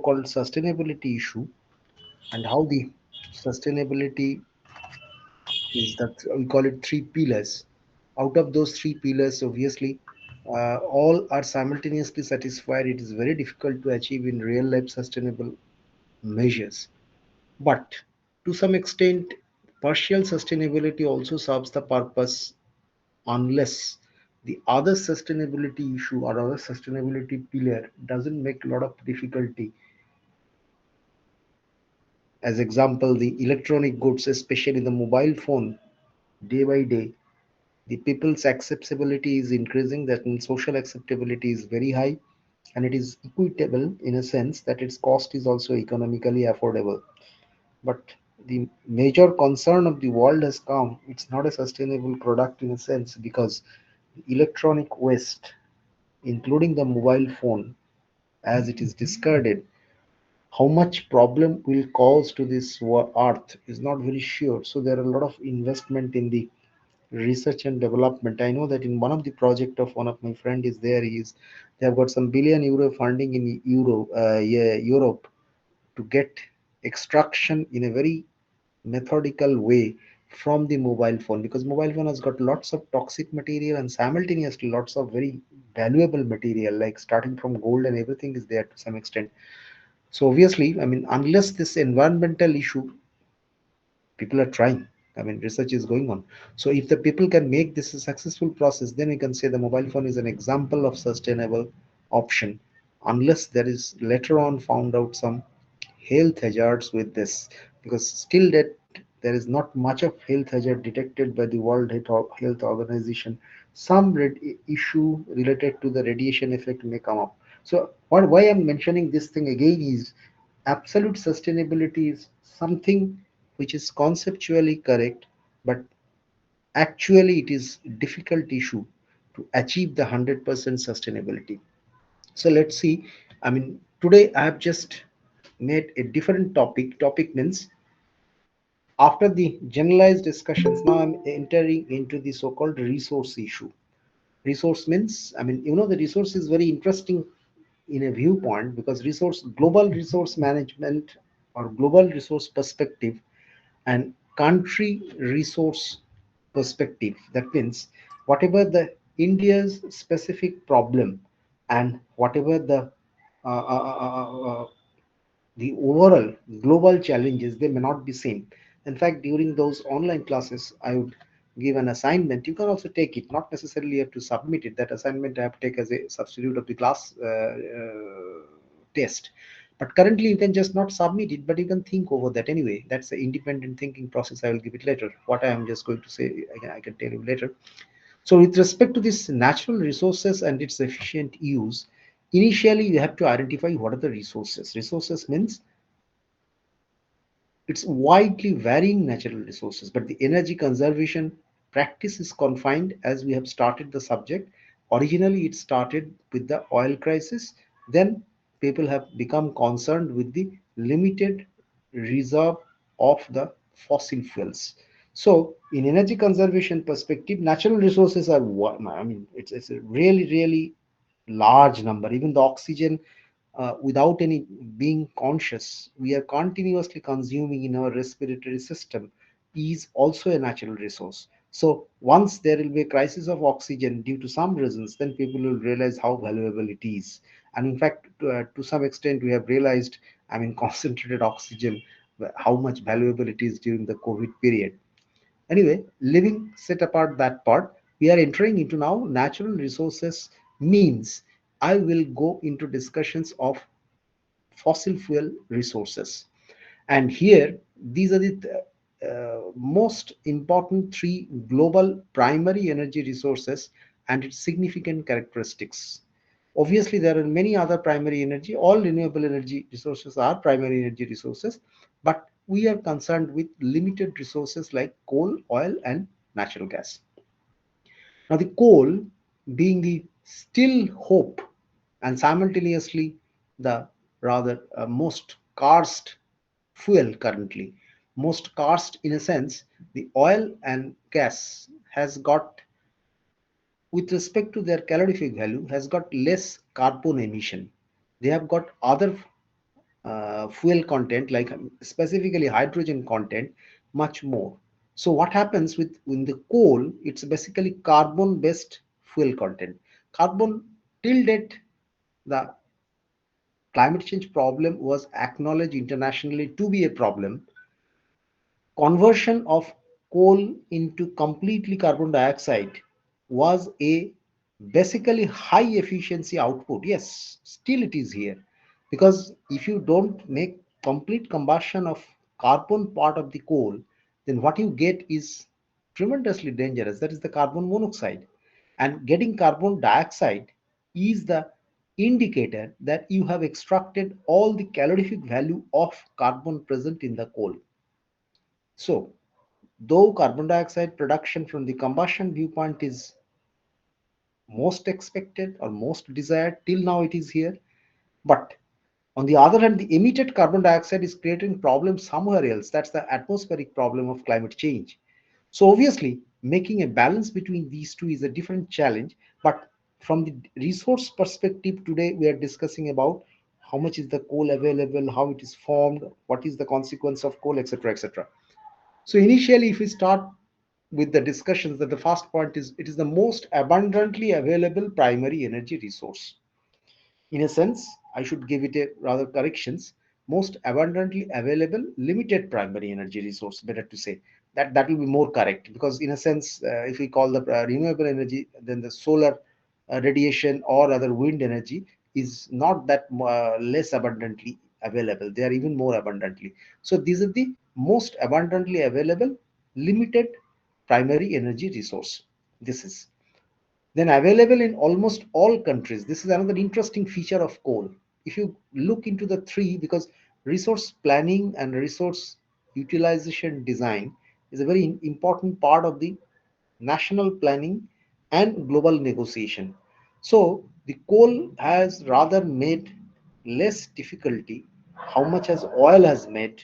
so-called sustainability issue, and how the sustainability is that we call it three pillars. Out of those three pillars, obviously, all are simultaneously satisfied. It is very difficult to achieve in real life sustainable measures. But to some extent, partial sustainability also serves the purpose unless the other sustainability issue or other sustainability pillar doesn't make a lot of difficulty. As example, the electronic goods, especially the mobile phone, day by day, the people's acceptability is increasing. That means social acceptability is very high, and it is equitable in a sense that its cost is also economically affordable. But the major concern of the world has come, it's not a sustainable product in a sense, because electronic waste, including the mobile phone, as it is discarded, how much problem will cause to this earth is not very sure. So there are a lot of investment in the research and development. I know that in one of the project of one of my friend is there, he is, they have got some billion euro funding in yeah, Europe, to get extraction in a very methodical way from the mobile phone, because mobile phone has got lots of toxic material and simultaneously lots of very valuable material, like starting from gold and everything is there to some extent. So obviously, I mean, unless this environmental issue, people are trying, I mean, research is going on. So if the people can make this a successful process, then we can say the mobile phone is an example of sustainable option, unless there is later on found out some health hazards with this, because still that there is not much of health hazard detected by the World Health Organization. Some issue related to the radiation effect may come up. So why I'm mentioning this thing again is absolute sustainability is something which is conceptually correct, but actually it is difficult issue to achieve the 100% sustainability. So let's see. I mean, today I have just made a different topic. Topic means, after the generalized discussions, now I'm entering into the so-called resource issue. Resource means, I mean, the resource is very interesting in a viewpoint, because resource, global resource management or global resource perspective, and country resource perspective. That means whatever the India's specific problem, and whatever the overall global challenges, they may not be same. In fact, during those online classes, I would give an assignment. You can also take it, not necessarily have to submit it. That assignment I have to take as a substitute of the class test. But currently you can just not submit it, but you can think over that anyway. That's the independent thinking process. I will give it later. What I am just going to say, I can tell you later. So with respect to this natural resources and its efficient use, initially you have to identify what are the resources. Resources means it's widely varying natural resources, but the energy conservation practice is confined, as we have started the subject. Originally, it started with the oil crisis. Then people have become concerned with the limited reserve of the fossil fuels. So, in energy conservation perspective, natural resources are one. I mean, it's a really, really large number. Even the oxygen, without any being conscious, we are continuously consuming in our respiratory system, is also a natural resource. So once there will be a crisis of oxygen due to some reasons, then people will realize how valuable it is. And in fact, to some extent, we have realized, I mean, concentrated oxygen, how much valuable it is during the COVID period. Anyway, living set apart that part, we are entering into now natural resources means, I will go into discussions of fossil fuel resources. And here, these are the most important three global primary energy resources and its significant characteristics. Obviously, there are many other primary energy. All renewable energy resources are primary energy resources, but we are concerned with limited resources like coal, oil, and natural gas. Now, the coal being the still hope, and simultaneously the rather most karst fuel currently. Most karst in a sense, the oil and gas has got, with respect to their calorific value, has got less carbon emission. They have got other fuel content, like specifically hydrogen content, much more. So what happens with in the coal, it's basically carbon based fuel content. Carbon, till date, the climate change problem was acknowledged internationally to be a problem. Conversion of coal into completely carbon dioxide was a basically high efficiency output. Yes, still it is here, because if you don't make complete combustion of carbon part of the coal, then what you get is tremendously dangerous. That is the carbon monoxide. And getting carbon dioxide is the indicator that you have extracted all the calorific value of carbon present in the coal. So, though carbon dioxide production from the combustion viewpoint is most expected or most desired, till now it is here. But on the other hand, the emitted carbon dioxide is creating problems somewhere else. That's the atmospheric problem of climate change. So obviously, making a balance between these two is a different challenge. But from the resource perspective, today we are discussing about how much is the coal available, how it is formed, what is the consequence of coal, etc., etc. So initially, if we start with the discussions, that the first point is it is the most abundantly available primary energy resource. In a sense, I should give it a rather corrections. Most abundantly available limited primary energy resource, better to say. That will be more correct, because in a sense, if we call the renewable energy, then the solar radiation or other wind energy is not that less abundantly available. They are even more abundantly. So these are the most abundantly available limited primary energy resource. This is then available in almost all countries. This is another interesting feature of coal. If you look into the three, because resource planning and resource utilization design is a very important part of the national planning and global negotiation. So the coal has rather made less difficulty how much as oil has made.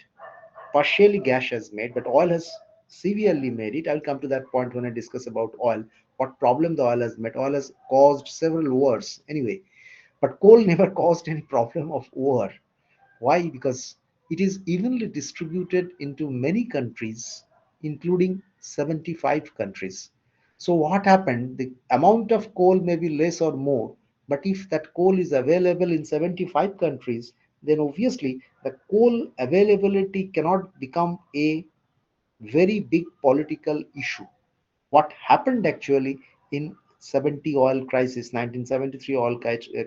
Partially gas has made, but oil has severely made it. I'll come to that point when I discuss about oil, what problem the oil has made. Oil has caused several wars anyway, but coal never caused any problem of war. Why? Because it is evenly distributed into many countries, including 75 countries. So what happened? The amount of coal may be less or more, but if that coal is available in 75 countries, then obviously the coal availability cannot become a very big political issue. What happened actually in 70 oil crisis, 1973 oil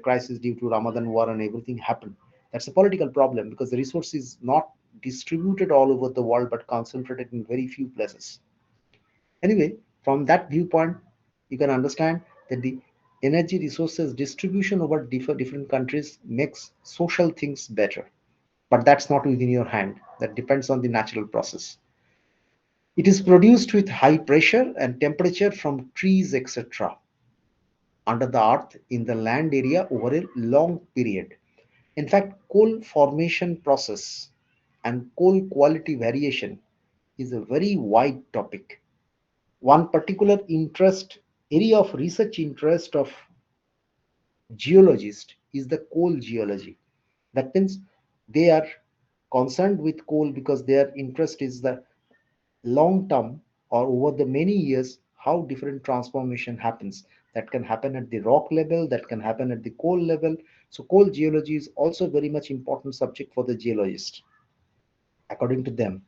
crisis, due to Ramadan war and everything happened. That's a political problem, because the resource is not distributed all over the world but concentrated in very few places. Anyway, from that viewpoint, you can understand that the energy resources distribution over different countries makes social things better. But that's not within your hand. That depends on the natural process. It is produced with high pressure and temperature from trees, etc., under the earth in the land area over a long period. In fact, coal formation process and coal quality variation is a very wide topic. One particular interest area of research interest of geologist is the coal geology. That means they are concerned with coal because their interest is the long term or over the many years how different transformation happens. That can happen at the rock level, that can happen at the coal level. So coal geology is also very much important subject for the geologist. According to them,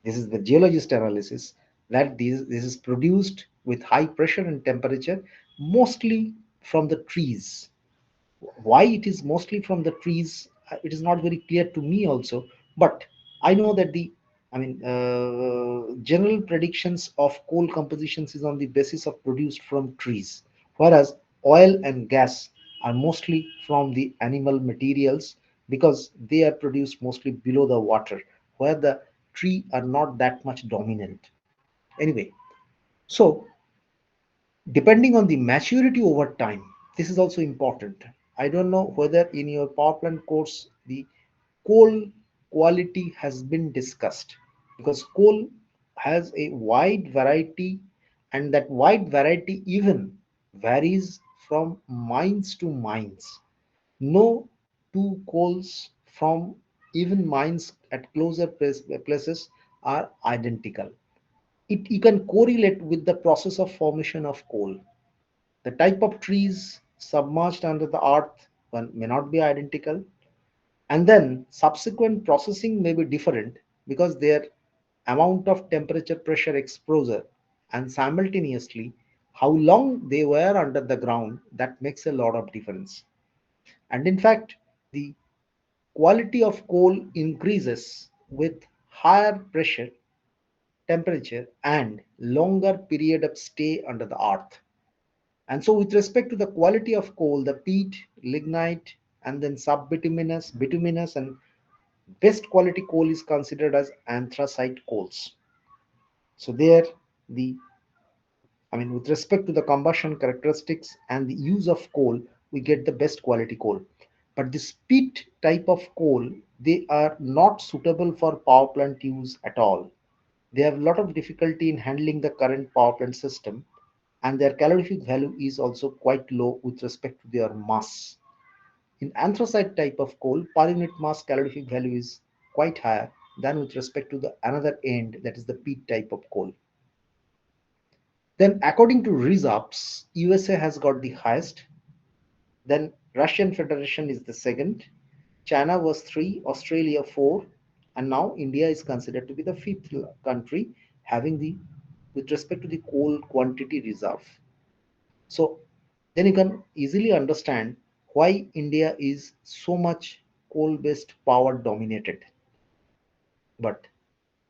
this is the geologist analysis, that this is produced with high pressure and temperature, mostly from the trees. Why it is mostly from the trees, it is not very clear to me also. But I know that the, general predictions of coal compositions is on the basis of produced from trees, whereas oil and gas are mostly from the animal materials, because they are produced mostly below the water, where the tree are not that much dominant. Anyway, so depending on the maturity over time, this is also important. I don't know whether in your power plant course the coal quality has been discussed, because coal has a wide variety, and that wide variety even varies from mines to mines. No two coals from even mines at closer places are identical. You can correlate with the process of formation of coal. The type of trees submerged under the earth one may not be identical, and then subsequent processing may be different because their amount of temperature, pressure, exposure, and simultaneously how long they were under the ground, that makes a lot of difference. And in fact, the quality of coal increases with higher pressure, temperature, and longer period of stay under the earth. And so, with respect to the quality of coal, the peat, lignite, and then subbituminous, bituminous, and best quality coal is considered as anthracite coals. So, there the with respect to the combustion characteristics and the use of coal, we get the best quality coal. But this peat type of coal, they are not suitable for power plant use at all. They have a lot of difficulty in handling the current power plant system, and their calorific value is also quite low with respect to their mass. In anthracite type of coal, per unit mass calorific value is quite higher than with respect to the another end, that is the peat type of coal. Then according to reserves, USA has got the highest, then Russian Federation is the second, China was 3, Australia 4, and now India is considered to be the fifth country having the with respect to the coal quantity reserve. So then you can easily understand why India is so much coal based power dominated. But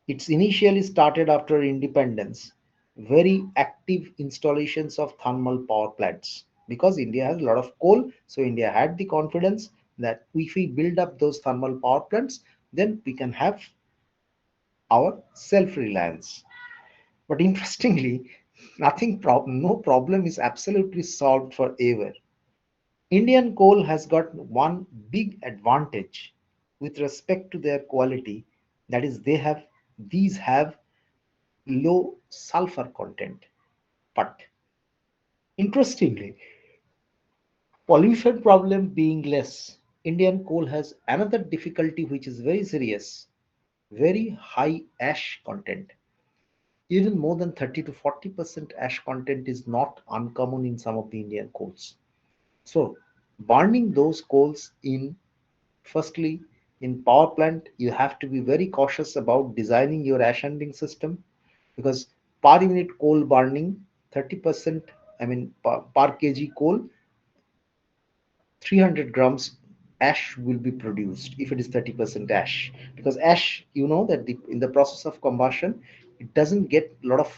it's initially started after independence, very active installations of thermal power plants. Because India has a lot of coal, so India had the confidence that if we build up those thermal power plants, then we can have our self reliance. But interestingly, no problem is absolutely solved forever. Indian coal has got one big advantage with respect to their quality, that is these have low sulfur content. But interestingly, pollution problem being less, Indian coal has another difficulty which is very serious, very high ash content. Even more than 30 to 40% ash content is not uncommon in some of the Indian coals. So burning those coals in, firstly, in power plant, you have to be very cautious about designing your ash handling system, because per unit coal burning, 30%, per kg coal, 300 grams ash will be produced if it is 30% ash. Because ash, you know that in the process of combustion, it doesn't get a lot of,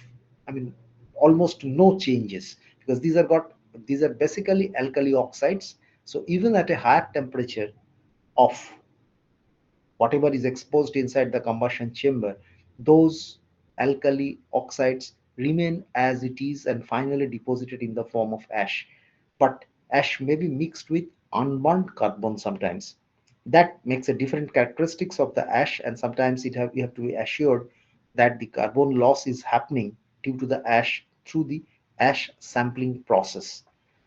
I mean, almost no changes, because these are basically alkali oxides. So even at a higher temperature of whatever is exposed inside the combustion chamber, those alkali oxides remain as it is and finally deposited in the form of ash. But ash may be mixed with unburnt carbon sometimes. That makes a different characteristics of the ash, and sometimes you have to be assured that the carbon loss is happening due to the ash through the ash sampling process.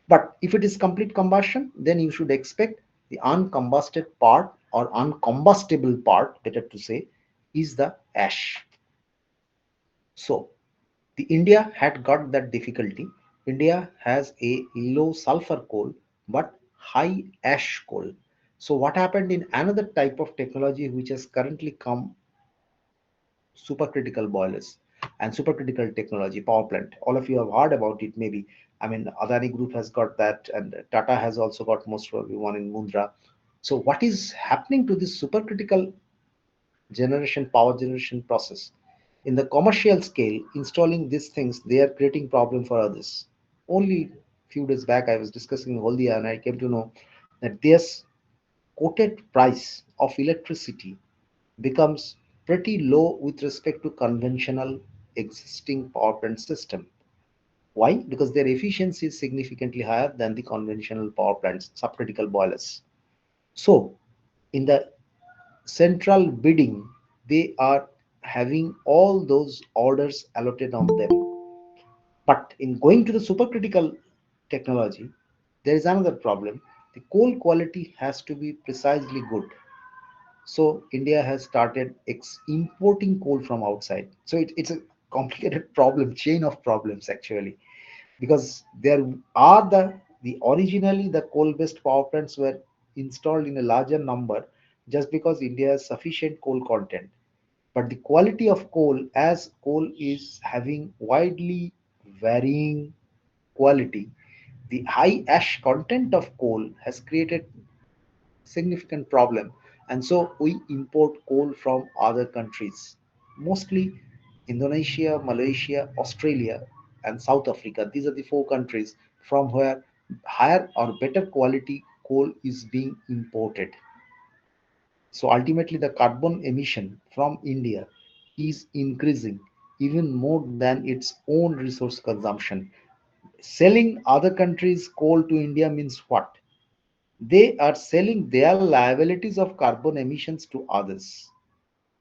But if it is complete combustion, then you should expect the uncombusted part, or uncombustible part, better to say, is the ash. So the India had got that difficulty. India has a low sulfur coal but high ash coal. So what happened in another type of technology which has currently come, supercritical boilers and supercritical technology power plant. All of you have heard about it, maybe. Adani Group has got that, and Tata has also got most probably one in Mundra. So, what is happening to this supercritical power generation process? In the commercial scale, installing these things, they are creating problem for others. Only few days back, I was discussing Holdia, and I came to know that this quoted price of electricity becomes pretty low with respect to conventional existing power plant system. Why? Because their efficiency is significantly higher than the conventional power plants, subcritical boilers. So, in the central bidding, they are having all those orders allotted on them. But in going to the supercritical technology, there is another problem. The coal quality has to be precisely good. So India has started importing coal from outside. So it's a complicated problem, chain of problems actually, because there are the originally the coal-based power plants were installed in a larger number just because India has sufficient coal content. But the quality of coal, as coal is having widely varying quality, the high ash content of coal has created significant problem, and so we import coal from other countries, mostly Indonesia, Malaysia, Australia, and South Africa. These are the four countries from where higher or better quality coal is being imported. So ultimately the carbon emission from India is increasing even more than its own resource consumption. Selling other countries coal to India means what? They are selling their liabilities of carbon emissions to others.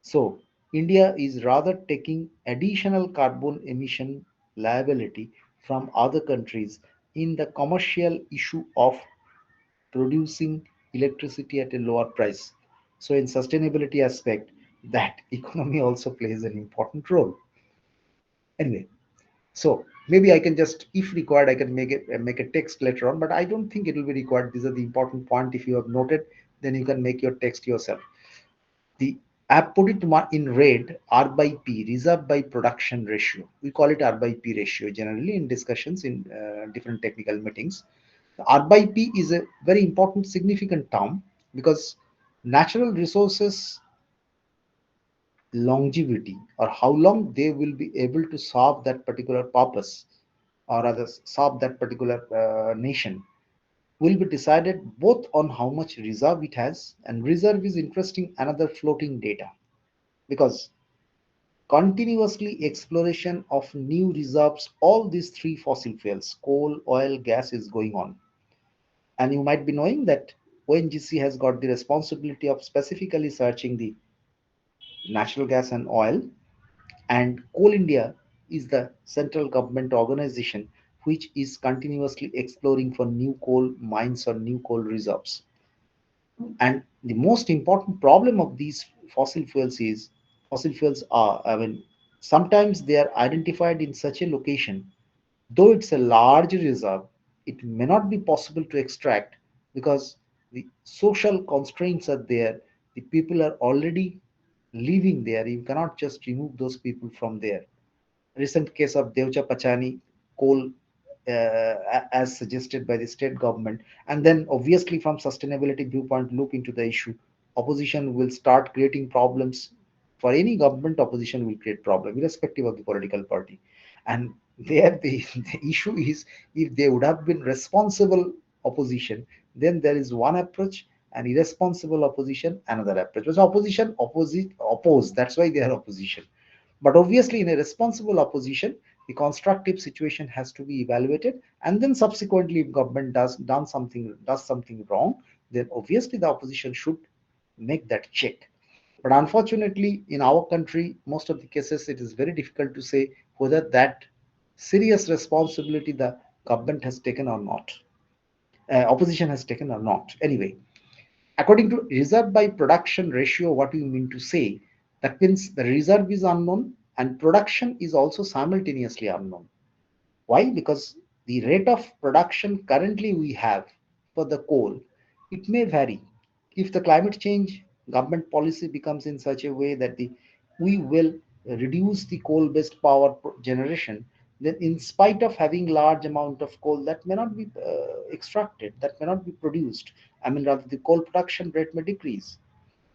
So, India is rather taking additional carbon emission liability from other countries in the commercial issue of producing electricity at a lower price. So, in sustainability aspect, that economy also plays an important role. Anyway, so maybe I can just, if required, I can make a text later on, but I don't think it will be required. These are the important point. If you have noted, then you can make your text yourself. The app put it in red, R by P, reserve by production ratio. We call it R by P ratio generally in discussions in different technical meetings. The R by P is a very important, significant term because natural resources longevity, or how long they will be able to serve that particular purpose, or rather serve that particular nation, will be decided both on how much reserve it has, and reserve is interesting, another floating data, because continuously exploration of new reserves, all these three fossil fuels, coal, oil, gas, is going on. And you might be knowing that ONGC has got the responsibility of specifically searching the natural gas and oil, and Coal India is the central government organization which is continuously exploring for new coal mines or new coal reserves. And the most important problem of these fossil fuels is, fossil fuels are, I mean, sometimes they are identified in such a location, though it's a large reserve, it may not be possible to extract because the social constraints are there. The people are already living there. You cannot just remove those people from there. Recent case of Devcha Pachani coal, as suggested by the state government, and then obviously from sustainability viewpoint look into the issue. Opposition will start creating problems. For any government, opposition will create problem irrespective of the political party. And there the issue is, if they would have been responsible opposition, then there is one approach, and irresponsible opposition another approach. Because opposition oppose, that's why they are opposition. But obviously, in a responsible opposition, the constructive situation has to be evaluated, and then subsequently, if government does something wrong, then obviously the opposition should make that check. But unfortunately, in our country, most of the cases, it is very difficult to say whether that serious responsibility the government has taken or not, opposition has taken or not. Anyway, according to reserve by production ratio, what you mean to say? That means the reserve is unknown and production is also simultaneously unknown. Why? Because the rate of production currently we have for the coal, it may vary. If the climate change government policy becomes in such a way that we will reduce the coal-based power generation, then in spite of having large amount of coal, that may not be extracted, that may not be produced. I mean, rather the coal production rate may decrease.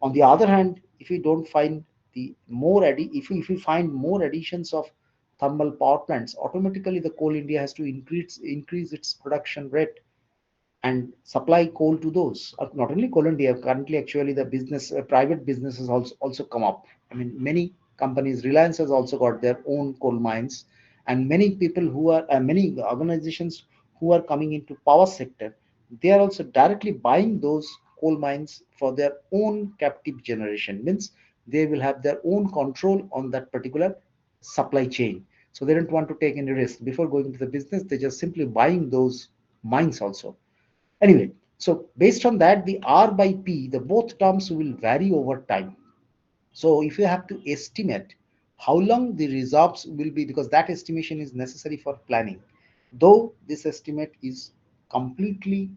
On the other hand, if we don't find the more if we find more additions of thermal power plants, automatically the Coal India has to increase its production rate and supply coal to those. Not only Coal India, currently actually the business, private businesses also come up. I mean, many companies, Reliance has also got their own coal mines, and many people who are, many organizations who are coming into power sector, they are also directly buying those coal mines for their own captive generation. Means they will have their own control on that particular supply chain. So they don't want to take any risk before going to the business. They just simply buying those mines also. Anyway, So based on that, the R by P, the both terms will vary over time. So if you have to estimate how long the reserves will be, because that estimation is necessary for planning, though this estimate is completely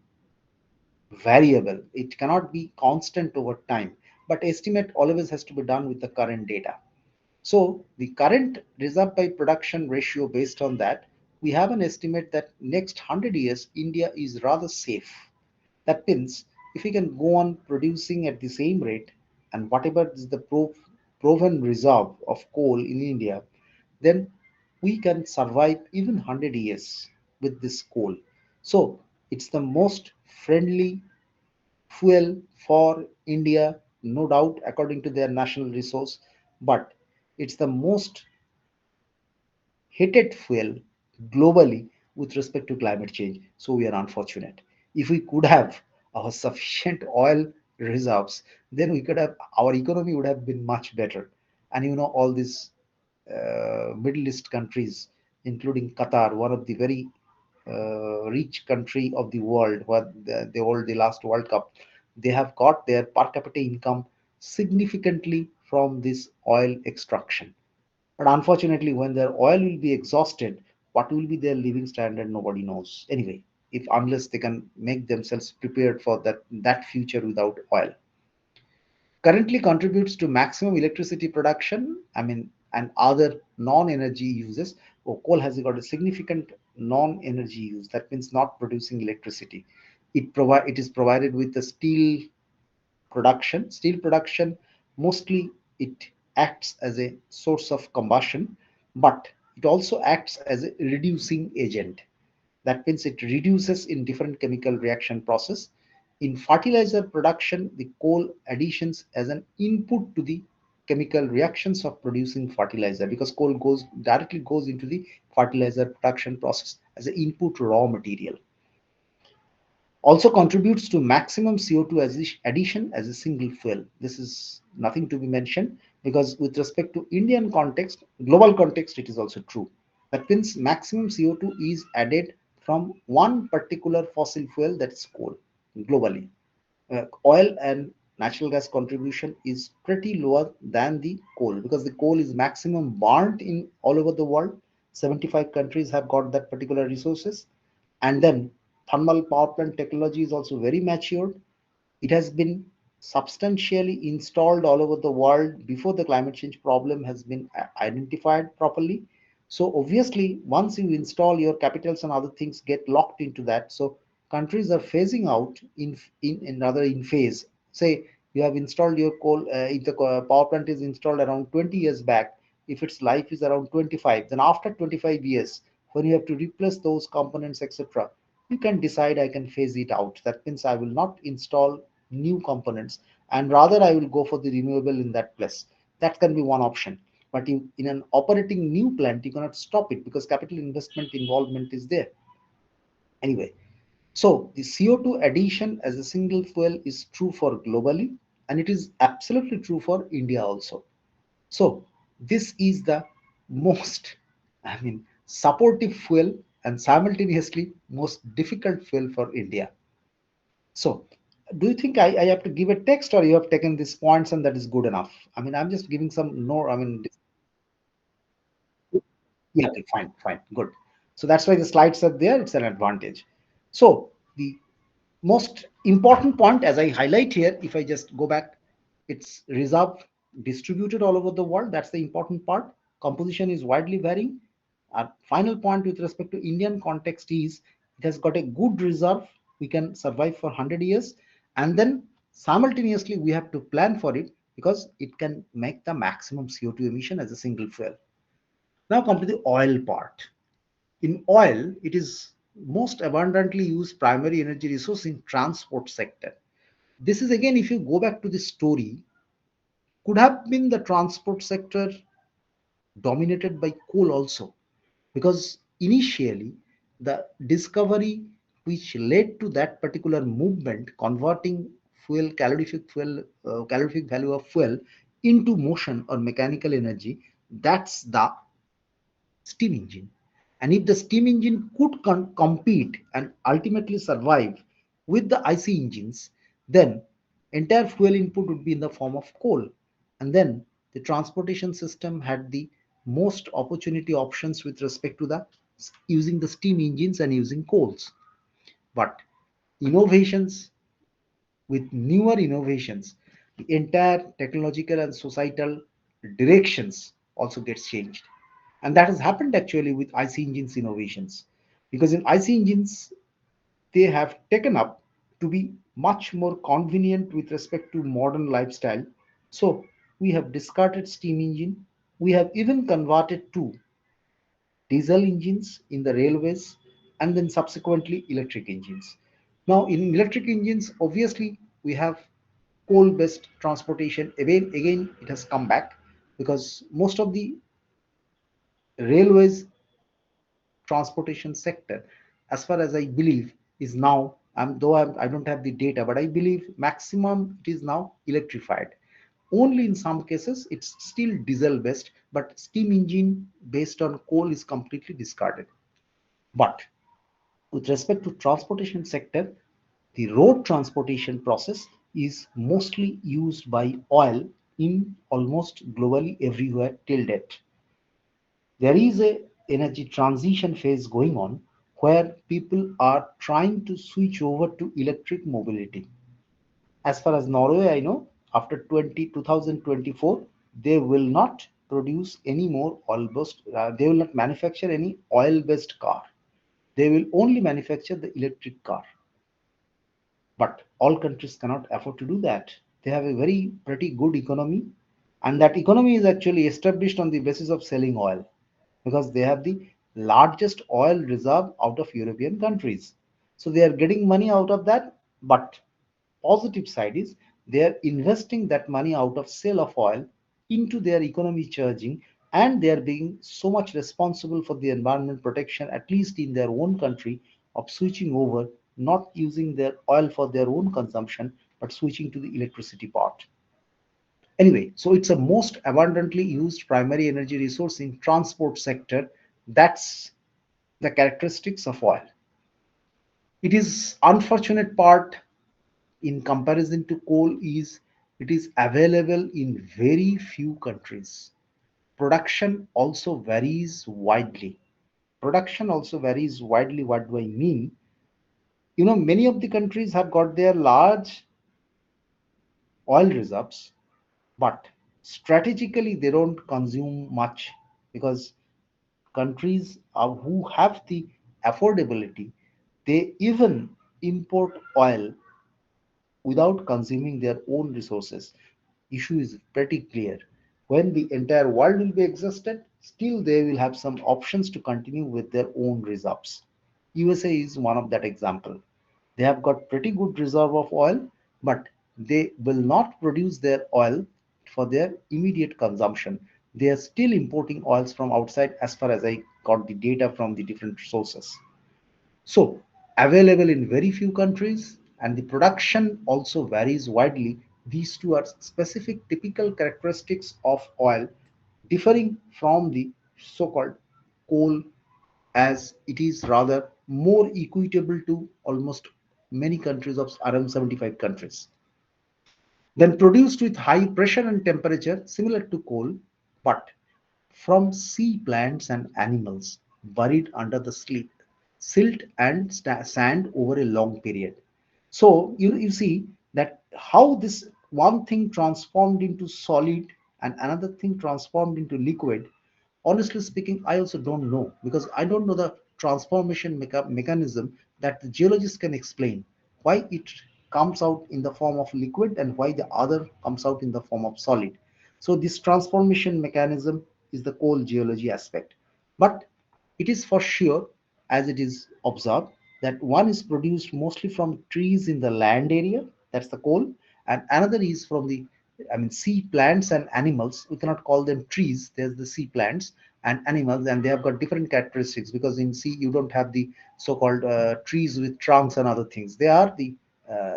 variable, it cannot be constant over time, but estimate always has to be done with the current data. So the current reserve by production ratio, based on that, we have an estimate that next 100 years India is rather safe. That means if we can go on producing at the same rate, and whatever is the proven reserve of coal in India, then we can survive even 100 years with this coal. So it's the most friendly fuel for India, no doubt, according to their national resource, but it's the most hated fuel globally with respect to climate change. So we are unfortunate. If we could have our sufficient oil reserves, then we could have, our economy would have been much better. And all these Middle East countries, including Qatar, one of the very rich country of the world, where they hold the last World Cup, they have got their per capita income significantly from this oil extraction. But unfortunately, when their oil will be exhausted, what will be their living standard? Nobody knows. Anyway, if unless they can make themselves prepared for that future without oil, currently contributes to maximum electricity production. I mean, and other non-energy uses. Oh, coal has got a significant non-energy use. That means not producing electricity. It is provided with the steel production. Steel production, mostly it acts as a source of combustion, but it also acts as a reducing agent. That means it reduces in different chemical reaction process. In fertilizer production, the coal additions as an input to the chemical reactions of producing fertilizer, because coal goes into the fertilizer production process as an input raw material. Also contributes to maximum CO2 addition as a single fuel. This is nothing to be mentioned, because with respect to Indian context, global context, it is also true. That means maximum CO2 is added from one particular fossil fuel, that is coal, globally. Oil and natural gas contribution is pretty lower than the coal, because the coal is maximum burnt in all over the world. 75 countries have got that particular resources. And then thermal power plant technology is also very matured. It has been substantially installed all over the world before the climate change problem has been identified properly. So obviously, once you install, your capitals and other things get locked into that. So countries are phasing out in rather in phase. Say you have installed your coal, if the power plant is installed around 20 years back, if its life is around 25, then after 25 years, when you have to replace those components, etc., you can decide, I can phase it out. That means I will not install new components, and rather I will go for the renewable in that place. That can be one option. But in an operating new plant, you cannot stop it, because capital investment involvement is there. Anyway, so the CO2 addition as a single fuel is true for globally, and it is absolutely true for India also. So this is the most, I mean, supportive fuel, and simultaneously most difficult fuel for India. So do you think I have to give a text, or you have taken these points and that is good enough? I mean, I'm just giving some no, I mean, yeah, okay, fine, fine, good. So that's why the slides are there. It's an advantage. So the most important point, as I highlight here, if I just go back, it's reserve distributed all over the world. That's the important part. Composition is widely varying. Our final point with respect to Indian context is it has got a good reserve. We can survive for 100 years. And then simultaneously, we have to plan for it, because it can make the maximum CO2 emission as a single fuel. Now come to the oil part. In oil, it is most abundantly used primary energy resource in transport sector. This is again, if you go back to the story, could have been the transport sector dominated by coal also, because initially the discovery which led to that particular movement, converting calorific value of fuel into motion or mechanical energy, that's the steam engine. And if the steam engine could compete and ultimately survive, with the IC engines, then entire fuel input would be in the form of coal. And then the transportation system had the most opportunity options with respect to the using the steam engines and using coals. But innovations with newer innovations, the entire technological and societal directions also gets changed. And that has happened actually with IC engines innovations. Because in IC engines, they have taken up to be much more convenient with respect to modern lifestyle. So we have discarded steam engine. We have even converted to diesel engines in the railways and then subsequently electric engines. Now in electric engines, obviously we have coal-based transportation. Again, it has come back because most of the railways transportation sector, as far as I believe, is now, though I don't have the data, but I believe maximum it is now electrified. Only in some cases it's still diesel based, but steam engine based on coal is completely discarded. But with respect to transportation sector, the road transportation process is mostly used by oil in almost globally everywhere till date. There is a energy transition phase going on where people are trying to switch over to electric mobility. As far as Norway I know, after 2024, they will not produce any more oil based, they will not manufacture any oil based car. They will only manufacture the electric car. But all countries cannot afford to do that. They have a very pretty good economy, and that economy is actually established on the basis of selling oil because they have the largest oil reserve out of European countries. So they are getting money out of that. But positive side is they are investing that money out of sale of oil into their economy charging, and they are being so much responsible for the environment protection, at least in their own country, of switching over, not using their oil for their own consumption, but switching to the electricity part. Anyway, so it's a most abundantly used primary energy resource in transport sector. That's the characteristics of oil. It is unfortunate part in comparison to coal is it is available in very few countries. Production also varies widely. Production also varies widely. What do I mean? Many of the countries have got their large oil reserves, but strategically they don't consume much because countries who have the affordability, they even import oil without consuming their own resources. Issue is pretty clear. When the entire world will be exhausted, still they will have some options to continue with their own reserves. USA is one of that example. They have got pretty good reserve of oil, but they will not produce their oil for their immediate consumption. They are still importing oils from outside as far as I got the data from the different sources. So, available in very few countries, and the production also varies widely. These two are specific typical characteristics of oil, differing from the so called coal, as it is rather more equitable to almost many countries of around 75 countries. Then produced with high pressure and temperature, similar to coal, but from sea plants and animals buried under the silt and sand over a long period. So you see that how this one thing transformed into solid and another thing transformed into liquid. Honestly speaking, I also don't know because I don't know the transformation mechanism that the geologist can explain why it comes out in the form of liquid and why the other comes out in the form of solid. So this transformation mechanism is the coal geology aspect. But it is for sure, as it is observed, that one is produced mostly from trees in the land area, that's the coal, and another is from the, I mean, sea plants and animals. We cannot call them trees. There's the sea plants and animals, and they have got different characteristics because in sea you don't have the so-called trees with trunks and other things. They are the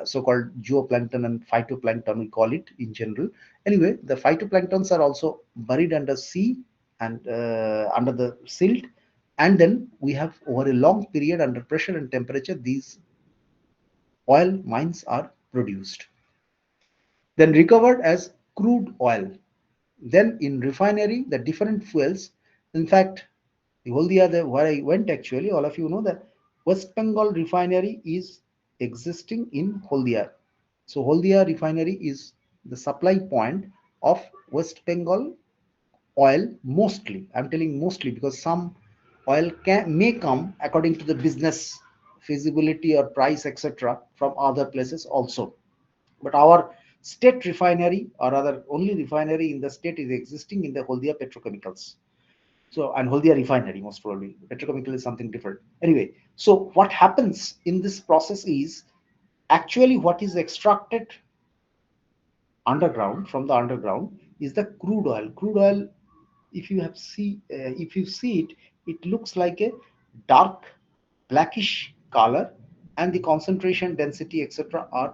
so-called zooplankton and phytoplankton, we call it in general. Anyway, the phytoplanktons are also buried under sea and under the silt, and then we have over a long period under pressure and temperature these oil mines are produced, then recovered as crude oil. Then in refinery, the different fuels. In fact, the Haldia, where I went actually, all of you know that West Bengal refinery is existing in Haldia. So Haldia refinery is the supply point of West Bengal oil mostly. I'm telling mostly because some oil may come according to the business feasibility or price, etc., from other places also. But our state refinery, or rather only refinery in the state, is existing in the Haldia petrochemicals. So, and Haldia refinery, most probably. Petrochemical is something different. Anyway, so what happens in this process is actually what is extracted underground, from the underground, is the crude oil. Crude oil, if you see it, it looks like a dark blackish color, and the concentration, density, etc., are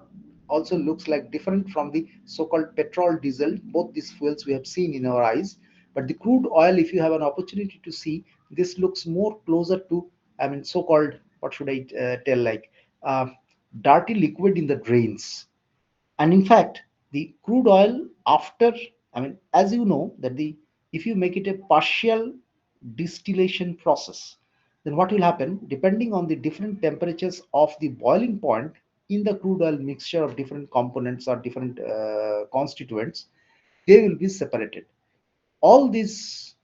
also looks like different from the so-called petrol, diesel. Both these fuels we have seen in our eyes, but the crude oil, if you have an opportunity to see, this looks more closer to, I mean, so-called, what should I tell, like uh, dirty liquid in the drains. And in fact, the crude oil, after, I mean, as you know that the, if you make it a partial distillation process, then what will happen, depending on the different temperatures of the boiling point in the crude oil mixture of different components or different constituents, they will be separated. All these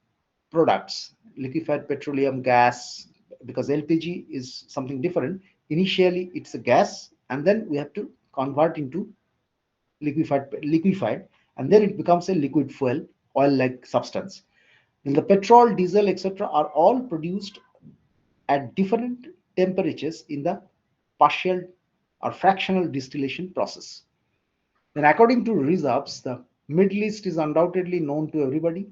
products, liquefied petroleum gas, because LPG is something different. Initially it's a gas, and then we have to convert into liquefied, and then it becomes a liquid fuel, oil like substance. Then the petrol, diesel, etc., are all produced at different temperatures in the partial or fractional distillation process. Then according to reserves, the Middle East is undoubtedly known to everybody,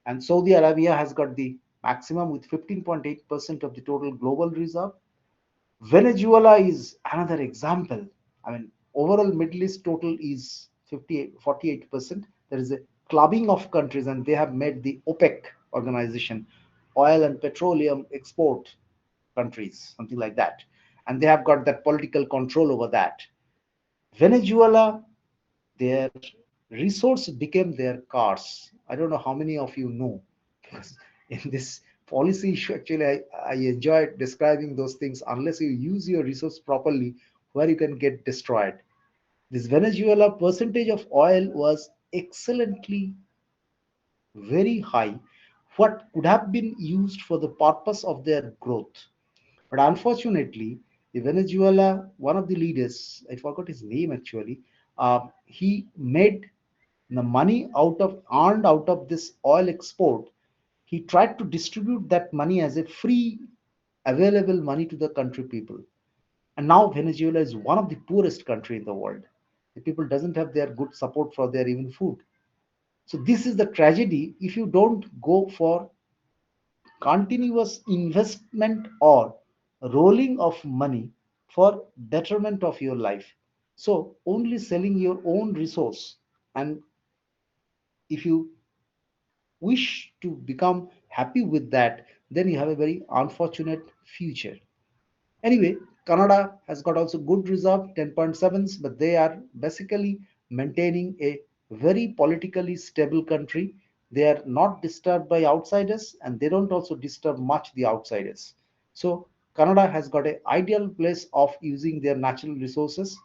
and Saudi Arabia has got the maximum with 15.8% of the total global reserve. Venezuela is another example. I mean, overall Middle East total is 48. There is a clubbing of countries, and they have made the OPEC organization, oil and petroleum export countries, something like that. And they have got that political control over that. Venezuela, their resource became their cars. I don't know how many of you know, because in this policy issue, actually, I enjoy describing those things. Unless you use your resource properly, where you can get destroyed. This Venezuela percentage of oil was excellently very high, what could have been used for the purpose of their growth. But unfortunately, the Venezuela, one of the leaders, I forgot his name actually, he made the money out of earned out of this oil export. He tried to distribute that money as a free available money to the country people. And now Venezuela is one of the poorest country in the world. The people doesn't have their good support for their even food. So this is the tragedy if you don't go for continuous investment or rolling of money for betterment of your life. So only selling your own resource, and if you wish to become happy with that, then you have a very unfortunate future. Anyway, Canada has got also good reserve 10.7s, but they are basically maintaining a very politically stable country. They are not disturbed by outsiders, and they don't also disturb much the outsiders. So Canada has got an ideal place of using their natural resources.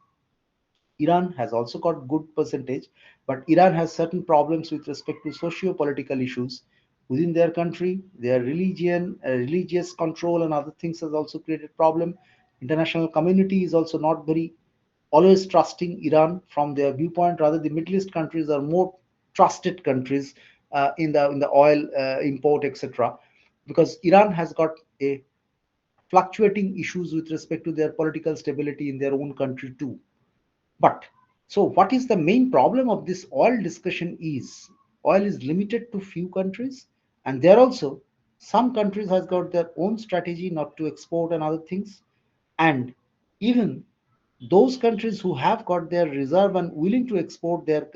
Iran has also got good percentage, but Iran has certain problems with respect to socio-political issues within their country. Their religion, religious control, and other things has also created problem. International community is also not very always trusting Iran from their viewpoint. Rather, the Middle East countries are more trusted countries in the oil import, etc. Because Iran has got a fluctuating issues with respect to their political stability in their own country too. But so what is the main problem of this oil discussion is oil is limited to few countries, and there also some countries has got their own strategy not to export and other things. And even those countries who have got their reserve and willing to export their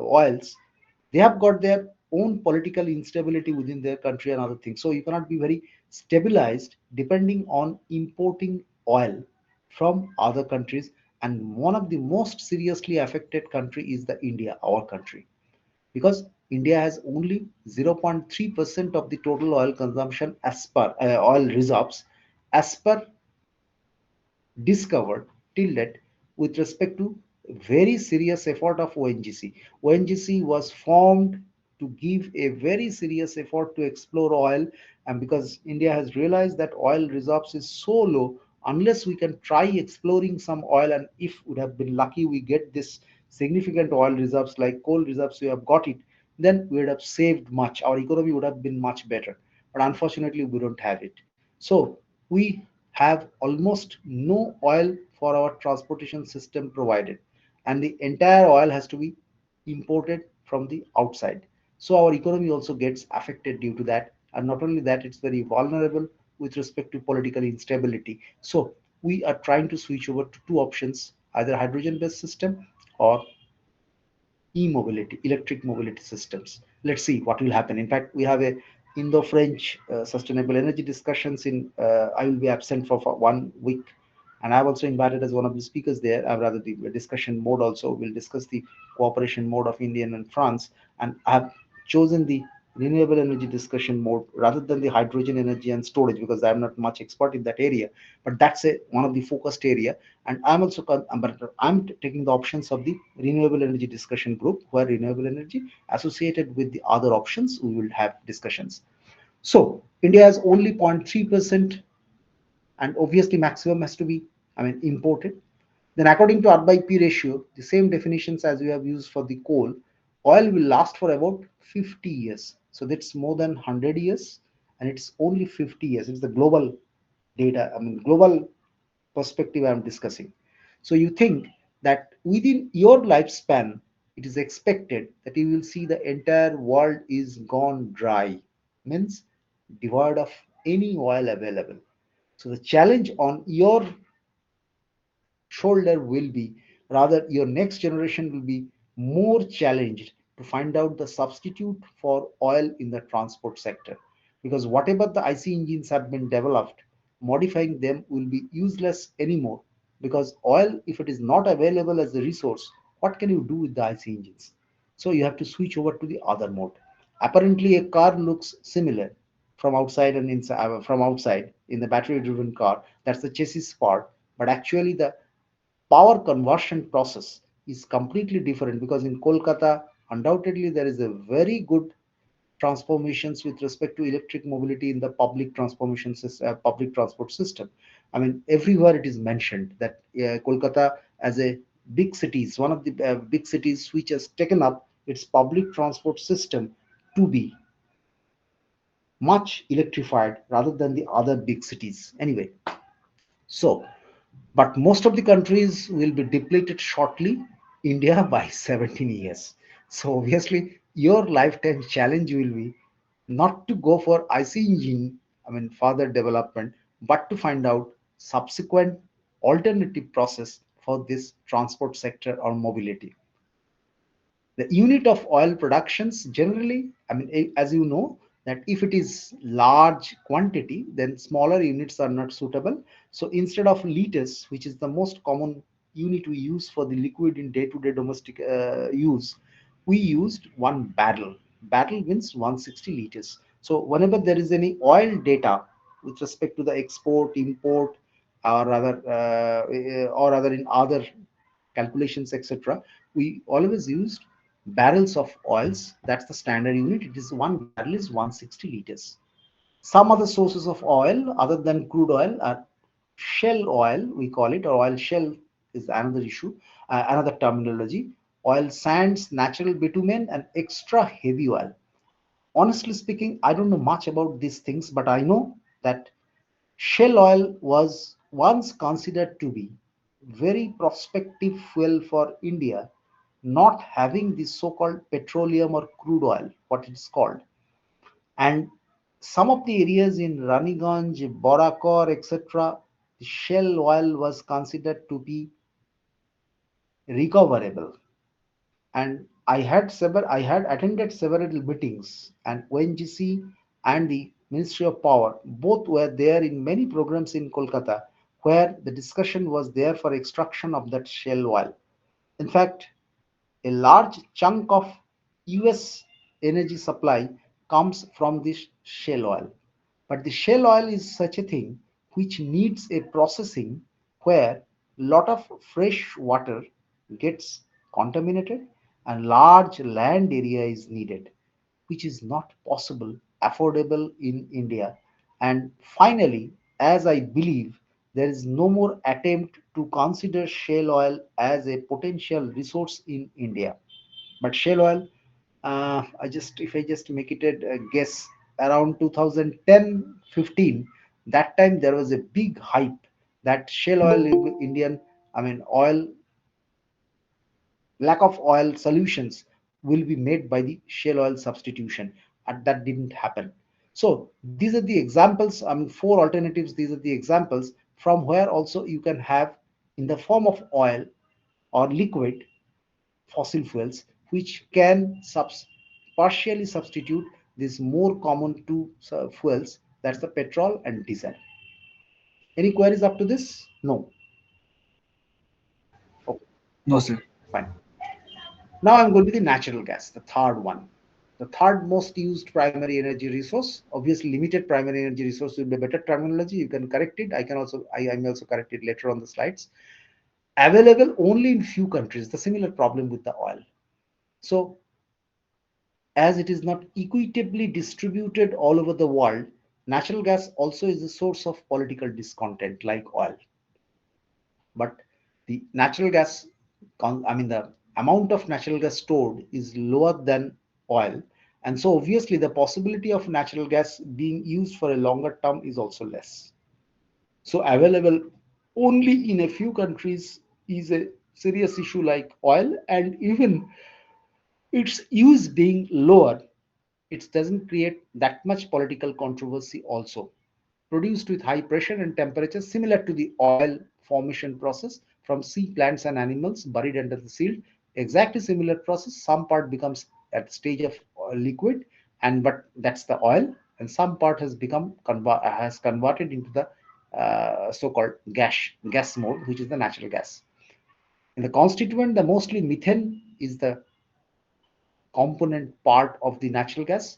oils, they have got their own political instability within their country and other things. So you cannot be very stabilized depending on importing oil from other countries. And one of the most seriously affected country is the India, our country, because India has only 0.3% of the total oil consumption as per oil reserves as per discovered till date with respect to very serious effort of ONGC. ONGC was formed to give a very serious effort to explore oil, and because India has realized that oil reserves is so low, unless we can try exploring some oil, and if would have been lucky we get this significant oil reserves like coal reserves, we have got it, then we would have saved much. Our economy would have been much better. But unfortunately, we don't have it. So we have almost no oil for our transportation system provided, and the entire oil has to be imported from the outside. So our economy also gets affected due to that, and not only that, it's very vulnerable with respect to political instability. So we are trying to switch over to two options, either hydrogen based system or e-mobility, electric mobility systems. Let's see what will happen. In fact, we have a Indo-French sustainable energy discussions in. I will be absent for 1 week, and I've also invited as one of the speakers there. I've rather the discussion mode also. We'll discuss the cooperation mode of India and France, and I have chosen the renewable energy discussion mode rather than the hydrogen energy and storage because I'm not much expert in that area. But that's a one of the focused area, and but I'm taking the options of the renewable energy discussion group, where renewable energy associated with the other options we will have discussions. So India has only 0.3%, and obviously maximum has to be, I mean, imported. Then according to R/P ratio, the same definitions as we have used for the coal, oil will last for about 50 years. So that's more than 100 years, and it's only 50 years. It's the global data, I mean, global perspective I'm discussing. So you think that within your lifespan, it is expected that you will see the entire world is gone dry, means devoid of any oil available. So the challenge on your shoulder will be, rather your next generation will be more challenged to find out the substitute for oil in the transport sector, because whatever the IC engines have been developed, modifying them will be useless anymore, because oil, if it is not available as a resource, what can you do with the IC engines? So you have to switch over to the other mode. Apparently a car looks similar from outside and inside, from outside in the battery driven car, that's the chassis part, but actually the power conversion process is completely different, because in Kolkata, undoubtedly, there is a very good transformations with respect to electric mobility in the public transport system. I mean, everywhere it is mentioned that Kolkata as a big city is one of the big cities which has taken up its public transport system to be much electrified rather than the other big cities. Anyway, so but most of the countries will be depleted shortly, India by 17 years. So obviously your lifetime challenge will be not to go for IC engine, I mean further development, but to find out subsequent alternative process for this transport sector or mobility. The unit of oil productions generally, I mean, as you know, that if it is large quantity, then smaller units are not suitable. So instead of liters, which is the most common unit we use for the liquid in day-to-day domestic use, we used one barrel. Barrel means 160 liters. So whenever there is any oil data with respect to the export import, or rather in other calculations, etc., we always used barrels of oils. That's the standard unit. It is one barrel is 160 liters. Some other sources of oil other than crude oil are shell oil, we call it, or oil shell is another issue, another terminology. Oil sands, natural bitumen, and extra heavy oil. Honestly speaking, I don't know much about these things, but I know that shell oil was once considered to be very prospective fuel for India, not having this so-called petroleum or crude oil, what it's called. And some of the areas in Raniganj, Borakor, etc., the shell oil was considered to be recoverable. And I had attended several meetings, and ONGC and the Ministry of Power both were there in many programs in Kolkata, where the discussion was there for extraction of that shale oil. In fact, a large chunk of US energy supply comes from this shale oil. But the shale oil is such a thing which needs a processing where lot of fresh water gets contaminated and large land area is needed, which is not possible affordable in India. And finally, as I believe, there is no more attempt to consider shale oil as a potential resource in India. But shale oil, if I just make it a guess, around 2010-15, that time there was a big hype that shale oil Indian, I mean oil, lack of oil solutions will be made by the shale oil substitution, and that didn't happen. So these are the examples, I mean four alternatives, these are the examples from where also you can have in the form of oil or liquid fossil fuels which can partially substitute these more common two fuels, that's the petrol and diesel. Any queries up to this? No. Okay. No, Okay, sir. fine. Now I'm going to the natural gas, the third one. The third most used primary energy resource. Obviously, limited primary energy resource will be a better terminology. You can correct it. I may also correct it later on the slides. Available only in few countries. The similar problem with the oil. So, as it is not equitably distributed all over the world, natural gas also is a source of political discontent like oil. But the natural gas, I mean, the amount of natural gas stored is lower than oil. And so, obviously, the possibility of natural gas being used for a longer term is also less. So, available only in a few countries is a serious issue like oil, and even its use being lower, it doesn't create that much political controversy also. Produced with high pressure and temperature similar to the oil formation process from sea plants and animals buried under the silt, exactly similar process. Some part becomes at the stage of liquid, and but that's the oil, and some part has has converted into the so-called gas mode, which is the natural gas. In the constituent, the mostly methane is the component part of the natural gas,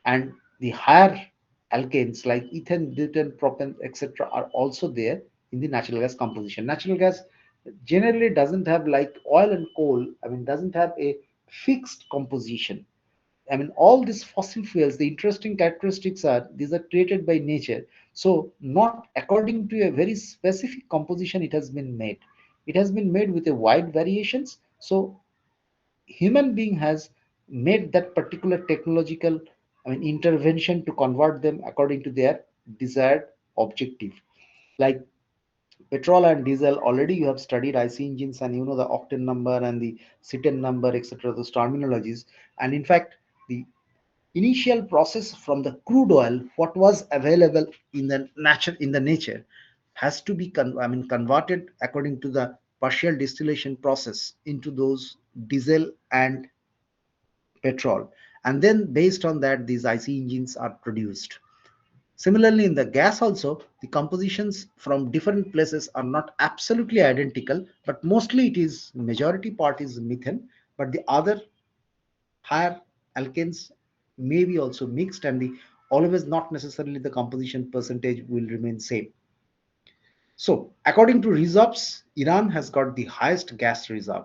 and the higher alkanes like ethane, butane, propane, etc. are also there in the natural gas composition. Natural gas generally doesn't have, like oil and coal, I mean doesn't have a fixed composition. I mean all these fossil fuels, the interesting characteristics are these are created by nature, so not according to a very specific composition it has been made. It has been made with a wide variations. So human being has made that particular technological, I mean intervention to convert them according to their desired objective. Like petrol and diesel, already you have studied IC engines and you know the octane number and the cetane number, etc., those terminologies. And in fact, the initial process from the crude oil what was available in the nature has to be I mean converted according to the partial distillation process into those diesel and petrol, and then based on that these IC engines are produced. Similarly, in the gas also, the compositions from different places are not absolutely identical, but mostly it is majority part is methane, but the other higher alkanes may be also mixed, and the always not necessarily the composition percentage will remain same. So, according to reserves, Iran has got the highest gas reserve.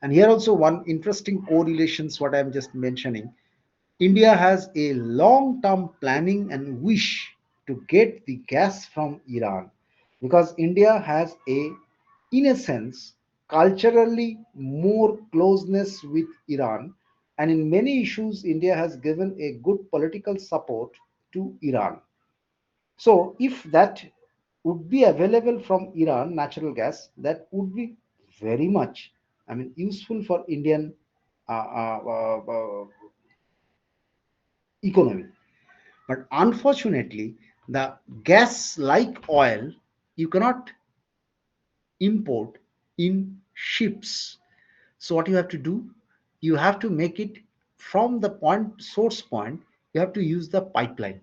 And here also one interesting correlations what I am just mentioning. India has a long-term planning and wish to get the gas from Iran because India has in a sense, culturally more closeness with Iran, and in many issues, India has given a good political support to Iran. So, if that would be available from Iran, natural gas, that would be very much, I mean, useful for Indian economy. But unfortunately, the gas like oil you cannot import in ships. So what you have to do, you have to make it from the source point, you have to use the pipeline.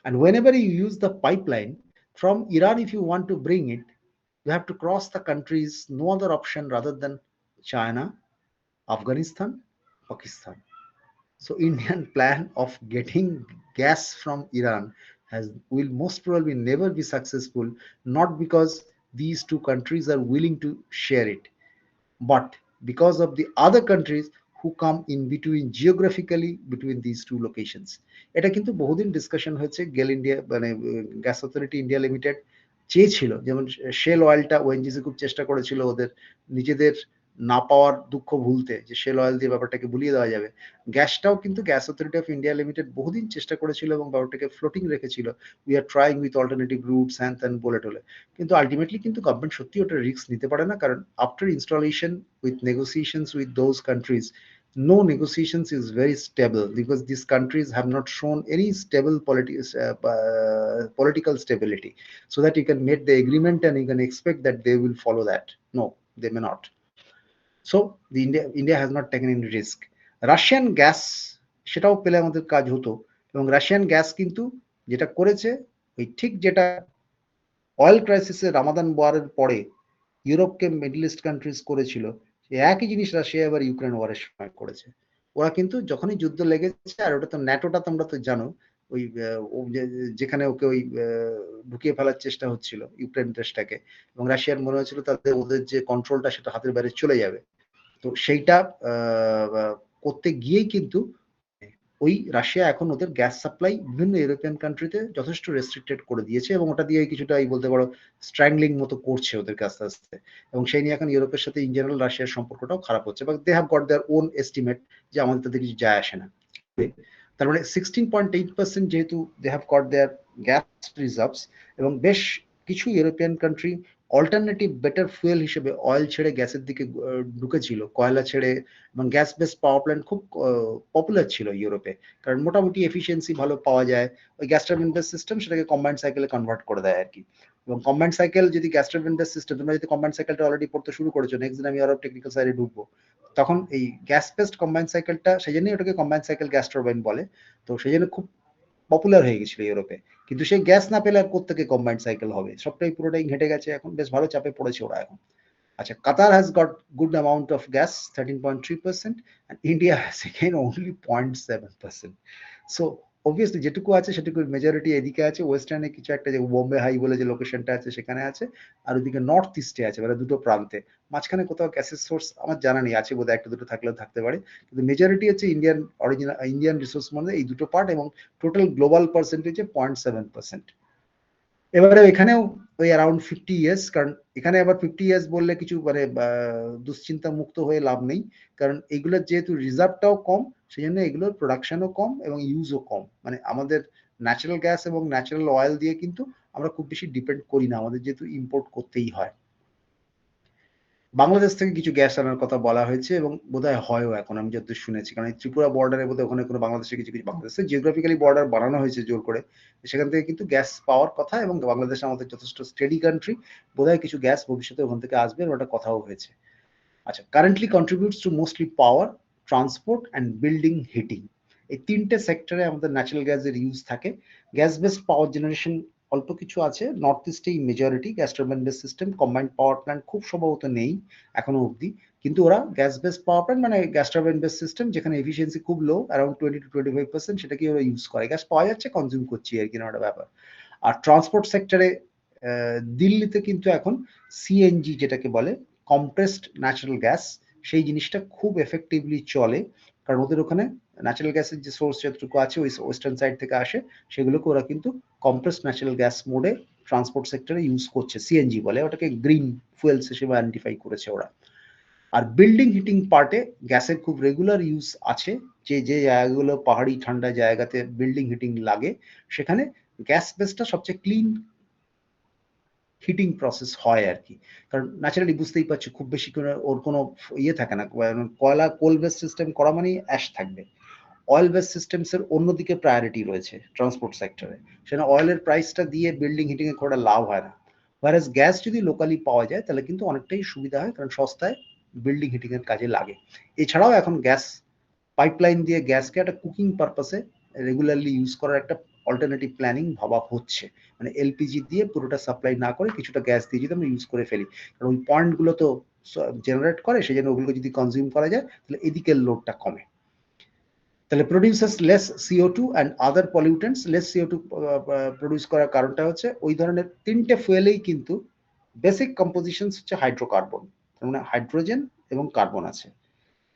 And whenever you use the pipeline, From Iran, if you want to bring it, you have to cross the countries, no other option rather than China, Afghanistan, Pakistan. So Indian plan of getting gas from Iran has will most probably never be successful, not because these two countries are willing to share it, but because of the other countries who come in between geographically between these two locations. এটা কিন্তু বহুদিন discussion হয়েছে। গেল India মানে gas authority India limited চেয়েছিল, যেমন shell অয়েলটা ONGC খুব চেষ্টা করেছিল ওদের নিজেদের না পাওয়ার দুঃখ ভুলতে, যে শেল অয়েল দিয়ে ব্যাপারটাকে ভুলিয়ে দেওয়া যাবে। গ্যাসটাও কিন্তু gas authority of India limited বহুদিন চেষ্টা করেছিল এবং ব্যাপারটাকে ফ্লোটিং রেখেছিল, we are trying with alternative roots হ্যান ত্যান বলে টলে। কিন্তু আলটিমেটলি কিন্তু গভর্নমেন্ট সত্যি ওটা রিস্ক নিতে পারে না, কারণ after installation with negotiations with those countries, no negotiations is very stable because these countries have not shown any stable political stability, so that you can make the agreement and you can expect that they will follow that. No, they may not. So the India has not taken any risk. Russian gas সেটাও পেলে আমাদের কাজ হতো, এবং Russian gas কিন্তু যেটা করেছে ওই ঠিক যেটা অয়েল ক্রাইসিসে রামাদান ওয়ারের পরে ইউরোপকে মিডল ইস্ট কান্ট্রিজ করেছিল, সেই একই জিনিস রাশিয়া এবার ইউক্রেন ওয়ারের সময় করেছে। ওরা কিন্তু যখনই যুদ্ধ লেগেছে, আর ওটা তো ন্যাটোটা তোমরা তো জানো, ওই যেখানে ওকে ওই ঢুকিয়ে ফেলার চেষ্টা হচ্ছিল ইউক্রেন দেশটাকে, এবং রাশিয়ার মনে হয়েছিল তাদের ওদের যে কন্ট্রোলটা সেটা হাতের বাইরে চলে যাবে। তো সেইটা করতে গিয়েই কিন্তু ওই রাশিয়া এখন ওদের গ্যাস সাপ্লাই বিভিন্ন ইউরোপিয়ান কান্ট্রিতে যথেষ্ট রেস্ট্রিক্টেড করে দিয়েছে, এবং ওটা দিয়ে কিছুটা এই বলতে পারো স্ট্র্যাংলিং মতো করছে ওদেরকে আস্তে আস্তে, এবং সেই নিয়ে এখন ইউরোপের সাথে ইন জেনারেল রাশিয়ার সম্পর্কটাও খারাপ হচ্ছে, বা they have got their own estimate যে আমাদের তাদের কিছু যায় আসে না। তার মানে 16.8% যেহেতু they have got their gas reserves, এবং বেশ কিছু European country alternative better fuel হিসেবে অয়েল ছেড়ে গ্যাসের দিকে ঢুকেছিল, কয়লা ছেড়ে, এবং গ্যাস বেস পাওয়ার প্ল্যান্ট খুব পপুলার ছিল ইউরোপে, কারণ মোটামুটি এফিসিয়েন্সি ভালো পাওয়া যায়। ওই গ্যাস টারবাইন বেস সিস্টেম সেটাকে কম্বাইন্ড সাইকেলে কনভার্ট করে দেয় আর কি। এবং কম্বাইন্ড সাইকেল যদি গ্যাস টারবাইন বেস সিস্টেম, তোমরা যদি কম্বাইন্ড সাইকেলটা অলরেডি পড়তে শুরু করেছো, নেক্সট দিন আমি আরো টেকনিক্যাল সাইডে ঢুকবো, তখন এই গ্যাস বেসড কম্বাইন্ড সাইকেলটা, সেই জন্যই ওটাকে কম্বাইন্ড সাইকেল গ্যাস টারবাইন বলে। তো সেই জন্য খুব পপুলার হয়ে গেছিল ইউরোপে। কিন্তু সেই গ্যাস না পেলে আর কোত্থেকে কম্বাইন্ড সাইকেল হবে, সবটাই পুরোটাই ঘেটে গেছে, এখন বেশ ভালো চাপে পড়েছে ওরা এখন। আচ্ছা, Qatar has got good amount of gas, 13.3%, and India has again only 0.7%. So obviously যেটুকু আছে সেটুকুর মেজরিটি এদিকে আছে, ওয়েস্টার্নে কিছু একটা যে বোম্বে হাই বলে যে লোকেশনটা আছে সেখানে আছে, আর ওদিকে নর্থ ইস্টে আছে, মানে দুটো প্রান্তে। মাঝখানে কোথাও গ্যাসের সোর্স আমার জানা নেই, আছে বোধহয় একটা দুটো থাকলেও থাকতে পারে, কিন্তু মেজরিটি হচ্ছে ইন্ডিয়ান অরিজিনাল ইন্ডিয়ান রিসোর্স, মানে এই দুটো পার্ট, এবং টোটাল গ্লোবাল পার্সেন্টেজে 0.7%। এবারে এখানেও ওই অ্যারাউন্ড 50 ইয়ার্স, কারণ এখানে আবার 50 ইয়ার্স বললে কিছু মানে দুশ্চিন্তা মুক্ত হয়ে লাভ নেই, কারণ এগুলোর যেহেতু রিজার্ভটাও কম, সেই জন্য এগুলোর প্রোডাকশনও কম এবং ইউজও কম। মানে আমাদের ন্যাচারাল গ্যাস এবং ন্যাচারাল অয়েল দিয়ে কিন্তু আমরা খুব বেশি ডিপেন্ড করি না, আমাদের যেহেতু ইম্পোর্ট করতেই হয়। বাংলাদেশ থেকে কিছু গ্যাস আনার কথা বলা হয়েছে, এবং বোধহয় হয়ও এখন, আমি যতদূর শুনেছি, কারণ এই ত্রিপুরা বর্ডারে বোধহয় ওখানে কোনো বাংলাদেশে কিছু কিছু বাংলাদেশে জিওগ্রাফিক্যালি বর্ডার বানানো হয়েছে জোর করে, সেখান থেকে কিন্তু গ্যাস পাওয়ার কথা, এবং বাংলাদেশ আমাদের যথেষ্ট স্টেডি কান্ট্রি, বোধহয় কিছু গ্যাস ভবিষ্যতে ওখান থেকে আসবে, ওটা কথাও হয়েছে। আচ্ছা, currently contributes to mostly power, transport and building heating, এই তিনটে সেক্টরে আমাদের ন্যাচারাল গ্যাসের ইউজ থাকে। গ্যাস বেসড পাওয়ার জেনারেশন অল্প কিছু আছে, নর্থ ইস্টেই majority gas turbine base system, combined power plant খুব সম্ভবত নেই এখনো অবধি, কিন্তু ওরা গ্যাস বেসড পাওয়ার প্ল্যান্ট মানে গ্যাস টারবাইন বেস সিস্টেম যেখানে এফিসিয়েন্সি খুব লো, অ্যারাউন্ড 20 to 25%, সেটাকে ওরা ইউজ করে, গ্যাস পাওয়া যাচ্ছে, কনজিউম করছি আর কি, একটা ব্যাপার। আর ট্রান্সপোর্ট সেক্টরে দিল্লিতে কিন্তু এখন সিএনজি যেটাকে বলে কম্প্রেসড ন্যাচারাল গ্যাস, সেই জিনিসটা খুব এফেক্টিভলি চলে, কারণ ওদের ওখানে ন্যাচারাল গ্যাসের যে সোর্স যতটুকু আছে ওই ওয়েস্টার্ন সাইড থেকে আসে, সেগুলোকে ওরা কিন্তু কম্প্রেসড ন্যাচারাল গ্যাস মোডে ট্রান্সপোর্ট সেক্টরে ইউজ করছে, সিএনজি বলে ওটাকে, গ্রিন ফুয়েলস হিসেবে আইডেন্টিফাই করেছে ওরা। আর বিল্ডিং হিটিং পার্টে গ্যাসের খুব রেগুলার ইউজ আছে, যে যে জায়গাগুলো পাহাড়ি ঠান্ডা জায়গাতে বিল্ডিং হিটিং লাগে, সেখানে গ্যাস বেসটা সবচেয়ে ক্লিন হিটিং প্রসেস হয় আর কি, কারণ ন্যাচারালি বুঝতেই পারছো খুব বেশি করে ওর কোনো ইয়ে থাকে না, কয়লা কোল বেস সিস্টেম করা মানেই অ্যাশ থাকবে। অয়েল বেস সিস্টেমস এর অন্যদিকে প্রায়োরিটি রয়েছে ট্রান্সপোর্ট সেক্টরে, সেটা অয়েলের প্রাইসটা দিয়ে বিল্ডিং হিটিং এ করে লাভ হয় না, ওয়ারাস গ্যাস যদি লোকালি পাওয়া যায় তাহলে কিন্তু অনেকটাই সুবিধা হয়, কারণ সস্তায় বিল্ডিং হিটিং এর কাজে লাগে। এছাড়াও এখন গ্যাস পাইপলাইন দিয়ে গ্যাসকে একটা কুকিং পারপাসে রেগুলারলি ইউজ করার একটা অল্টারনেটিভ প্ল্যানিং ভাবা হচ্ছে, মানে এলপিজি দিয়ে পুরোটা সাপ্লাই না করে কিছুটা গ্যাস দিয়ে যদি আমরা ইউজ করে ফেলি, কারণ ওই পয়েন্টগুলো তো জেনারেট করে, সেই জন্য ওগুলোকে যদি কনজিউম করা যায় তাহলে এদিকের লোডটা কমে। তাহলে produces less CO2 and other pollutants, less CO2 produce করার কারণটা হচ্ছে ওই ধরনের তিনটে ফুয়েলেই কিন্তু বেসিক কম্পোজিশন হচ্ছে হাইড্রোকার্বন, তার মানে হাইড্রোজেন এবং কার্বন আছে।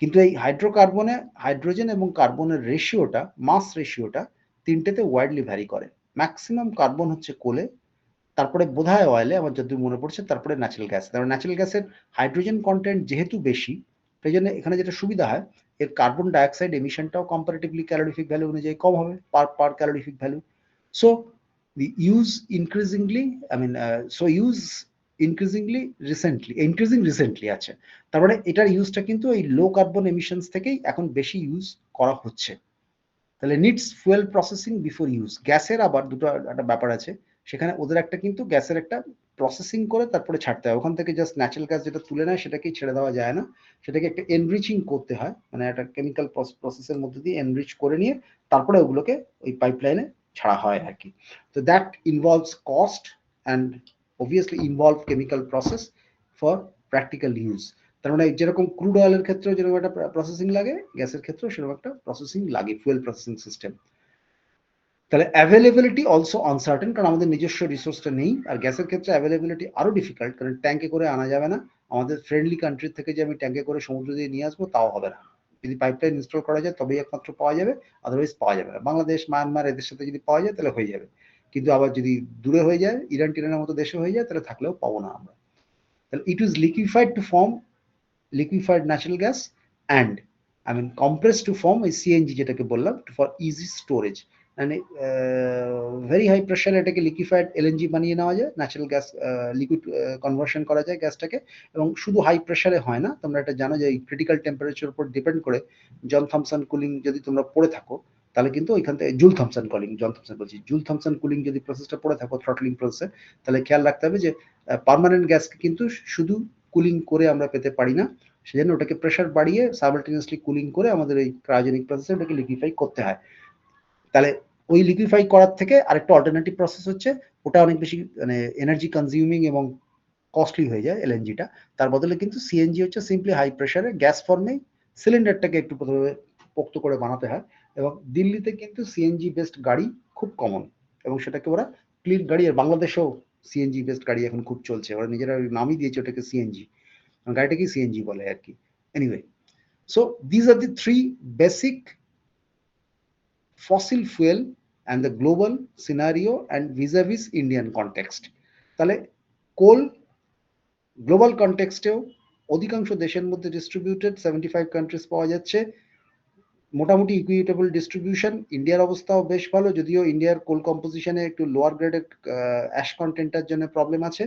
কিন্তু এই হাইড্রোকার্বনে হাইড্রোজেন এবং কার্বনের রেশিওটা, মাস রেশিওটা তিনটেতে ওয়াইডলি ভ্যারি করে। ম্যাক্সিমাম কার্বন হচ্ছে কোলে, তারপরে বোধহয় অয়েলে, আমার যতদূর মনে পড়ছে, তারপরে ন্যাচারাল গ্যাস। কারণ ন্যাচারাল গ্যাসের হাইড্রোজেন কন্টেন্ট যেহেতু বেশি, সেই জন্য এখানে যেটা সুবিধা হয়, এর কার্বন ডাইঅক্সাইড এমিশনটাও কম্পারেটিভলি ক্যালোরিফিক ভ্যালু অনুযায়ী কম হবে, per calorific value. So the use increasingly, I mean, so use increasing recently আছে। তার মানে এটার ইউজটা কিন্তু এই লো কার্বন এমিশনস থেকেই এখন বেশি ইউজ করা হচ্ছে। তাহলে needs fuel processing before use. গ্যাসের আবার দুটো একটা ব্যাপার আছে, সেখানে ওদের একটা কিন্তু গ্যাসের একটা প্রসেসিং করে তারপরে ছাড়তে হয়। ওখান থেকে জাস্ট ন্যাচারাল গ্যাস যেটা তুলে নেয় সেটাকেই ছেড়ে দেওয়া যায় না, সেটাকে একটা এনরিচিং করতে হয়, মানে একটা কেমিক্যাল প্রসেসের মধ্যে দিয়ে এনরিচ করে নিয়ে তারপরে ওগুলোকে ওই পাইপলাইনে ছাড়া হয় আর কি। তো that involves cost and obviously involve chemical process for practical use. তার মানে যেরকম ক্রুড অয়েলের ক্ষেত্রেও যেরকম একটা প্রসেসিং লাগে, গ্যাসের ক্ষেত্রেও সেরকম একটা প্রসেসিং লাগে, ফুয়েল প্রসেসিং সিস্টেম। তাহলে অ্যাভেলেবিলিটি অলসো আনসার্টেন, কারণ আমাদের নিজস্ব রিসোর্সটা নেই। আর গ্যাসের ক্ষেত্রে অ্যাভেলেবিলিটি আরো ডিফিকাল্ট, কারণ ট্যাঙ্কে করে আনা যাবে না। আমাদের ফ্রেন্ডলি কান্ট্রি থেকে যে আমি ট্যাঙ্কে করে সমুদ্র দিয়ে নিয়ে আসবো তাও হবে না। যদি পাইপলাইন ইনস্টল করা যায় তবেই একমাত্র পাওয়া যাবে, আদারওয়াইজ পাওয়া যাবে না। বাংলাদেশ, মায়ানমার এদের সাথে যদি পাওয়া যায় তাহলে হয়ে যাবে, কিন্তু আবার যদি দূরে হয়ে যায়, ইরান টিরানের মতো দেশে হয়ে যায়, তাহলে থাকলেও পাবো না আমরা। তাহলে it is liquefied to form liquefied natural gas and I mean compressed to form a CNG যেটাকে বললাম for easy storage, মানে ভেরি হাই প্রেশারে এটাকে লিকুইফাইড এলএনজি বানিয়ে নেওয়া যায়, ন্যাচারাল গ্যাস লিকুইড কনভার্সন করা যায় গ্যাসটাকে। এবং শুধু হাই প্রেশারে হয় না, তোমরা এটা জানো যে এই ক্রিটিক্যাল টেম্পারেচার উপর ডিপেন্ড করে জন থমসন কুলিং যদি তোমরা পড়ে থাকো, তাহলে কিন্তু ওইখান থেকে জুল থমসন কুলিং, জন থমসন বলছি, জুল থমসন কুলিং যদি প্রসেসটা পড়ে থাকো, থ্রটলিং প্রসেসে, তাহলে খেয়াল রাখতে হবে যে পার্মানেন্ট গ্যাসকে কিন্তু শুধু কুলিং করে আমরা পেতে পারি না, সেজন্য ওটাকে প্রেশার বাড়িয়ে সাইমালটেনিয়াসলি কুলিং করে আমাদের এই ক্রায়োজেনিক প্রসেসে ওটাকে লিকুইফাই করতে হয়। তাহলে ওই লিকুইফাই করার থেকে আরেকটা অল্টারনেটিভ প্রসেস হচ্ছে, ওটা অনেক বেশি মানে এনার্জি কনজিউমিং এবং কস্টলি হয়ে যায় এলএনজিটা। তার বদলে কিন্তু সিএনজি হচ্ছে সিম্পলি হাই প্রেশারে গ্যাস ফর্মেই সিলিন্ডারটাকে একটু প্রথমে পোক্ত করে বানাতে হয়। এবং দিল্লিতে কিন্তু সিএনজি বেসড গাড়ি খুব কমন, এবং সেটাকে ওরা ক্লিন গাড়ি, আর বাংলাদেশেও সিএনজি বেসড গাড়ি এখন খুব চলছে, ওরা নিজেরা নামই দিয়েছে ওটাকে সিএনজি, গাড়িটাকে সিএনজি বলে আর কি। Anyway, so these are the three basic fossil fuel and the global scenario and vis-a-vis Indian context. তাহলে কোল গ্লোবাল কনটেক্সটেও অধিকাংশ দেশের মধ্যে ডিস্ট্রিবিউটেড, 75 কান্ট্রিজ পাওয়া যাচ্ছে, মোটামুটি ইকুইটেবল ডিস্ট্রিবিউশন। ইন্ডিয়ার অবস্থাও বেশ ভালো, যদিও ইন্ডিয়ার কোল কম্পোজিশনে একটু লোয়ার গ্রেডের অ্যাশ কন্টেন্টটার জন্য প্রবলেম আছে,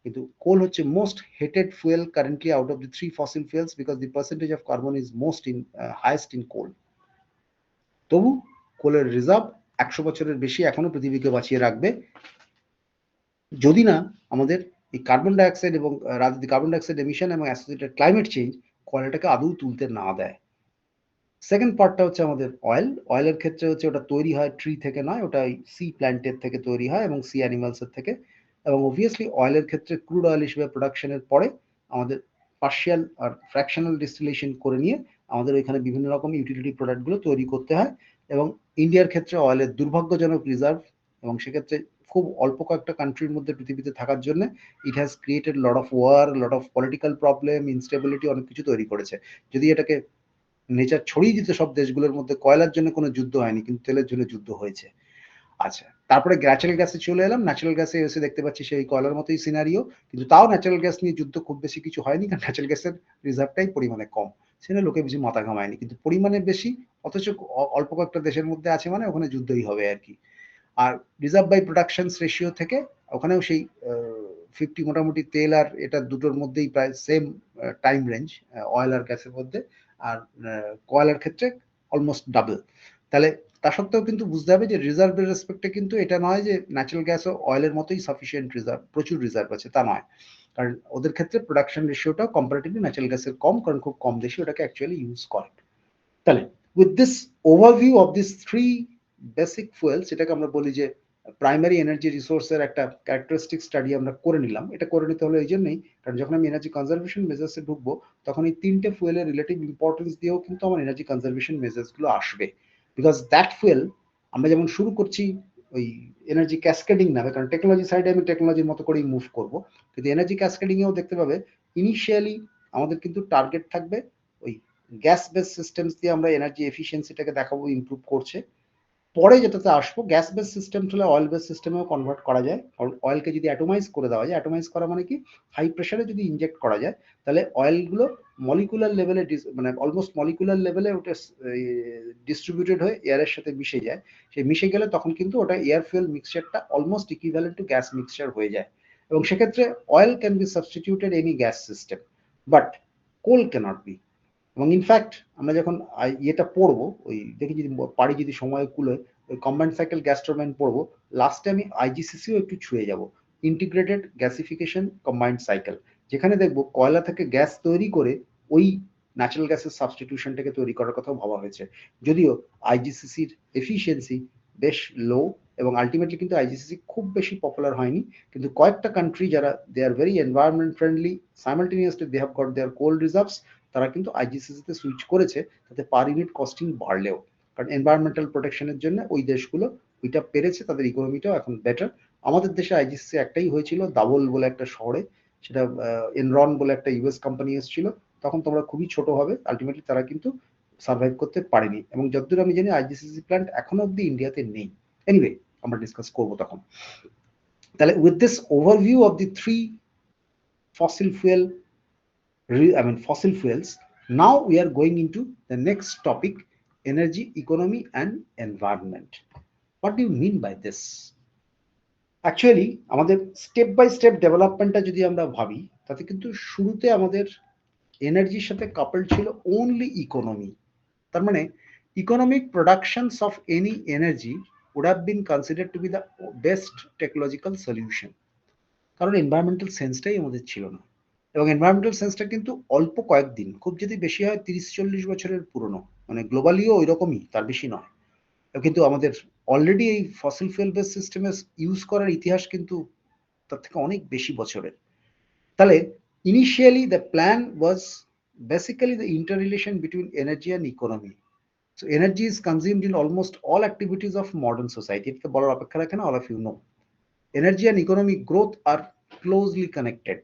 কিন্তু কোল হচ্ছে most hated fuel currently out of the three fossil fuels, because the percentage of carbon is most in highest in coal. তবু কোলের রিজার্ভ 100 বছরের বেশি এখনো পৃথিবীকে বাঁচিয়ে রাখবে, যদি না আমাদের এই কার্বন ডাইঅক্সাইড এবং কার্বন ডাইঅক্সাইড এমিশন এবং অ্যাসোসিয়েটেড ক্লাইমেট চেঞ্জ কয়লাটাকে আদৌ তুলতে না দেয়। সেকেন্ড পার্টটা হচ্ছে আমাদের অয়েল। অয়েলের ক্ষেত্রে হচ্ছে ওটা তৈরি হয় ট্রি থেকে নয়, ওটা সি প্ল্যান্টের থেকে তৈরি হয় এবং সি অ্যানিমালসের থেকে। এবং অবভিয়াসলি অয়েলের ক্ষেত্রে ক্রুড অয়েল হিসেবে প্রোডাকশনের পরে আমাদের পার্শিয়াল আর ফ্র্যাকশনাল ডিস্টিলেশন করে নিয়ে আমাদের ওইখানে বিভিন্ন রকম ইউটিলিটি প্রোডাক্টগুলো তৈরি করতে হয়। এবং ইন্ডিয়ার ক্ষেত্রে অয়েলের দুর্ভাগ্যজনক রিজার্ভ, এবং সেক্ষেত্রে খুব অল্প কয়েকটা কান্ট্রির মধ্যে পৃথিবীতে থাকার জন্য it has created lot of war, lot of political problem, instability, অনেক কিছু তৈরি করেছে। যদি এটাকে নেচার ছড়িয়ে দিতে সব দেশগুলোর মধ্যে, কয়লার জন্য কোনো যুদ্ধ হয়নি, কিন্তু তেলের জন্য যুদ্ধ হয়েছে। আচ্ছা, তারপরে ন্যাচারাল গ্যাসে চলে এলাম। ন্যাচারাল গ্যাসে এসে দেখতে পাচ্ছি সেই কয়লার মতোই সিনারিও, কিন্তু তাও ন্যাচারাল গ্যাস নিয়ে যুদ্ধ খুব বেশি কিছু হয়নি, কারণ ন্যাচারাল গ্যাসের রিজার্ভটাই পরিমাণে কম, সেটা লোকে বেশি মাথা ঘামায়নি। কিন্তু পরিমাণে বেশি, অথচ অল্প কয়েকটা দেশের মধ্যে আছে, মানে ওখানে যুদ্ধই হবে আর কি। আর রিজার্ভ বাই প্রোডাকশন রেশিও থেকে ওখানেও সেই 50, মোটামুটি তেল আর এটা দুটোর মধ্যেই প্রায় সেম টাইম রেঞ্জ অয়েল আর গ্যাসের মধ্যে, আর কয়লার ক্ষেত্রে অলমোস্ট ডাবল। তাহলে তা সত্ত্বেও কিন্তু বুঝতে হবে যে রিজার্ভের রেসপেক্টে কিন্তু এটা নয় যে ন্যাচারাল গ্যাস ও অয়েলের মতোই সাফিসিয়েন্ট রিজার্ভ, প্রচুর রিজার্ভ আছে, তা নয়। কারণ ওদের ক্ষেত্রে প্রোডাকশন রেশিওটাও কম্পারেটিভলি ন্যাচারাল গ্যাসের কম, কারণ খুব কম দেশে ওটাকে অ্যাকচুয়ালি ইউজ করে। তাহলে with this overview of these three basic fuel, যেটাকে আমরা বলি যে প্রাইমারি এনার্জি রিসোর্সের একটা ক্যারেক্টারিস্টিক স্টাডি আমরা করে নিলাম। এটা করে নিতে হলো এই জন্যই, কারণ যখন আমি এনার্জি কনজারভেশন মেজার্সে ঢুকবো, তখন এই তিনটে ফুয়েলের রিলেটিভ ইম্পর্টেন্স দিয়েও কিন্তু আমার এনার্জি কনজারভেশন মেজার্সগুলো আসবে। বিকজ দ্যাট ফুয়েল, আমরা যেমন শুরু করছি ওই এনার্জি ক্যাসকেডিং নামে, কারণ টেকনোলজি সাইডে আমি টেকনোলজির মতো করেই মুভ করব, কিন্তু এনার্জি ক্যাসকেডিং এও দেখতে পাবে ইনিশিয়ালি আমাদের কিন্তু টার্গেট থাকবে ওই গ্যাস বেস সিস্টেমস দিয়ে আমরা এনার্জি এফিসিয়েন্সিটাকে দেখাবো ইমপ্রুভ করছে। পরে যেটাতে আসবো, গ্যাস বেস সিস্টেম হলে অয়েল বেস সিস্টেমেও কনভার্ট করা যায়। কারণ অয়েলকে যদি অ্যাটোমাইজ করে দেওয়া যায়, অ্যাটোমাইজ করা মানে কি, হাই প্রেশারে যদি ইনজেক্ট করা যায়, তাহলে অয়েলগুলো মলিকুলার লেভেলে মানে অলমোস্ট মলিকুলার লেভেলে ওটা ডিস্ট্রিবিউটেড হয়ে এয়ারের সাথে মিশে যায়। সেই মিশে গেলে তখন কিন্তু ওটা এয়ার ফুয়েল মিক্সচারটা almost equivalent to gas mixture হয়ে যায়, এবং সেক্ষেত্রে oil can be substituted any gas system, but coal cannot be. এবং ইনফ্যাক্ট আমরা যখন ইয়েটা পড়বো, ওই দেখি যদি পারি, যদি সময় কুলোয়, ওই কম্বাইন্ড সাইকেল গ্যাস টারবাইন পড়বো, লাস্টে আমি আইজিসিসিও একটু ছুঁয়ে যাব, ইন্টিগ্রেটেড গ্যাসিফিকেশন কম্বাইন্ড সাইকেল, যেখানে দেখবো কয়লা থেকে গ্যাস তৈরি করে ওই ন্যাচারাল গ্যাসের সাবস্টিটিউশনটাকে তৈরি করার কথাও ভাবা হয়েছে। যদিও আইজিসিসির এফিসিয়েন্সি বেশ লো, এবং আলটিমেটলি কিন্তু আইজিসিসি খুব বেশি পপুলার হয়নি, কিন্তু কয়েকটা কান্ট্রি যারা they are very environment friendly, simultaneously they have got their coal reserves, তারা কিন্তু আইজিসিসিতে সুইচ করেছে, তাতে পার ইউনিট কস্টিং বাড়লেও, কারণ এনভায়রনমেন্টাল প্রোটেকশনের জন্য ওই দেশগুলো ওইটা পেরেছে, তাদের ইকোনমিটাও এখন বেটার। আমাদের দেশে আইজিসিসি একটাই হয়েছিল, দাবল বলে একটা শহরে, সেটা এনরন বলে একটা ইউএস কোম্পানি এসেছিল, তখন তোমরা খুবই ছোট হবে, আলটিমেটলি তারা কিন্তু সার্ভাইভ করতে পারেনি, এবং যতদূর আমি জানি আইজিসিসি প্ল্যান্ট এখনো অব্দি ইন্ডিয়াতে নেই। এনিওয়ে, আমরা ডিসকাস করবো তখন। তাহলে with this overview of the three fossil fuel fossil fuels, now we are going into the next topic, energy economy and environment. What do you mean by this? Actually আমাদের step by step ডেভেলপমেন্টটা যদি আমরা ভাবি, তাতে কিন্তু শুরুতে আমাদের এনার্জির সাথে কাপল ছিল ওনলি ইকোনমি। তার মানে economic productions of any energy would have been considered to be the best technological solution, কারণ এনভায়রনমেন্টাল সেন্সটাই আমাদের ছিল না, এবং এনভায়রনমেন্টাল সেন্সটা কিন্তু অল্প কয়েকদিন, খুব যদি বেশি হয় 30-40 বছরের পুরনো, মানে গ্লোবালিও ওই রকমই, তার বেশি নয়। কিন্তু আমাদের অলরেডি এই ফসিল ফুয়েল বেস সিস্টেমে ইউজ করার ইতিহাস কিন্তু তার থেকে অনেক বেশি বছরের। তাহলে initially the plan was basically the interrelation between energy and economy. So energy is consumed in almost all activities of modern society, এটা বলার অপেক্ষা রাখে না, all of you know energy and economic growth are closely connected.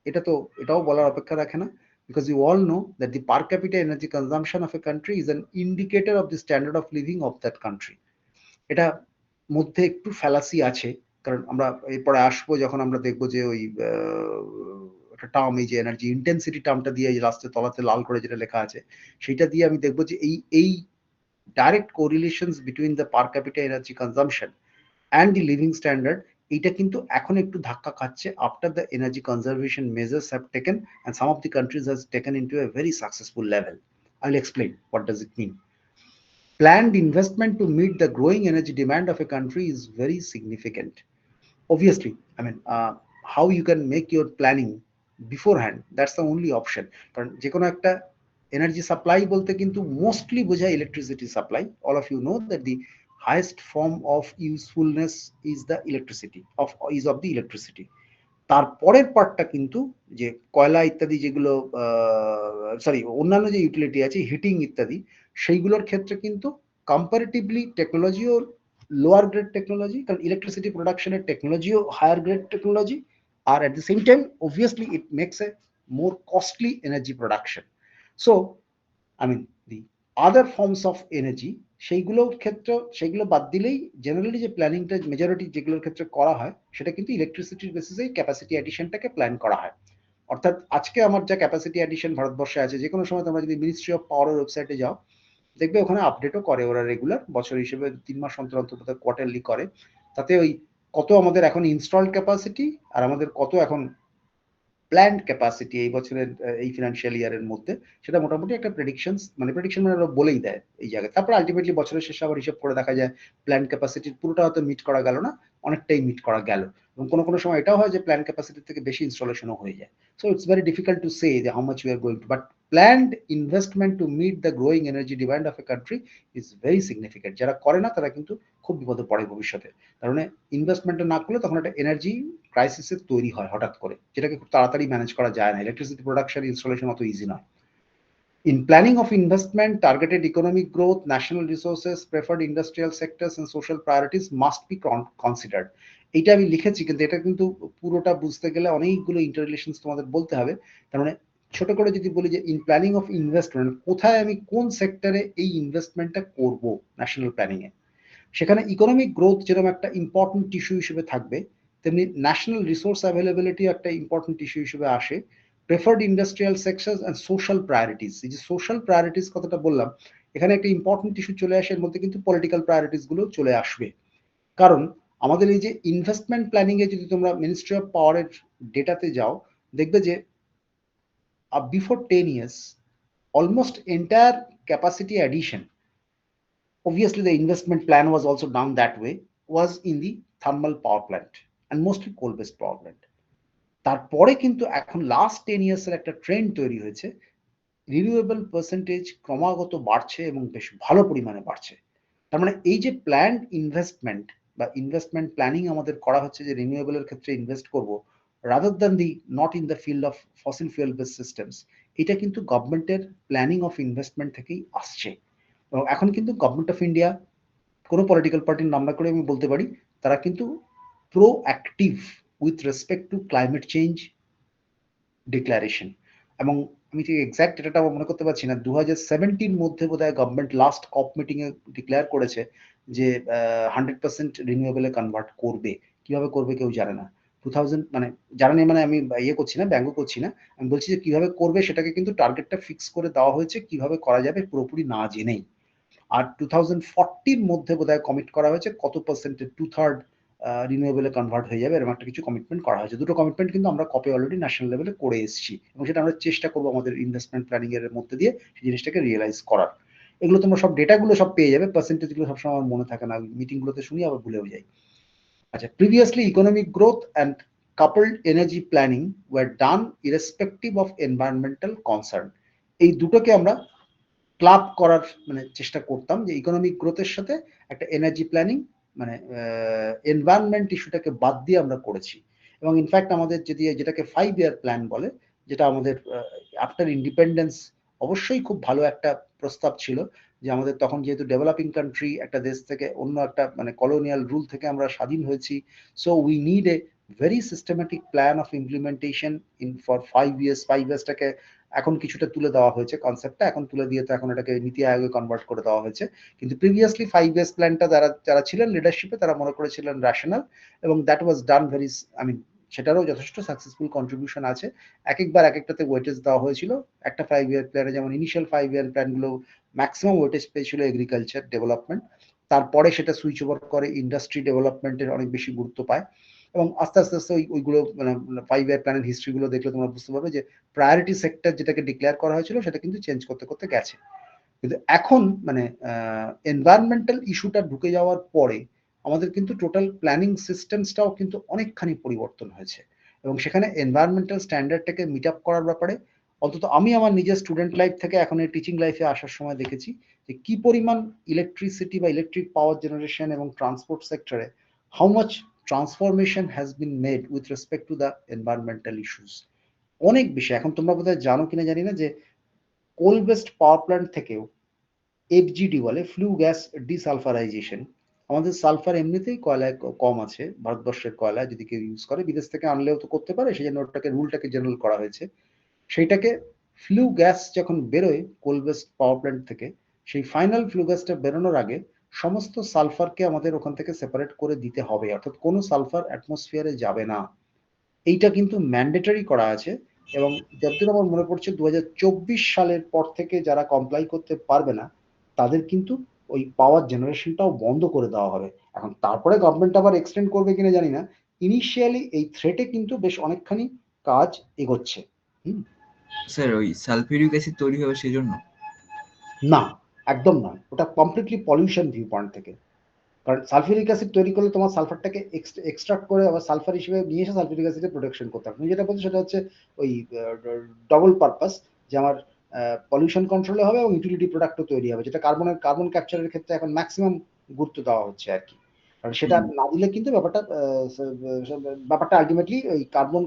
এটা তো এটাও বলার অপেক্ষা রাখে না, because you all know that the per capita energy consumption of a country is an indicator of the standard of living of that country. এটা মধ্যে একটু ফ্যালাসি আছে, কারণ আমরা এরপরে আসবো যখন আমরা দেখবো যে ওই একটা টার্ম, এই যে এনার্জি ইন্টেন্সিটি টার্মটা দিয়ে লাস্টে তলাতে লাল করে যেটা লেখা আছে, সেটা দিয়ে আমি দেখবো যে এই direct correlations between the per capita energy consumption and the living standard, এটা কিন্তু এখন একটু ধাক্কা খাচ্ছে after the energy conservation measures have taken and some of the countries has taken into a very successful level. I will explain what does it mean. Planned investment to meet the growing energy demand of a country is very significant. Obviously, how you can make your planning beforehand, that's the only option, কারণ যে কোনো একটা energy supply বলতে কিন্তু mostly বোঝায় electricity supply. All of you know that the highest form of usefulness is the electricity of the electricity। তারপরের পার্টটা কিন্তু যে কয়লা ইত্যাদি যেগুলো সরি অন্যান্য যে ইউটিলিটি আছে হিটিং ইত্যাদি, সেইগুলোর ক্ষেত্রে কিন্তু কম্পারেটিভলি টেকনোলজিও লোয়ার গ্রেড টেকনোলজি, কারণ ইলেকট্রিসিটি প্রোডাকশনের টেকনোলজিও হায়ার গ্রেড টেকনোলজি, আর at the same time obviously it makes a more costly energy production. So the other forms of energy, সেইগুলোর ক্ষেত্রে সেইগুলো বাদ দিলেই জেনারেলি যে প্ল্যানিংটা মেজরিটি যেগুলোর ক্ষেত্রে করা হয়, সেটা কিন্তু ইলেকট্রিসিটির বেসিসেই ক্যাপাসিটি অ্যাডিশনটাকে প্ল্যান করা হয়। অর্থাৎ আজকে আমার যা ক্যাপাসিটি অ্যাডিশন ভারতবর্ষে আছে, যে কোনো সময় তোমরা যদি মিনিস্ট্রি অফ পাওয়ারের ওয়েবসাইটে যাও, দেখবে ওখানে আপডেটও করে ওরা রেগুলার, বছর হিসেবে 3 মাস অন্তর অন্তর কোয়ার্টারলি করে, তাতে ওই কত আমাদের এখন ইনস্টলড ক্যাপাসিটি আর আমাদের কত এখন প্ল্যান্ড ক্যাপাসিটি এই বছরের এই ফিনান্সিয়াল ইয়ারের মধ্যে, সেটা মোটামুটি একটা প্রেডিকশন মানে বলেই দেয় এই জায়গায়। তারপর আলটিমেটলি বছরের শেষে আবার হিসাব করে দেখা যায় প্ল্যান্ড ক্যাপাসিটির পুরোটা হয়তো মিট করা গেল না, অনেকটাই মিট করা গেল, এবং কোনো কোনো সময় এটাও হয় যে প্ল্যান্ড ক্যাপাসিটির থেকে বেশি ইনস্টলেশনও হয়ে যায়। So it's very difficult to say যে how much we are going to, but planned investment to meet the growing energy demand of a country is very significant. যারা করে না তারা কিন্তু খুব বিপদে পড়ে ভবিষ্যতে। তার মানে ইনভেস্টমেন্টটা না করলে তখন একটা এনার্জি ক্রাইসিসের তৈরি হয় হঠাৎ করে, যেটাকে খুব তাড়াতাড়ি ম্যানেজ করা যায় না। ইলেকট্রিসিটি প্রোডাকশন ইনস্টলেশন অত ইজি নয়। In planning of investment, targeted economic growth, national resources, preferred industrial sectors, and social priorities must be considered. এইটা আমি লিখেছি, কিন্তু এটা কিন্তু পুরোটা বুঝতে গেলে অনেকগুলো ইন্টাররিলেশনস তোমাদের বলতে হবে। তার মানে ছোট করে যদি বলি যে ইন প্ল্যানিং অফ ইনভেস্টমেন্ট, কোথায় আমি কোন সেক্টরে এই ইনভেস্টমেন্টটা করব ন্যাশনাল প্ল্যানিং এ, সেখানে ইকোনমিক গ্রোথ যেরকম একটা ইম্পর্টেন্ট ইস্যু হিসেবে থাকবে, তেমনি ন্যাশনাল রিসোর্স অ্যাভেলেবিলিটি একটা ইম্পর্টেন্ট ইস্যু হিসেবে আসে। Preferred industrial sectors and social priorities, এই যে সোশ্যাল প্রায়োরিটিস কথাটা বললাম, এখানে একটা ইম্পর্টেন্ট ইস্যু চলে আসে, এর মধ্যে কিন্তু পলিটিক্যাল প্রায়োরিটিস গুলো চলে আসবে। কারণ আমাদের এই যে ইনভেস্টমেন্ট প্ল্যানিং এ যদি তোমরা মিনিস্ট্রি অফ পাওয়ারের ডেটাতে যাও, দেখবে যে before 10 years almost entire capacity addition, obviously the investment plan was also done that way, was in the thermal power plant and mostly coal based power plant. তারপরে কিন্তু এখন লাস্ট 10 years এর একটা ট্রেন্ড তৈরি হয়েছে, রিনিউয়েবল পার্সেন্টেজ ক্রমাগত বাড়ছে এবং বেশ ভালো পরিমাণে বাড়ছে। তার মানে এই যে প্ল্যান্ড ইনভেস্টমেন্ট বা ইনভেস্টমেন্ট প্ল্যানিং আমাদের করা হচ্ছে যে রিনিউয়েবলের ক্ষেত্রে ইনভেস্ট করব, rather than the not in the field of fossil fuel based systems, এটা কিন্তু গভর্নমেন্টের প্ল্যানিং অফ ইনভেস্টমেন্ট থেকেই আসছে। এবং এখন কিন্তু গভর্নমেন্ট অফ ইন্ডিয়া, কোনো পলিটিক্যাল পার্টির নাম না করে আমি বলতে পারি, তারা কিন্তু pro active with respect to climate change declaration. এবং আমি ঠিক এক্সাক্ট এটা মনে করতে পারছি না, 2017 মধ্যে বোধহয় গভর্নমেন্ট লাস্ট কপ মিটিং এ ডিক্লেয়ার করেছে যে 100% রিনিউয়েবলে কনভার্ট করবে। কিভাবে করবে কেউ জানে না। 2000 মানে জানা নেই, মানে আমি ইয়ে করছি না, ব্যঙ্গ করছি না, আমি বলছি যে কিভাবে করবে সেটাকে কিন্তু টার্গেটটা ফিক্স করে দেওয়া হয়েছে, কিভাবে করা যাবে পুরোপুরি না জেনেই। আর 2040 মধ্যে বোধহয় কমিট করা হয়েছে কত পার্সেন্টে 2/3 রিনিউয়েবলে কনভার্ট হয়ে যাবে, এরকম একটা কিছু কমিটমেন্ট করা হয়েছে। দুটো কমিটমেন্ট কিন্তু আমরা কপে অলরেডি ন্যাশনাল লেভেলে করে এসেছি, এবং সেটা আমরা চেষ্টা করবো আমাদের ইনভেস্টমেন্ট প্ল্যানিং এর মধ্যে দিয়ে সেই জিনিসটাকে রিয়েলাইজ করার। এগুলো তোমরা সব ডেটাগুলো সব পেয়ে যাবে, পার্সেন্টেজ গুলো সবসময় আমার মনে থাকে না, মিটিং গুলোতে শুনি আবার ভুলেও যাই। আচ্ছা, previously economic growth and coupled energy planning were done irrespective of environmental concern। এই দুটোকে আমরা ক্লাব করার মানে চেষ্টা করতাম, যে ইকোনমিক গ্রোথের সাথে একটা এনার্জি প্ল্যানিং মানে এনভায়রনমেন্ট ইস্যুটাকে বাদ দিয়ে আমরা করেছি। এবং ইনফ্যাক্ট আমাদের যদি যেটাকে 5 year প্ল্যান বলে, যেটা আমাদের আফটার ইন্ডিপেন্ডেন্স অবশ্যই খুব ভালো একটা প্রস্তাব ছিল, যে আমাদের তখন যেহেতু ডেভেলপিং কান্ট্রি, একটা দেশ থেকে অন্য একটা মানে কলোনিয়াল রুল থেকে আমরা স্বাধীন হয়েছি, so we need a very systematic plan of implementation in for 5 years। 5 yearsটাকে এখন কিছুটা তুলে দেওয়া হয়েছে, কনসেপ্টটা এখন তুলে দিয়ে তো এখন এটাকে নীতি আয়োগে কনভার্ট করে দেওয়া হয়েছে। কিন্তু প্রিভিয়াসলি 5 years প্ল্যানটা যারা ছিলেন লিডারশিপে, তারা মনে করেছিলেন রেশনাল, এবং that was done very, I mean সেটারও যথেষ্ট সাকসেসফুল কন্ট্রিবিউশন আছে। এক একবার এক একটাতে ওয়েটেজ দেওয়া হয়েছিল। একটা 5 year প্ল্যানে যেমন ইনিশিয়াল 5 year প্ল্যানগুলো ম্যাক্সিমাম ওয়েটেজ পেয়েছিল এগ্রিকালচার ডেভেলপমেন্ট, তারপরে সেটা সুইচ ওভার করে ইন্ডাস্ট্রি ডেভেলপমেন্টের অনেক বেশি গুরুত্ব পায়। এবং আস্তে আস্তে আস্তে ওইগুলো মানে 5 year প্ল্যানের হিস্ট্রিগুলো দেখলে তোমরা বুঝতে পারবে যে প্রায়োরিটি সেক্টর যেটাকে ডিক্লেয়ার করা হয়েছিল সেটা কিন্তু চেঞ্জ করতে করতে গেছে। কিন্তু এখন মানে এনভায়রনমেন্টাল ইস্যুটা ঢুকে যাওয়ার পরে আমাদের কিন্তু টোটাল প্ল্যানিং সিস্টেমসটাও কিন্তু অনেকখানি পরিবর্তন হয়েছে, এবং সেখানে এনভায়রনমেন্টাল স্ট্যান্ডার্ডটাকে মিট আপ করার ব্যাপারে অন্তত আমি আমার নিজের স্টুডেন্ট লাইফ থেকে এখন এই টিচিং লাইফে আসার সময় দেখেছি যে কি পরিমাণ ইলেকট্রিসিটি বা ইলেকট্রিক পাওয়ার জেনারেশন এবং ট্রান্সপোর্ট সেক্টরে how much transformation has been made with respect to the environmental issues. অনেক বেশি। এখন তোমরা বোধহয় জানো কিনা জানি না যে কোল বেসড পাওয়ার প্ল্যান্ট থেকেও এফজিডি বলে, ফ্লু গ্যাস ডিসালফারাইজেশন। আমাদের সালফার এমনিতেই কয়লায় কম আছে, ভারতবর্ষের কয়লায় যদি কেউ ইউজ করে, বিদেশ থেকে আনলেও তো করতে পারে, সেই জন্য ওটাকে রুলটাকে জেনারেল করা হয়েছে। সেইটাকে ফ্লু গ্যাস যখন বেরোয় কোল বেসড পাওয়ার প্ল্যান্ট থেকে, সেই ফাইনাল ফ্লু গ্যাসটা বেরোনোর আগে সমস্ত সালফারকে আমাদের ওখান থেকে সেপারেট করে দিতে হবে, অর্থাৎ কোনো সালফার অ্যাটমসফিয়ারে যাবে না। এইটা কিন্তু ম্যান্ডেটরি করা আছে। এবং যতদূর আমার মনে পড়ছে 2024 সালের পর থেকে যারা কমপ্লাই করতে পারবে না, তাদের কিন্তু ওই পাওয়ার জেনারেশনটাও বন্ধ করে দেওয়া হবে। এখন তারপরে গভর্নমেন্ট আবার এক্সটেন্ড করবে কিনা জানি না। ইনিশিয়ালি এই থ্রেটে কিন্তু বেশ অনেকখানি কাজ এগোচ্ছে। হুম। স্যার ওই সালফিউরিক অ্যাসিড তৈরি হবে সেজন্য? না, একদম নয়, ওটা কমপ্লিটলি পলিউশন ভিউ পয়েন্ট থেকে। কারণ সালফিউরিক অ্যাসিড তৈরি করলে তোমার সালফারটাকে এক্সট্রাক্ট করে আবার সালফার হিসেবে নিয়ে এসে সালফিউরিক অ্যাসিডে প্রোডাকশন করতে হবে। তুমি যেটা বলছো সেটা হচ্ছে ওই ডবল পারপাস, যে আমার পলিউশন কন্ট্রোলে হবে এবং ইউটিলিটি প্রোডাক্টও তৈরি হবে, যেটা কার্বন ক্যাপচারের ক্ষেত্রে এখন ম্যাক্সিমাম গুরুত্ব দেওয়া হচ্ছে আর কি। কারণ সেটা হুম, না দিলে কিন্তু ব্যাপারটা আলটিমেটলি ওই কার্বন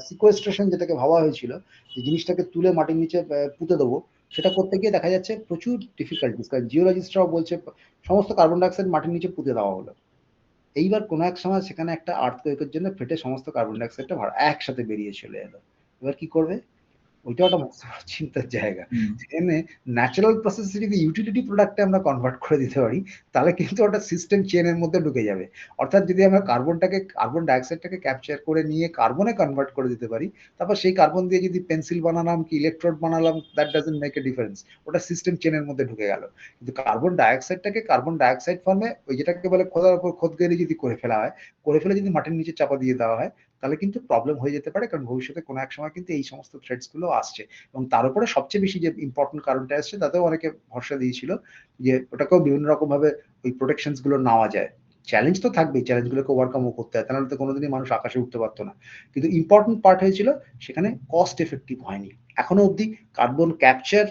সিকোয়েস্ট্রেশন যেটাকে ভাবা হয়েছিল, যে জিনিসটাকে তুলে মাটির নিচে পুঁতে দেবো, সেটা করতে গিয়ে দেখা যাচ্ছে প্রচুর ডিফিকাল্টিস। কারণ জিওলজিস্টরাও বলছে সমস্ত কার্বন ডাইঅক্সাইড মাটির নিচে পুঁতে দেওয়া হলো। এইবার কোনো এক সময় সেখানে একটা আর্থকোয়েকের জন্য ফেটে সমস্ত কার্বন ডাইঅক্সাইডটা একসাথে বেরিয়ে চলে এলো। এবার কি করবে? ওইটাও একটা মস্ত বড় চিন্তার জায়গা। হুম, সেখানে ন্যাচারাল প্রসেসে যদি ইউটিলিটি প্রোডাক্টে আমরা কনভার্ট করে দিতে পারি, তাহলে কিন্তু ওটা সিস্টেম চেনের মধ্যে ঢুকে যাবে। অর্থাৎ যদি আমরা কার্বন ডাইঅক্সাইডটাকে ক্যাপচার করে নিয়ে কার্বনে কনভার্ট করে দিতে পারি, তারপর সেই কার্বন দিয়ে যদি পেন্সিল বানালাম কি ইলেকট্রোড বানালাম, that doesn't make a difference. ওটা সিস্টেম চেনের মধ্যে ঢুকে গেল। কিন্তু কার্বন ডাইঅক্সাইড ফর্মে ওই যেটাকে বলে খোদার উপর খোদগেরি যদি করে ফেলা হয়, করে ফেলে যদি মাটির নিচে চাপা দিয়ে দেওয়া হয়, তাহলে কিন্তু প্রবলেম হয়ে যেতে পারে। কারণ ভবিষ্যতে কোনো এক সময় কিন্তু এই সমস্ত থ্রেডস গুলো আসছে। এবং তার উপরে সবচেয়ে বেশি যে ইম্পর্টেন্ট কারণটা আসছে, তাতেও অনেকে ভরসা দিয়েছিল যে ওটাকেও বিভিন্ন রকম ভাবে ওই প্রোটেকশন গুলো নেওয়া যায়। চ্যালেঞ্জ তো থাকবেই, চ্যালেঞ্জ গুলোকে ওভারকামও করতে হয়, তাহলে তো কোনোদিনই মানুষ আকাশে উঠতে পারতো না। কিন্তু ইম্পর্টেন্ট পার্ট হয়েছিল সেখানে কস্ট এফেক্টিভ হয়নি এখনো অবধি। কার্বন ক্যাপচার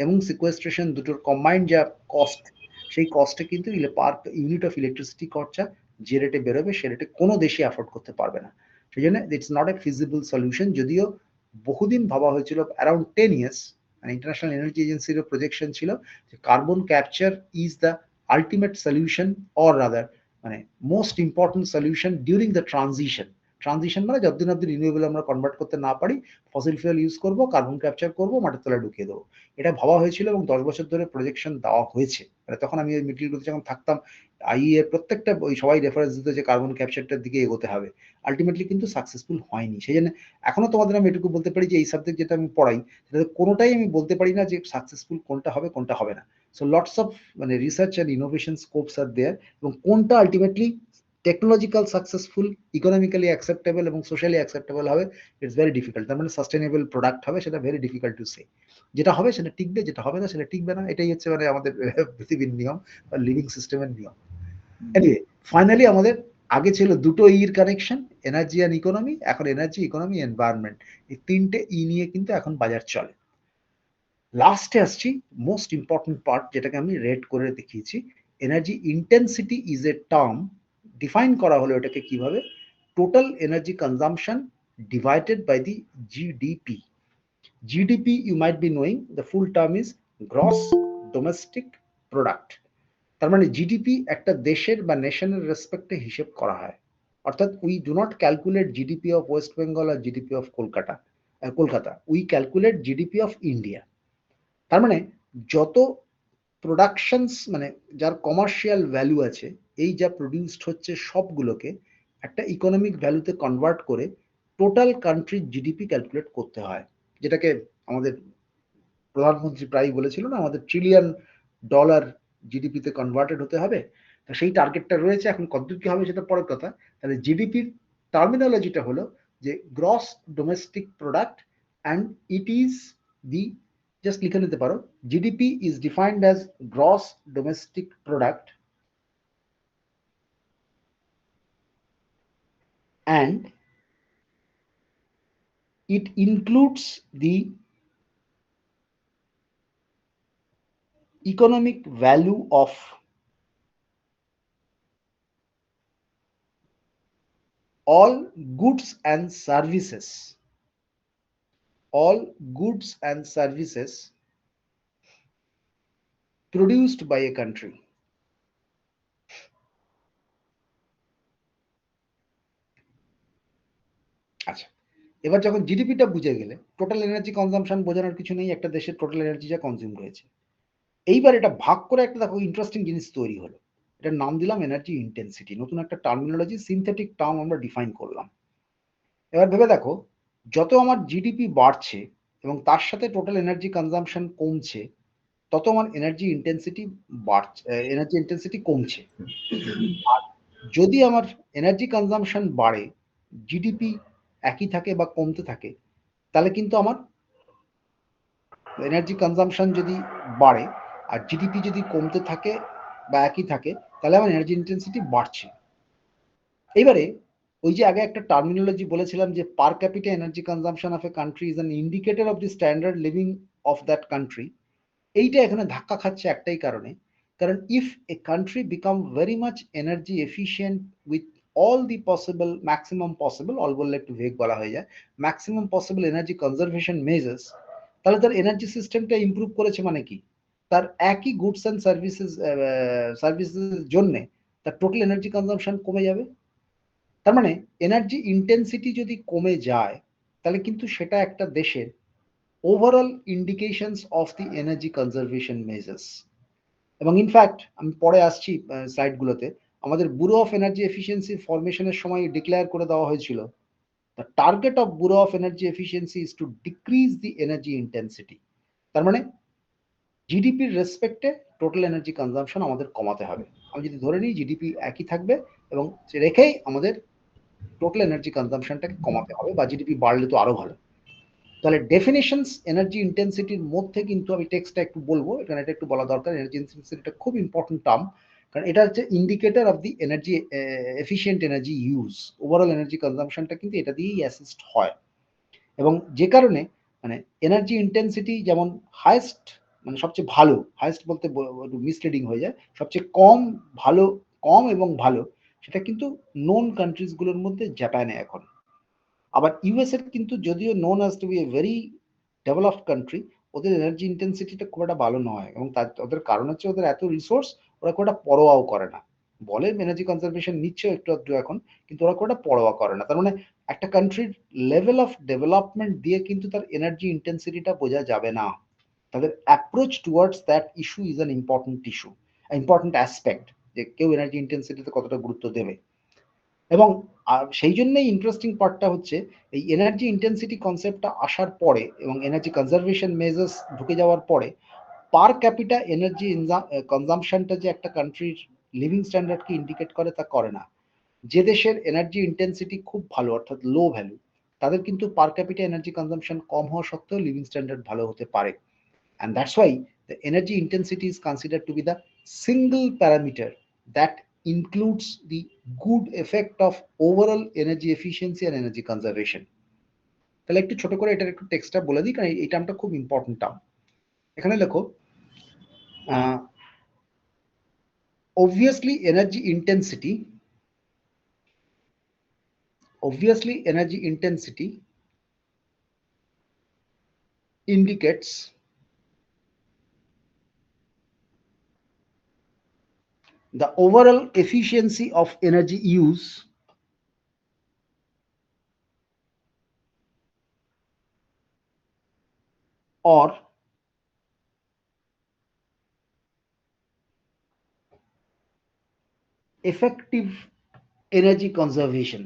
এবং সিকোয়েস্ট্রেশন দুটোর কম্বাইন্ড যা কস্ট, সেই কস্টে কিন্তু পার ইউনিট অফ ইলেকট্রিসিটি খরচা যে রেটে বেরোবে সে রেটে কোনো দেশই অ্যাফোর্ড করতে পারবে না। সেই জন্য it's not a feasible solution. যদিও বহুদিন ভাবা হয়েছিল, অ্যারাউন্ড 10 ইয়ার্স, মানে ইন্টারন্যাশনাল এনার্জি এজেন্সির প্রজেকশন ছিল যে carbon capture is the ultimate solution, or rather মানে most important solution during the transition মানে যতদিন অব্দি রিনিউয়েবল আমরা কনভার্ট করতে না পারি, ফসিল ফুয়েল ইউজ করবো, কার্বন ক্যাপচার করবো, মাটির তলায় ঢুকিয়ে দেবো। এটা ভাবা হয়েছিল এবং 10 বছর ধরে প্রজেকশন দেওয়া হয়েছে। মানে তখন আমি ওই মিডিলগুলোতে যখন থাকতাম, এর প্রত্যেকটা ওই সবাই রেফারেন্স দিত যে কার্বন ক্যাপচারটার দিকে এগোতে হবে। আলটিমেটলি কিন্তু সাকসেসফুল হয়নি। সেই জন্য এখনো তোমাদের আমি এটুকু বলতে পারি যে এই সাবজেক্ট যেটা আমি পড়াই, সেটাতে কোনোটাই আমি বলতে পারি না যে সাকসেসফুল কোনটা হবে কোনটা হবে না। সো লটস অফ মানে রিসার্চ অ্যান্ড ইনোভেশন স্কোপস আর দেয়ার, এবং কোনটা ultimately technological successful, economically acceptable এবং সোশ্যালি অ্যাকসেপ্টেবল হবে, ইটস ভেরি ডিফিকাল্ট। তার মানে সাস্টেনেবল প্রোডাক্ট হবে, সেটা ভেরি ডিফিকাল্ট টু সে। যেটা হবে সেটা টিকবে, যেটা হবে না সেটা টিকবে না। এটাই হচ্ছে মানে আমাদের পৃথিবীর নিয়ম বা লিভিং সিস্টেমের নিয়ম। হুম, এনিওয়ে, ফাইনালি আমাদের আগে ছিল দুটো ইর কানেকশন, এনার্জি অ্যান্ড ইকোনমি, এখন এনার্জি, ইকোনমি, এনভায়রনমেন্ট, এই তিনটে ই নিয়ে কিন্তু এখন বাজার চলে। লাস্টে আসছি মোস্ট ইম্পর্টেন্ট পার্ট, যেটাকে আমি রেট করে দেখিয়েছি। Energy intensity is a term, define করা হলো এটাকে কিভাবে, total energy consumption divided by the GDP. GDP you might be knowing, the full term is gross domestic product. তার মানে জিডিপি একটা দেশের বা নেশনের রেসপেক্টে হিসেব করা হয়। অর্থাৎ we do not calculate GDP of West Bengal আর GDP of Kolkata, we calculate GDP of India. তার মানে যত প্রোডাকশনস মানে যার কমার্শিয়াল ভ্যালু আছে, এই যা প্রডিউসড হচ্ছে সবগুলোকে একটা ইকোনমিক ভ্যালুতে কনভার্ট করে টোটাল কান্ট্রির জিডিপি ক্যালকুলেট করতে হয়। যেটাকে আমাদের প্রধানমন্ত্রী প্রায়ই বলেছিল না, আমাদের ট্রিলিয়ন ডলার জিডিপিতে কনভার্টেড হতে হবে। তো সেই টার্গেটটা রয়েছে, এখন কতদূর কি হবে সেটা পরের কথা। তাহলে জিডিপির টার্মিনোলজিটা হলো যে gross domestic product, and it is the, just লিখে নিতে পারো, GDP is defined as gross domestic product, and it includes the economic value of all goods and services, all goods and services produced by a country. আচ্ছা, এবার যখন জিডিপিটা বুঝে গেলে, total energy consumption বোঝানোর কিছু নেই, একটা দেশের টোটাল এনার্জি যা কনজিউম হয়েছে। এইবার এটা ভাগ করে একটা দেখো ইন্টারেস্টিং জিনিস তৈরি হলো, এটার নাম দিলাম এনার্জি ইন্টেন্সিটি। নতুন একটা টার্মিনোলজি, সিনথেটিক টার্ম আমরা ডিফাইন করলাম। এবার ভেবে দেখো, যত আমার জিডিপি বাড়ছে এবং তার সাথে টোটাল এনার্জি কনজাম্পশন কমছে, তত আমার এনার্জি ইন্টেন্সিটি কমছে। আর যদি আমার এনার্জি কনজাম্পশন বাড়ে, জিডিপি একই থাকে বা কমতে থাকে, তাহলে কিন্তু আমার এনার্জি কনজাম্পশন যদি বাড়ে আর জিডিপি যদি কমতে থাকে বা একই থাকে, তাহলে আমার এনার্জি ইন্টেন্সিটি বাড়ছে। এবারে ওই যে আগে একটা টার্মিনোলজি বলেছিলাম যে পার capita energy consumption of a country is an indicator of the standard living of that country, এইটা এখানে ধাক্কা খাচ্ছে একটাই কারণে, কারণ if a country become very much energy efficient with all the possible, maximum possible, all বললে একটু vague বলা হয়ে যায়, maximum possible energy conservation measures, তাহলে তার এনার্জি সিস্টেমটা ইমপ্রুভ করেছে মানে কি, তার একই গুডস অ্যান্ড সার্ভিসেস জন্যে তার টোটাল এনার্জি কনজাম্পশন কমে যাবে। তার মানে এনার্জি ইন্টেন্সিটি যদি কমে যায়, তাহলে কিন্তু সেটা একটা দেশের overall indications of the energy conservation measures. এবং ইনফ্যাক্ট আমি পরে আসছি স্লাইডগুলোতে, আমাদের ব্যুরো অফ এনার্জি এফিসিয়েন্সি ফরমেশনের সময় ডিক্লেয়ার করে দেওয়া হয়েছিল, the target of bureau of energy efficiency is two decrease the energy intensity. তার মানে জিডিপির রেসপেক্টে টোটাল এনার্জি কনজাম্পশন আমাদের কমাতে হবে। আমি যদি ধরে নিই জিডিপি একই থাকবে এবং সে রেখেই আমাদের টোটাল এনার্জি কনজাম্পশনটাকে কমাতে হবে, বা জিডিপি বাড়লে তো আরো ভালো। তাহলে ডেফিনেশনস এনার্জি ইন্টেন্সিটির মধ্যে কিন্তু আমি টেক্সটটা একটু বলবো, এখানে এটা একটু বলা দরকার, এনার্জি ইন্টেন্সিটিটা খুব ইম্পর্টেন্ট টার্ম, কারণ এটা হচ্ছে indicator of the energy efficient energy use, overall energy কনজাম্পশনটা কিন্তু এটা দিয়েই অ্যাসিস্ট হয়। এবং যে কারণে মানে এনার্জি ইন্টেন্সিটি যেমন হাইয়েস্ট, মানে সবচেয়ে ভালো, হাইয়েস্ট বলতে একটু মিসলিডিং হয়ে যায়, সবচেয়ে কম ভালো, কম এবং ভালো, সেটা কিন্তু নোন কান্ট্রিজগুলোর মধ্যে জাপানে এখন। আবার ইউএস এর কিন্তু যদিও known as to be a very developed country, ওদের এনার্জি ইন্টেন্সিটিটা খুব একটা ভালো নয়, এবং তার ওদের কারণ হচ্ছে ওদের এত রিসোর্স, ওরা খুব একটা পরোয়াও করে না। বলে এনার্জি কনজারভেশন নিচ্ছে একটু আধটু এখন, কিন্তু ওরা খুব একটা পরোয়া করে না। তার মানে একটা কান্ট্রির লেভেল অফ ডেভেলপমেন্ট দিয়ে কিন্তু তার এনার্জি ইন্টেন্সিটিটা বোঝা যাবে না। তাদের approach towards that issue is an important issue, important aspect, যে কেউ এনার্জি ইন্টেন্সিটিতে কতটা গুরুত্ব দেবে। এবং সেই জন্যই ইন্টারেস্টিং পার্টটা হচ্ছে এই এনার্জি ইন্টেন্সিটি কনসেপ্টটা আসার পরে এবং এনার্জি কনজারভেশন মেজার্স ঢুকে যাওয়ার পরে পার ক্যাপিটা এনার্জি কনজাম্পশনটা যে একটা কান্ট্রির লিভিং স্ট্যান্ডার্ডকে ইন্ডিকেট করে তা করে না। যে দেশের এনার্জি ইন্টেন্সিটি খুব ভালো, অর্থাৎ লো ভ্যালু, তাদের কিন্তু পার ক্যাপিটা এনার্জি কনজাম্পশন কম হওয়া সত্ত্বেও লিভিং স্ট্যান্ডার্ড ভালো হতে পারে। And that's why the energy intensity is considered to be the single parameter that includes the good effect of overall energy efficiency and energy conservation. তাহলে একটু ছোট করে এটার একটু টেক্সটটা বলে দিই, কারণ এই টার্মটা খুব ইম্পর্টেন্ট টার্ম। এখানে লেখো, obviously energy intensity, obviously energy intensity indicates the overall efficiency of energy use or effective energy conservation।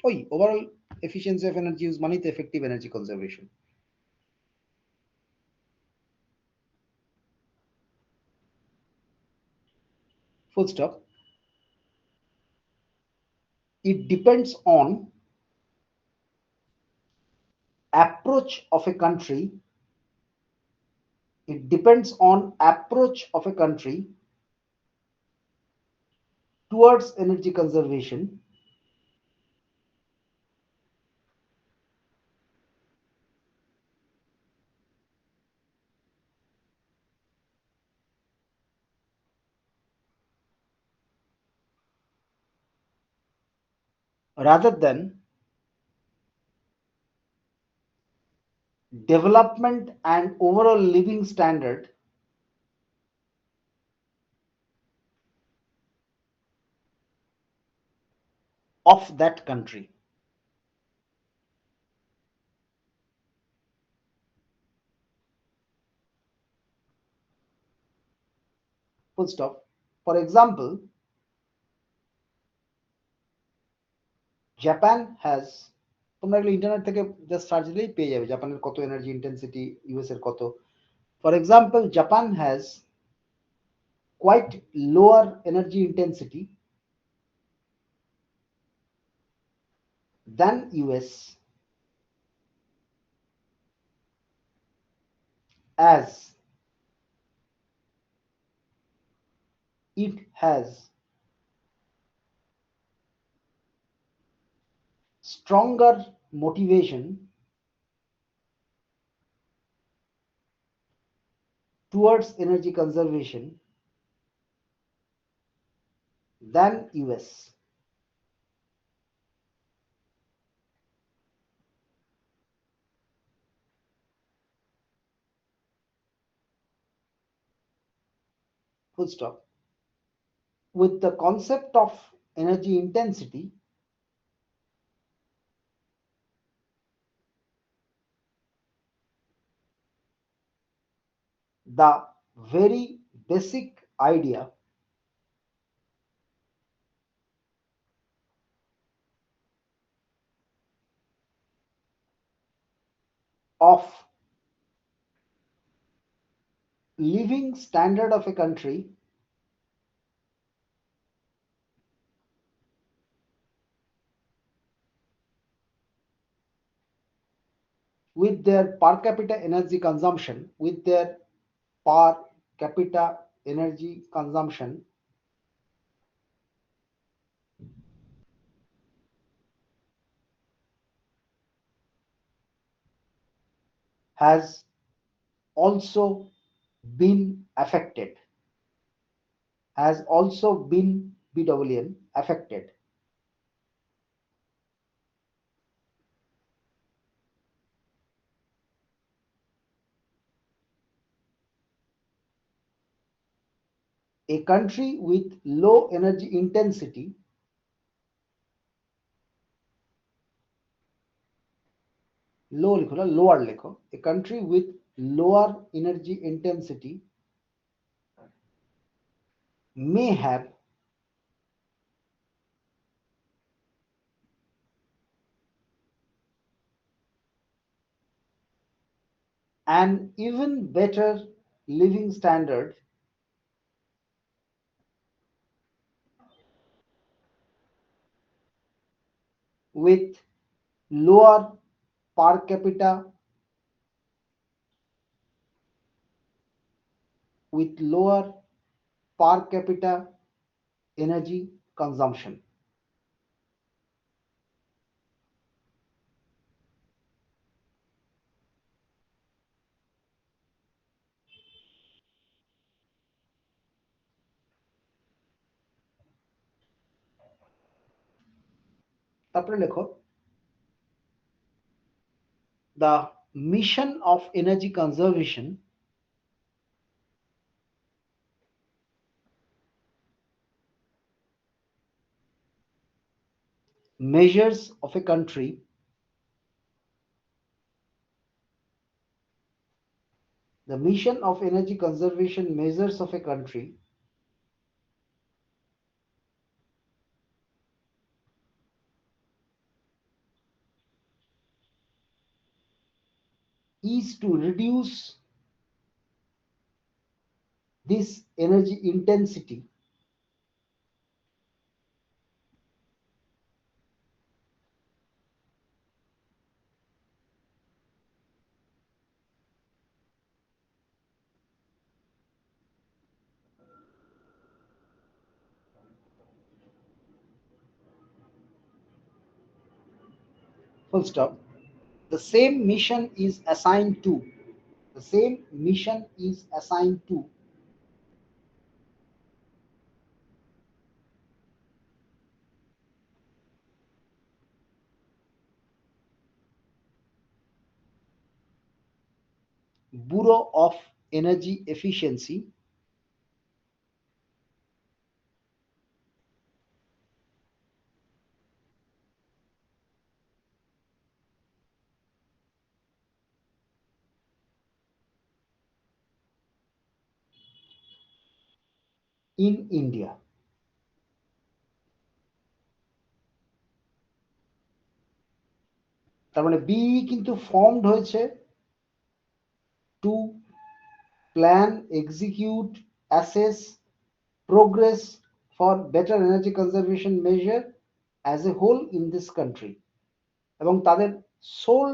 ওই overall efficiency of energy use মানেই তো effective energy conservation. Full stop. It depends on approach of a country, it depends on approach of a country towards energy conservation rather than development and overall living standard of that country। Full stop। For example, Japan has, তোমরা এগুলো internet থেকে just search দিলেই পেয়ে যাবে জাপানের কত energy intensity, US এর কত। For example, Japan has quite lower energy intensity than US, as it has stronger motivation towards energy conservation than US. Full stop. With the concept of energy intensity, the very basic idea of living standard of a country with their per capita energy consumption, with their per capita energy consumption has also been affected, has also been BWN affected. A country with low energy intensity, low लिखो ना, lower लिखो, a country with lower energy intensity may have an even better living standard with lower per capita, with lower per capita energy consumption. তারপরে লেখো, the mission of energy conservation measures of a country the mission of energy conservation measures of a country is to reduce this energy intensity full stop. The same mission is assigned to, the same mission is assigned to Bureau of Energy Efficiency in India. তার মানে B কিন্তু formed হয়েছে to plan, execute, assess, progress for better energy conservation measure as a whole in this country, এবং তাদের sole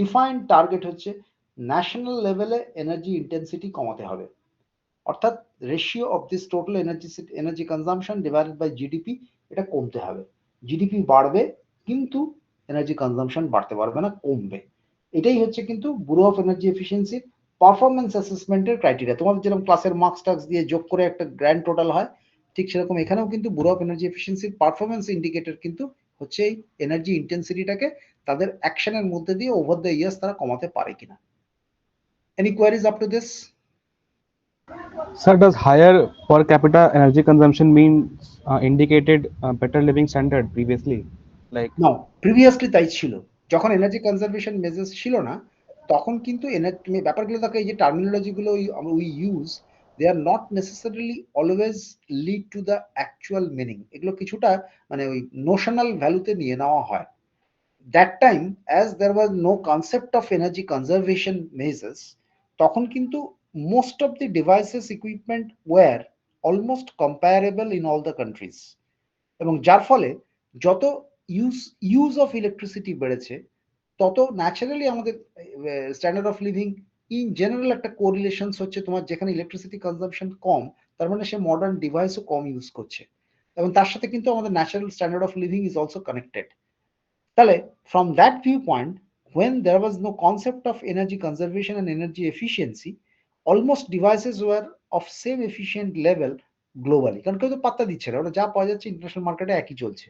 defined target হচ্ছে national লেভেলে energy intensity কমাতে হবে, অর্থাৎ ratio of this total energy consumption divided by GDP এটা কমতে হবে। জিডিপি বাড়বে কিন্তু এনার্জি কনজাম্পশন বাড়তে পারবে না, কমবে। এটাই হচ্ছে কিন্তু ব্যুরো অফ এনার্জি এফিসিয়েন্সির পারফরমেন্স অ্যাসেসমেন্টের ক্রাইটেরিয়া, তোমাদের যেরকম ক্লাসের মার্কস টার্কস দিয়ে যোগ করে একটা গ্র্যান্ড টোটাল হয়, ঠিক সেরকম এখানেও কিন্তু ব্যুরো অফ এনার্জি এফিসিয়েন্সির পারফরমেন্স ইন্ডিকেটর কিন্তু হচ্ছে এই এনার্জি ইন্টেন্সিটিটাকে তাদের অ্যাকশনের মধ্যে দিয়ে ওভার দ্য ইয়ার্স তারা কমাতে পারে কিনা। Any queries up to this? Sir, does higher per capita energy consumption mean indicated better living standard previously? Like, now, previously তাই ছিল। যখন এনার্জি কনজারভেশন মেজার্স ছিল না, তখন কিন্তু তুমি ব্যাপারগুলো দেখো, এই যে টার্মিনোলজি গুলো we use, they are not necessarily always lead to the actual meaning. এগুলো কিছুটা মানে ওই নোশনাল ভ্যালুতে নিয়ে নেওয়া হয়। That time as there was no concept of energy conservation measures, তখন কিন্তু most of the devices equipment were almost comparable in all the countries. এবং যার ফলে যত ইউজ ইউজ অফ ইলেকট্রিসিটি বেড়েছে, তত ন্যাচারালি আমাদের standard of living in general একটা কোরিলেশনস হচ্ছে। তোমার যেখানে ইলেকট্রিসিটি কনজাম্পশন কম, তার মানে সে মডার্ন ডিভাইসও কম ইউজ করছে, এবং তার সাথে কিন্তু আমাদের natural standard of living is also connected. তাহলে from that view point, when there was no concept of energy conservation and energy efficiency, almost devices were of same efficient level globally, কারণ কেউ তো পাত্তা দিচ্ছে না, ওরা যা পাওয়া যাচ্ছে ইন্টারন্যাশনাল মার্কেটে একই চলছে।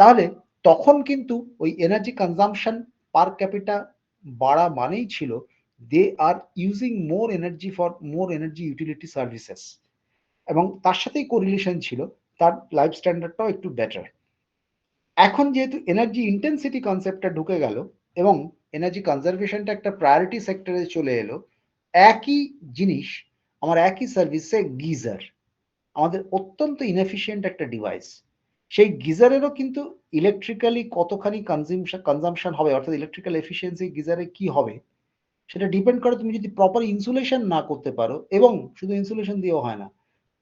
তাহলে তখন কিন্তু ওই এনার্জি কনজাম্পশন পার ক্যাপিটা বাড়া মানেই ছিল they are using more energy for more energy utility services, এবং তার সাথেই কোরিলেশন ছিল তার লাইফ স্ট্যান্ডার্ডটাও একটু বেটার। এখন যেহেতু এনার্জি ইন্টেন্সিটি কনসেপ্টটা ঢুকে গেল এবং এনার্জি কনজারভেশনটা একটা প্রায়োরিটি সেক্টরে চলে এলো, একই জিনিস আমার একই সার্ভিসে গিজার, আমাদের অত্যন্ত ইনএফিশিয়েন্ট একটা ডিভাইস, সেই গিজারেরও কিন্তু ইলেকট্রিক্যালি কতখানি কনজামশন হবে, অর্থাৎ ইলেকট্রিক্যাল এফিসিয়েন্সি গিজারে কি হবে, সেটা ডিপেন্ড করে তুমি যদি প্রপার ইনসুলেশন না করতে পারো। এবং শুধু ইনসুলেশন দিয়েও হয় না,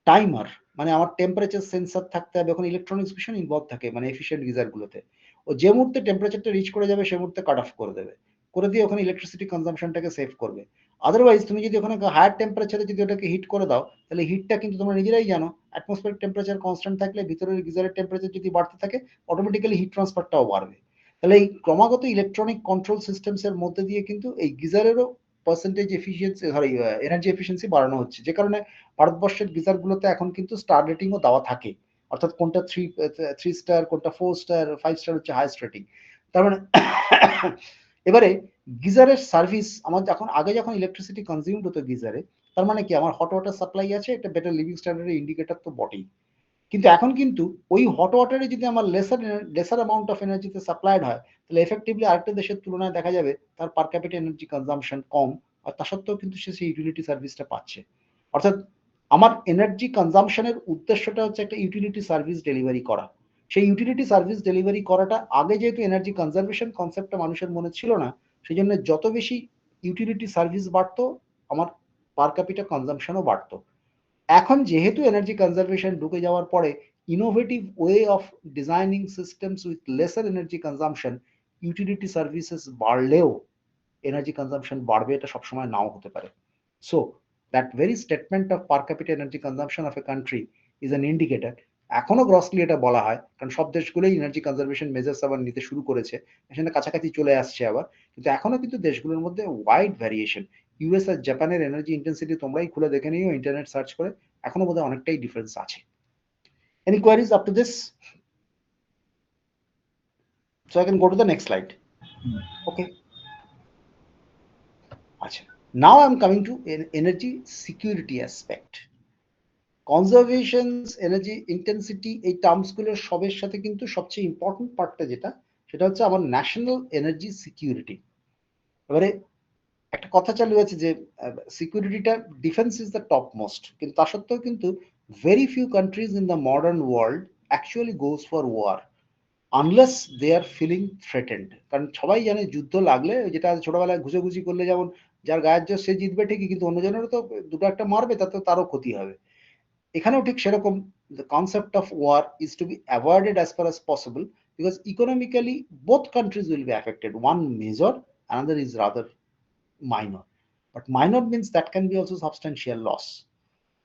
টাইমার, মানে আমার টেম্পারেচার সেন্সার থাকতে হবে। এখন ইলেকট্রনিক্স ভীষণ ইনভলভ থাকে মানে এফিসিয়েন্ট গিজারগুলোতে। ও যে মুহূর্তে টেম্পারেচারটা রিচ করে যাবে, সে মুহূর্তে কাট অফ করে দেবে, করে দিয়ে ওখানে ইলেকট্রিসিটি কনজাম্পশনটাকে সেভ করবে। আদারওয়াইজ তুমি যদি ওখানে হায়ার টেম্পারেচারে যদি ওটাকে হিট করে দাও, তাহলে হিটটা কিন্তু তোমরা নিজেরাই জানো, অ্যাটমসফিয়ারিক টেম্পারেচার কনস্ট্যান্ট থাকলে ভিতরের গিজারের টেম্পারেচার যদি বাড়তে থাকে, অটোমেটিক্যালি হিট ট্রান্সফারটাও বাড়বে। তাহলে এই ক্রমাগত ইলেকট্রনিক কন্ট্রোল সিস্টেমস এর মধ্যে দিয়ে কিন্তু এই গিজারেরও percentage efficiency, sorry, energy efficiency বাড়ানো হচ্ছে, যে কারণে ভারতবর্ষের গিজারগুলোতে এখন কিন্তু স্টার রেটিংও দেওয়া থাকে, অর্থাৎ কোনটা থ্রি থ্রি স্টার, কোনটা ফোর স্টার, ফাইভ স্টার হচ্ছে হাইস্ট রেটিং। তার মানে এবারে গিজারের সার্ভিস আমার যখন আগে যখন ইলেকট্রিসিটি কনজিউমড হতো গিজারে, তার মানে কি আমার হট ওয়াটার সাপ্লাই আছে, একটা বেটার লিভিং স্ট্যান্ডার্ডের ইন্ডিকেটর তো বটেই। কিন্তু এখন কিন্তু ওই হট ওয়াটারে যদি আমার লেসার অ্যামাউন্ট অফ এনার্জিতে সাপ্লাইড হয়, তাহলে এফেক্টিভলি আরেকটা দেশের তুলনায় দেখা যাবে তার পার ক্যাপিটা এনার্জি কনজাম্পশন কম, আর তা সত্ত্বেও কিন্তু সে সেই ইউটিলিটি সার্ভিসটা পাচ্ছে। অর্থাৎ আমার এনার্জি কনজাম্পশনের উদ্দেশ্যটা হচ্ছে একটা ইউটিলিটি সার্ভিস ডেলিভারি করা। সেই ইউটিলিটি সার্ভিস ডেলিভারি করাটা আগে যেহেতু এনার্জি কনজারভেশন কনসেপ্টটা মানুষের মনে ছিল না, সেই জন্য যত বেশি ইউটিলিটি সার্ভিস বাড়তো, আমার পার ক্যাপিটা কনজাম্পশনও বাড়তো। এখন যেহেতু এনার্জি কনজারভেশন ঢুকে যাওয়ার পরে innovative way of designing systems with lesser energy consumption, utility services বাড়লেও এনার্জি কনজাম্পশন বাড়বে, এটা সবসময় নাও হতে পারে। So that very statement of per capita energy consumption of a country is an indicator. এখনো গ্রসলি এটা বলা হয়, কারণ সব দেশগুলোই এনার্জি কনজারভেশন মেজার্স আবার নিতে শুরু করেছে, সেখানে কাছাকাছি চলে আসছে আবার। কিন্তু এখনো কিন্তু দেশগুলোর মধ্যে ওয়াইড ভ্যারিয়েশন। ইউএস আর জাপানের এনার্জি ইন্টেন্সিটি তোমরাই খুলে দেখে নিও ইন্টারনেট সার্চ করে, এখনো বোধহয় অনেকটাই ডিফারেন্স আছে। Any queries up to this? So I can go to the next slide. Okay, আচ্ছা, now I am coming to energy security aspect. Conservations, energy intensity, এই টার্মসগুলোর সবের সাথে কিন্তু সবচেয়ে ইম্পর্টেন্ট পার্টটা যেটা, সেটা হচ্ছে আমার ন্যাশনাল এনার্জি সিকিউরিটি। এবারে একটা কথা চালু আছে যে সিকিউরিটিটা, defence is the top most, কিন্তু তা সত্ত্বেও কিন্তু very few countries in the modern world actually goes for war unless they are feeling threatened. কারণ সবাই জানে যুদ্ধ লাগলে, যেটা ছোটবেলায় ঘুষোঘুষি করলে যেমন যার গায়ের জোর সে জিতবে ঠিকই, কিন্তু অন্যজনেরও তো দুটো একটা মারবে, তাতে তারও ক্ষতি হবে। এখানেও ঠিক সেরকম, the concept of war is to be avoided as far as possible, because economically both countries will be affected, one major, another is rather minor, but minor means that can be also substantial loss.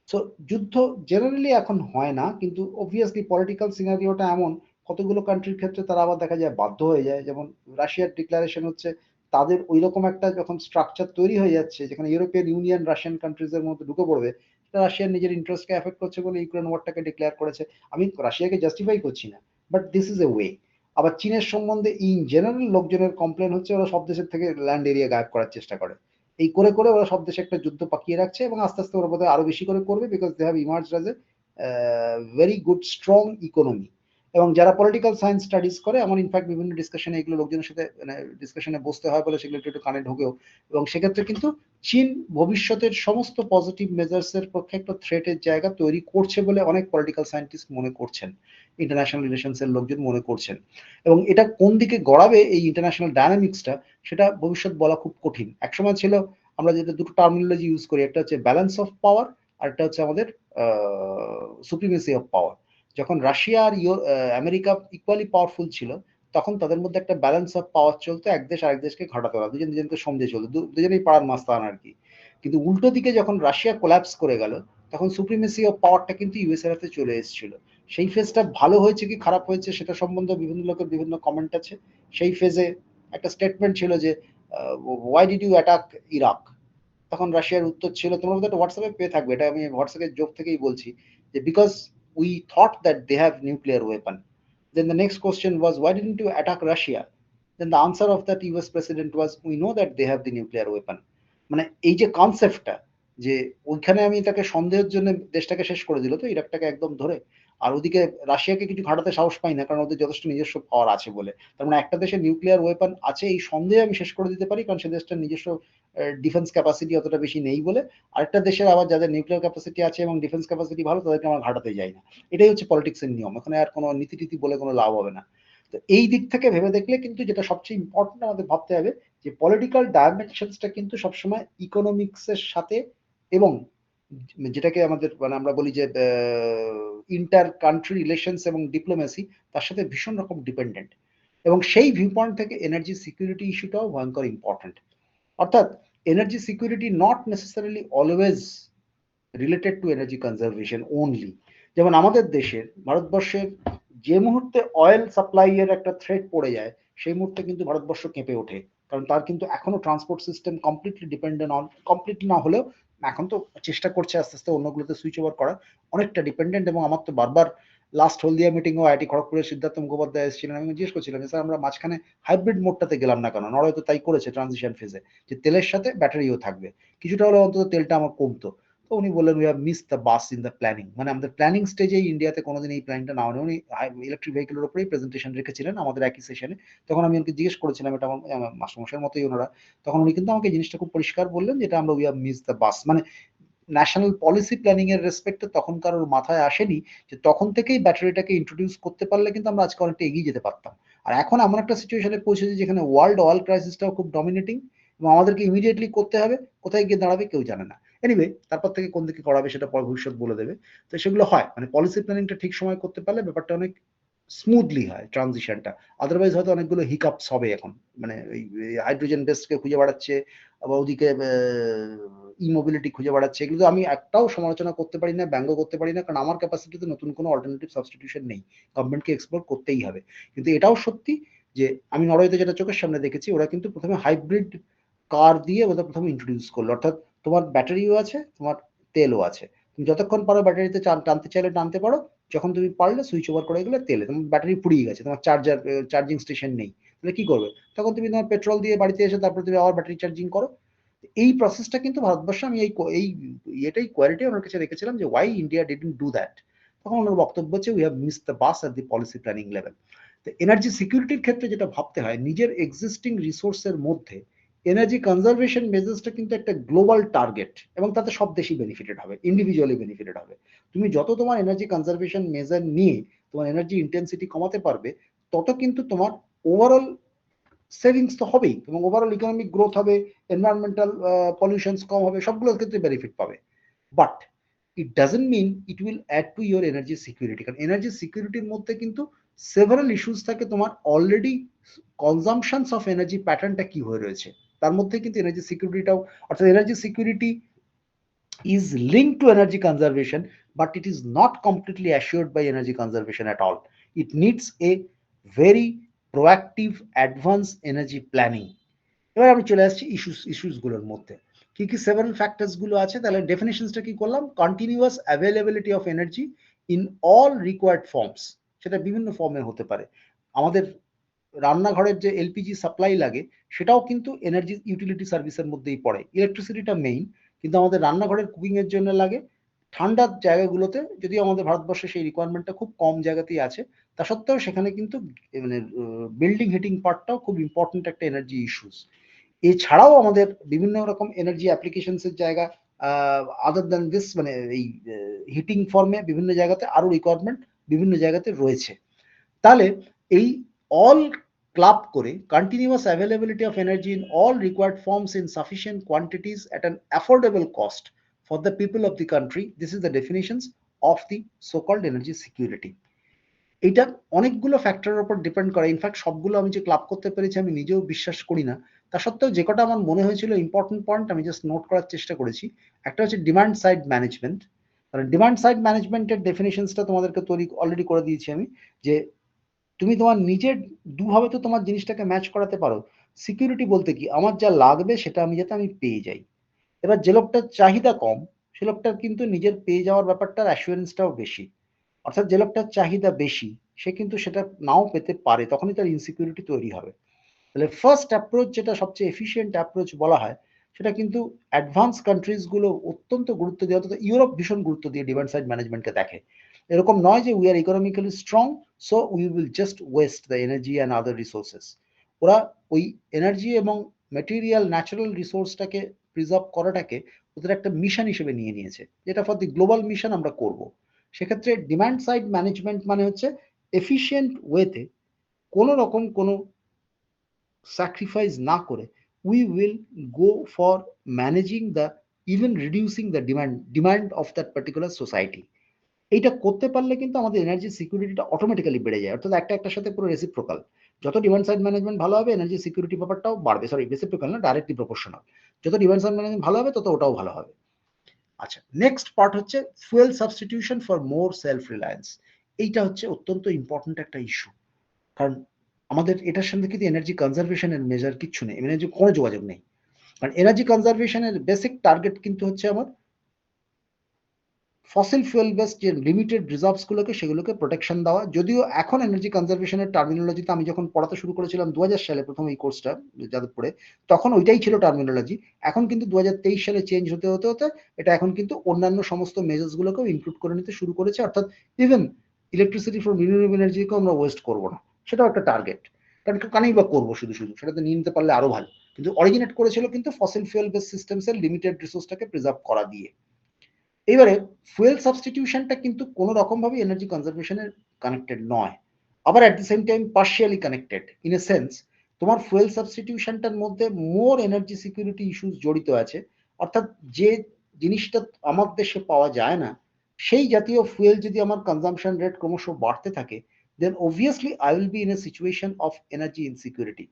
So যুদ্ধ generally এখন হয় না, কিন্তু obviously political সিনারিওটা এমন, কতগুলো কান্ট্রির ক্ষেত্রে তারা আবার দেখা যায় বাধ্য হয়ে যায়। যেমন রাশিয়ার ডিক্লারেশন হচ্ছে তাদের ওই রকম একটা যখন স্ট্রাকচার তৈরি হয়ে যাচ্ছে যেখানে ইউরোপিয়ান ইউনিয়ন রাশিয়ান কান্ট্রিজের মধ্যে ঢুকে পড়বে, সেটা রাশিয়ার নিজের ইন্টারেস্টকে এফেক্ট করছে বলে ইউক্রেন ওয়ারটাকে ডিক্লেয়ার করেছে। আমি রাশিয়াকে জাস্টিফাই করছি না, but this is a way. আবার চীনের সম্বন্ধে ইন জেনারেল লোকজনের কমপ্লেন হচ্ছে ওরা সব দেশের থেকে ল্যান্ড এরিয়া গায়েব করার চেষ্টা করে। এই করে করে ওরা সব দেশে একটা যুদ্ধ পাকিয়ে রাখছে এবং আস্তে আস্তে ওরা বোধহয় আরো বেশি করে করবে, because they have emerge as a very good strong economy. এবং যারা পলিটিক্যাল সায়েন্স স্টাডিজ করে, আমার ইনফ্যাক্ট বিভিন্ন ডিসকাশনে এগুলো লোকজনের সাথে মানে ডিসকাশনে বসতে হয় বলে সেগুলো একটু একটু কানে ঢোকেও। এবং সেক্ষেত্রে কিন্তু চীন ভবিষ্যতের সমস্ত পজিটিভ মেজার্স এর পক্ষে একটা থ্রেটের জায়গা তৈরি করছে বলে অনেক পলিটিক্যাল সায়েন্টিস্ট মনে করছেন, ইন্টারন্যাশনাল রিলেশনস এর লোকজন মনে করছেন। এবং এটা কোন দিকে গড়াবে এই ইন্টারন্যাশনাল ডায়নামিক্সটা, সেটা ভবিষ্যৎ বলা খুব কঠিন। একসময় ছিল, আমরা যেটা দুটো টার্মিনোলজি ইউজ করি, একটা হচ্ছে ব্যালেন্স অফ পাওয়ার, আর একটা হচ্ছে আমাদের সুপ্রিমেসি অফ পাওয়ার। যখন রাশিয়া আর আমেরিকা ইকুয়ালি পাওয়ারফুল ছিল, তখন তাদের মধ্যে একটা ব্যালেন্স অফ পাওয়ার চলতো, এক দেশ আরেক দেশকে ঘাটাতো না, দুজন দুজনকে সমঝে চলতো, দুজনেই পাড়ার মাস্তান আর কি। কিন্তু উল্টো দিকে যখন রাশিয়া কোল্যাপস করে গেল, তখন সুপ্রিমেসি অফ পাওয়ারটা কিন্তু ইউএস এর হাতে চলে এসেছিল। সেই ফেজটা ভালো হয়েছে কি খারাপ হয়েছে সেটা সম্বন্ধে বিভিন্ন লোকের বিভিন্ন কমেন্ট আছে। সেই ফেজে একটা স্টেটমেন্ট ছিল যে why did you attack Iraq, তখন রাশিয়ার উত্তর ছিল, তোমার মধ্যে একটা হোয়াটসঅ্যাপে পেয়ে থাকবে, এটা আমি হোয়াটসঅ্যাপের যোগ থেকেই বলছি, যে because we thought that they have nuclear weapon. Then the next question was, why didn't you attack Russia? Then the answer of that US president was, we know that they have the nuclear weapon. মানে এই যে কনসেপ্টটা, যে ওইখানে আমি তাকে সন্দেহের জন্য দেশটাকে শেষ করে দিল তো ইরাকটাকে একদম ধরে, আর ওদিকে রাশিয়াকে কিছু ঘাটাতে সাহস পাই না কারণ ওদের যথেষ্ট নিজস্ব পাওয়ার আছে বলে। তার মানে একটা দেশের নিউক্লিয়ার ওয়েপন আছে এই সন্দেহে আমি শেষ করে দিতে পারি কারণ সে দেশটার নিজস্ব ডিফেন্স ক্যাপাসিটি অতটা বেশি নেই বলে। আরেকটা দেশের আবার যাদের নিউক্লিয়ার ক্যাপাসিটি আছে এবং ডিফেন্স ক্যাপাসিটি ভালো, তাদেরকে আমার ঘাটাতে যাই না। এটাই হচ্ছে পলিটিক্সের নিয়ম, এখানে আর কোনো নীতি টিতি বলে কোনো লাভ হবে না। তো এই দিক থেকে ভেবে দেখলে কিন্তু যেটা সবচেয়ে ইম্পর্টেন্ট আমাদের ভাবতে হবে, যে পলিটিক্যাল ডাইমেনশনসটা কিন্তু সবসময় ইকোনমিক্সের সাথে এবং যেটাকে আমাদের মানে আমরা বলি যে ইন্টার কান্ট্রি রিলেশনস এবং ডিপ্লোমেসি, তার সাথে ভীষণ রকম ডিপেন্ডেন্ট। এবং সেই ভিউ পয়েন্ট থেকে এনার্জি সিকিউরিটি ইস্যুটাও ভয়ঙ্কর ইম্পর্টেন্ট। অর্থাৎ energy security not necessarily always related to energy conservation only. যেমন আমাদের দেশের ভারতবর্ষের যে মুহূর্তে অয়েল সাপ্লাই এর একটা থ্রেট পড়ে যায়, সেই মুহূর্তে কিন্তু ভারতবর্ষ কেঁপে ওঠে, কারণ তার কিন্তু এখনো transport system completely dependent on, completely না হলেও এখন তো চেষ্টা করছে আস্তে আস্তে অন্যগুলোতে সুইচ ওভার করার, অনেকটা ডিপেন্ডেন্ট। এবং আমার তো বারবার লাস্ট হলদিয়া মিটিংও আইআইটি খড়গপুরের সিদ্ধার্থ মুখোপাধ্যায় এসেছিলেন, আমি জিজ্ঞেস করছিলাম যে স্যার আমরা মাঝখানে হাইব্রিড মোডটাতে গেলাম না কেন, নরওয়ে তো তাই করেছে ট্রানজিশন ফেজে, যে তেলের সাথে ব্যাটারিও থাকবে, কিছুটা হলেও অন্তত তেলটা আমার কমতো। তো উনি বললেন, we have miss the bus in the planning, মানে আমাদের প্ল্যানিং স্টেজেই ইন্ডিয়াতে কোনোদিন এই প্ল্যানটা না হলে উনি ইলেকট্রিক ভেহিকেলের উপরেই প্রেজেন্টেশন রেখেছিলেন আমাদের একই সেশনে। তখন আমি ওকে জিজ্ঞেস করেছিলাম, এটা আমার মাস্টারমশাইয়ের মতোই ওনারা, তখন উনি কিন্তু আমাকে জিনিসটা খুব পরিষ্কার বললেন, যেটা আমরা উই হ্যাভ মিস দ্য বাস। মানে ন্যাশনাল পলিসি প্ল্যানিং এর রেসপেক্টে তখন কারোর মাথায় আসেনি যে তখন থেকেই ব্যাটারিটাকে ইন্ট্রোডিউস করতে পারলে কিন্তু আমরা আজকে অনেকটা এগিয়ে যেতে পারতাম। আর এখন এমন একটা সিচুয়েশনে পৌঁছেছি যেখানে ওয়ার্ল্ড অয়েল ক্রাইসিসটাও খুব ডমিনেটিং, এবং আমাদেরকে ইমিডিয়েটলি করতে হবে, কোথায় গিয়ে দাঁড়াবে কেউ জানে না। এনিওয়ে, তারপর থেকে কোন দিকে করাবে সেটা পর ভবিষ্যৎ বলে দেবে। তো সেগুলো হয়, মানে পলিসি প্ল্যানিংটা ঠিক সময় করতে পারলে ব্যাপারটা অনেক স্মুথলি হয় ট্রানজিশনটা। আদারওয়াইজ হয়তো অনেকগুলো হিকআপস হবে এখন, মানে এই হাইড্রোজেন বেসকে খুঁজে বেড়াচ্ছে, আবার ওদিকে ই মোবিলিটি খুঁজে বেড়াচ্ছে, এগুলো তো আমি একটাও সমালোচনা করতে পারি না, ব্যঙ্গ করতে পারি না, কারণ আমার ক্যাপাসিটিতে নতুন কোনো অল্টারনেটিভ সাবস্টিটিউশন নেই, গভর্নমেন্টকে এক্সপ্লোর করতেই হবে। কিন্তু এটাও সত্যি যে আমি নরওয়েতে যেটা চোখের সামনে দেখেছি, ওরা কিন্তু প্রথমে হাইব্রিড কার দিয়ে ওটা প্রথমে ইন্ট্রোডিউস করলো, অর্থাৎ তোমার ব্যাটারিও আছে, তোমার তেলও আছে, তুমি যতক্ষণ পারো ব্যাটারিতে টানতে চাইলে টানতে পারো, যখন তুমি পারলে সুইচ ওভার করে গেলে তেলে, তোমার ব্যাটারি ফুরিয়ে গেছে, তোমার চার্জিং স্টেশন নেই, তাহলে কি করবে? তখন তুমি তোমার পেট্রোল দিয়ে বাড়িতে এসে তারপর তুমি আবার ব্যাটারি চার্জিং করো। এই প্রসেসটা কিন্তু ভারতবর্ষে আমি এই এটাই কোয়ালিটি ওনার কাছে রেখেছিলাম যে why India didn't do that. তখন ওনার বক্তব্য হচ্ছে, we have miss the bus at the policy planning level. তো এনার্জি সিকিউরিটির ক্ষেত্রে যেটা ভাবতে হয়, নিজের এক্সিস্টিং রিসোর্সের মধ্যে এনার্জি কনজারভেশন মেজার্সটা কিন্তু একটা গ্লোবাল টার্গেট, এবং তাতে সব দেশই বেনিফিটেড হবে, ইন্ডিভিজুয়ালি বেনিফিটেড হবে। তুমি যত তোমার এনার্জি কনজারভেশন মেজার নিয়ে তোমার এনার্জি ইন্টেন্সিটি কমাতে পারবে, তত কিন্তু তোমার ওভারঅল সেভিংস তো হবেই, এবং ওভারঅল ইকোনমিক গ্রোথ হবে, এনভায়রনমেন্টাল পলিউশনস কম হবে, সবগুলোর ক্ষেত্রে বেনিফিট পাবে। But it doesn't mean it will add to your energy security, কারণ এনার্জি সিকিউরিটির মধ্যে কিন্তু সেভারাল ইস্যুস থাকে, তোমার অলরেডি কনজাম্পশনস অফ এনার্জি প্যাটার্নটা কি হয়ে রয়েছে, তার মধ্যে কিন্তু এনার্জি সিকিউরিটিটাও, অর্থাৎ energy security is linked to energy conservation, but it is not completely assured by energy conservation at all. It needs a very proactive, advanced energy planning. এবার আমি চলে আসছি ইস্যুসগুলোর মধ্যে। কি কি 7 ফ্যাক্টরস গুলো আছে, তাহলে ডেফিনিশনসটা কি করলাম? Continuous availability of energy in all required forms. সেটা বিভিন্ন ফর্মে হতে পারে। আমাদের রান্নাঘরের যে এলপিজি সাপ্লাই লাগে সেটাও কিন্তু এনার্জি ইউটিলিটি সার্ভিসের মধ্যেই পড়ে। ইলেকট্রিসিটিটা মেইন, কিন্তু আমাদের রান্নাঘরের কুকিং এর জন্য লাগে। ঠান্ডার জায়গাগুলোতে যদিও আমাদের ভারতবর্ষে সেই রিকোয়ারমেন্টটা খুব কম জায়গাতেই আছে, তা সত্ত্বেও সেখানে কিন্তু মানে বিল্ডিং হিটিং পার্টটাও খুব ইম্পর্টেন্ট একটা এনার্জি ইস্যুস। এছাড়াও আমাদের বিভিন্ন রকম এনার্জি অ্যাপ্লিকেশনস এর জায়গা, আদার দ্যান দিস, মানে এই হিটিং ফর্মে বিভিন্ন জায়গাতে আরো রিকোয়ারমেন্ট বিভিন্ন জায়গাতে রয়েছে। তাহলে এই অল ক্লাব করে continuous availability of energy in all required forms in sufficient quantities at an affordable cost for the people of the country, this is the definitions of the so called energy security. এইটা অনেকগুলো ফ্যাক্টরের উপর depend করে। In fact সবগুলো আমি যে club করতে পেরেছি আমি নিজেও বিশ্বাস করি না। তা সত্ত্বেও যে কটা আমার মনে হয়েছিল ইম্পর্টেন্ট পয়েন্ট আমি জাস্ট নোট করার চেষ্টা করেছি। একটা হচ্ছে ডিমান্ড সাইড ম্যানেজমেন্ট। কারণ ডিমান্ড সাইড ম্যানেজমেন্টের ডেফিনেশনসটা তোমাদেরকে তৈরি অলরেডি করে দিয়েছি আমি, যে তুমি তোমার নিজের দুভাবে তো তোমার জিনিসটাকে ম্যাচ করাতে পারো। সিকিউরিটি বলতে কি, আমার যা লাগবে সেটা আমি যাতে আমি পেয়ে যাই। এবার যে লোকটার চাহিদা কম সে লোকটার কিন্তু নিজের পেয়ে যাওয়ার ব্যাপারটার অ্যাসুরেন্সটাও বেশি। অর্থাৎ যে লোকটার চাহিদা বেশি সে কিন্তু সেটা নাও পেতে পারে, তখনই তার ইনসিকিউরিটি তৈরি হবে। তাহলে ফার্স্ট অ্যাপ্রোচ যেটা সবচেয়ে এফিশিয়েন্ট অ্যাপ্রোচ বলা হয়, সেটা কিন্তু অ্যাডভান্স কান্ট্রিজ গুলো অত্যন্ত গুরুত্ব দিয়ে, অর্থাৎ ইউরোপ ভীষণ গুরুত্ব দিয়ে ডিমান্ড সাইড ম্যানেজমেন্টকে দেখে। এরকম নয় যে we are economically strong so we will just West the energy and other resources. ওরা ওই এনার্জি এবং ম্যাটেরিয়াল ন্যাচারাল রিসোর্সটাকে প্রিজার্ভ করাটাকে ওদের একটা মিশন হিসেবে নিয়ে নিয়েছে, যেটা ফর দি গ্লোবাল মিশন আমরা করব। সেক্ষেত্রে ডিমান্ড সাইড ম্যানেজমেন্ট মানে হচ্ছে এফিশিয়েন্ট ওয়েতে কোনো রকম কোনো স্যাক্রিফাইস না করে we will go for managing the, even reducing the demand of that particular society. এইটা করতে পারলে কিন্তু আমাদের এনার্জি সিকিউরিটিটা অটোমেটিক্যালি বেড়ে যায়, অর্থাৎ একটা একটার সাথে পুরো রেসিপ্রোকাল। যত ডিমান্ড সাইড ম্যানেজমেন্ট ভালো হবে এনার্জি সিকিউরিটি ব্যাপারটাও বাড়বে, সরি রেসিপ্রোকাল না, ডাইরেক্টলি প্রপোর্শনাল। যত ডিমান্ড সাইড ম্যানেজমেন্ট ভালো হবে তত ওটাও ভালো হবে। আচ্ছা, নেক্সট পার্ট হচ্ছে fuel substitution for more self reliance. এইটা হচ্ছে অত্যন্ত ইম্পর্টেন্ট একটা ইস্যু। কারণ আমাদের এটার সঙ্গে কিন্তু এনার্জি কনজারভেশনের মেজার কিচ্ছু নেই, এনার্জি কোনো যোগাযোগ নেই। কারণ এনার্জি কনজারভেশনের বেসিক টার্গেট কিন্তু হচ্ছে আমার ফসিল ফুয়েল বেসড যে লিমিটেড রিজার্ভস গুলোকে সেগুলোকে প্রোটেকশন দেওয়া। যদিও এখন এনার্জি কনজারভেশনের টার্মিনোলজিতে আমি যখন পড়াতে শুরু করেছিলাম 2000 সালে প্রথম এই কোর্সটা যাদবপুরে, তখন ওইটাই ছিল টার্মিনোলজি। এখন কিন্তু 2023 সালে চেঞ্জ হতে হতে হতে এটা এখন কিন্তু অন্যান্য সমস্ত মেজার্স গুলোকেও ইনক্লুড করে নিতে শুরু করেছে। অর্থাৎ ইভেন ইলেকট্রিসিটি ফ্রম রিনিউয়েবল এনার্জিকেও আমরা ওয়েস্ট করবো না, সেটাও একটা টার্গেট। কারণ কানেই বা করবো শুধু শুধু, সেটাতে নিয়ে নিতে পারলে আরো ভালো। কিন্তু অরিজিনেট করেছিল কিন্তু ফসিল ফুয়েল বেস সিস্টেমস এর লিমিটেড রিসোর্সটাকে প্রিজার্ভ করা দিয়ে। এবারে ফুয়েল সাবস্টিটিউশনটা কিন্তু কোনো রকম ভাবে এনার্জি কনজারভেশনের কানেক্টেড নয়, আবার at the same time partially connected in a sense. তোমার ফুয়েল সাবস্টিটিউশনটার মধ্যে মোর এনার্জি সিকিউরিটি ইস্যুস জড়িত আছে। অর্থাৎ যে জিনিসটা আমার দেশে পাওয়া যায় না সেই জাতীয় ফুয়েল যদি আমার কনজাম্পশন রেট ক্রমশ বাড়তে থাকে, then obviously I will be in a situation of energy insecurity.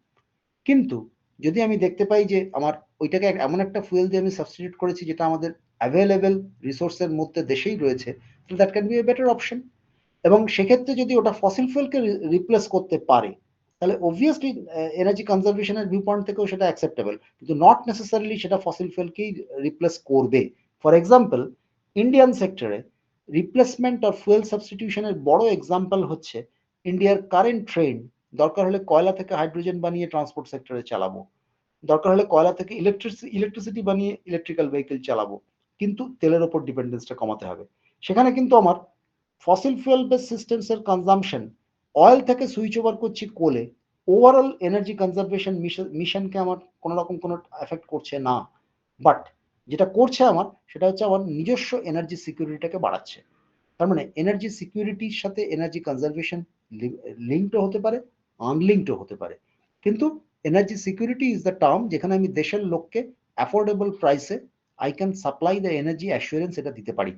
কিন্তু যদি আমি দেখতে পাই যে আমার ওইটাকে এমন একটা ফুয়েল দিয়ে আমি সাবস্টিটিউট করেছি যেটা আমাদের অ্যাভেলেবেল রিসোর্সের মধ্যে দেশেই রয়েছে, তাহলে that can B a better option. এবং সেক্ষেত্রে যদি ওটা ফসিল ফুয়েলকে রিপ্লেস করতে পারে তাহলে অবভিয়াসলি এনার্জি কনজারভেশনের ভিউ পয়েন্ট থেকেও সেটা অ্যাকসেপ্টেবল, কিন্তু নট নেসেসারিলি সেটা ফসিল ফুয়েলকেই রিপ্লেস করবে। ফর এক্সাম্পল, ইন্ডিয়ান সেক্টরে রিপ্লেসমেন্ট অর ফুয়েল সাবস্টিটিউশনের বড় এক্সাম্পল হচ্ছে ইন্ডিয়ার কারেন্ট ট্রেন। দরকার হলে কয়লা থেকে হাইড্রোজেন বানিয়ে ট্রান্সপোর্ট সেক্টরে চালাবো, দরকার হলে কয়লা থেকে ইলেকট্রিসিটি বানিয়ে ইলেকট্রিক্যাল ভেহিকেল চালাবো, কিন্তু তেলের ওপর ডিপেন্ডেন্সটা কমাতে হবে। সেখানে কিন্তু আমার ফসিল ফুয়েল বেস সিস্টেমস এর কনজাম্পশন, অয়েল থেকে সুইচ ওভার করছি কোলে, ওভারঅল এনার্জি কনজারভেশন মিশনকে আমার কোনো রকম কোনো এফেক্ট করছে না। বাট যেটা করছে আমার সেটা হচ্ছে আমার নিজস্ব এনার্জি সিকিউরিটিটাকে বাড়াচ্ছে। তার মানে এনার্জি সিকিউরিটির সাথে এনার্জি কনজারভেশন লিঙ্কড হতে পারে, আনলিঙ্কড হতে পারে। কিন্তু energy security is the term যেখানে আমি দেশের লোককে অ্যাফোর্ডেবল প্রাইসে I can supply the energy assurance এটা দিতে পারি।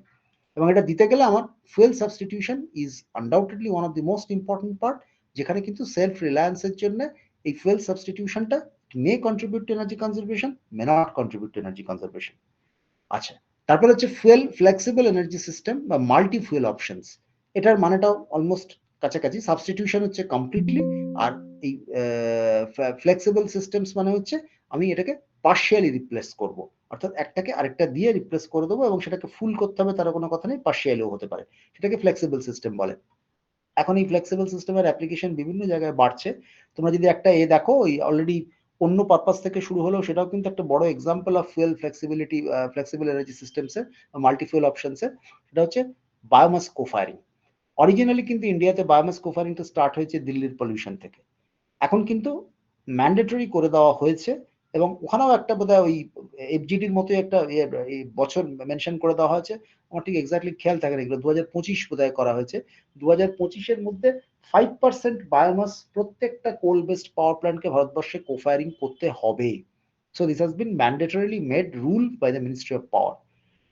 এবং এটা দিতে গেলে আমার fuel substitution is undoubtedly one of the most important part, যেখানে কিন্তু সেলফ রিলায়েন্সের জন্য এই ফুয়েল সাবস্টিটিউশনটা may contribute to energy conservation, may not contribute to energy conservation. আচ্ছা, তারপর হচ্ছে ফুয়েল ফ্লেক্সিবল এনার্জি সিস্টেম বা মাল্টি ফুয়েল অপশনস। এটার মানেটাও অলমোস্ট কাছাকাছি। সাবস্টিটিউশন হচ্ছে কমপ্লিটলি, আর এই ফ্লেক্সিবল সিস্টেমস মানে হচ্ছে আমি এটাকে পার্শিয়ালি রিপ্লেস করব, অর্থাৎ একটাকে আরেকটা দিয়ে রিপ্লেস করে দেবো এবং সেটাকে ফুল করতে হবে তার কোনো কথা নেই, পার্শিয়ালিও হতে পারে, সেটাকে ফ্লেক্সিবল সিস্টেম বলে। এখন এই ফ্লেক্সিবল সিস্টেমের অ্যাপ্লিকেশন বিভিন্ন জায়গায় বাড়ছে। তোমরা যদি একটা দেখো, ওই অলরেডি অন্য পারপাস থেকে শুরু হলেও সেটাও কিন্তু একটা বড় example of fuel flexibility, flexible energy সিস্টেমসের, মাল্টি ফুয়েল অপশনসের। সেটা হচ্ছে বায়োমাস কোফায়ারিং। অরিজিনালি কিন্তু ইন্ডিয়াতে বায়োমাস কোফায়ারিংটা স্টার্ট হয়েছে দিল্লির পলিউশন থেকে। এখন কিন্তু ম্যান্ডেটরি করে দেওয়া হয়েছে এবং ওখানেও একটা বোধহয় ওই এফজিডির মতো একটা এই বছর মেনশন করে দেওয়া হয়েছে। আমার ঠিক এক্স্যাক্টলি খেয়াল থাকে না, এগুলো 2025 বোধহয় করা হয়েছে। 2025-এর মধ্যে 5% বায়োমাস প্রত্যেকটা কোল বেসড পাওয়ার প্ল্যান্টকে ভারতবর্ষে কোফায়ারিং করতে হবে। So this has been mandatorily made rule by the ministry of power.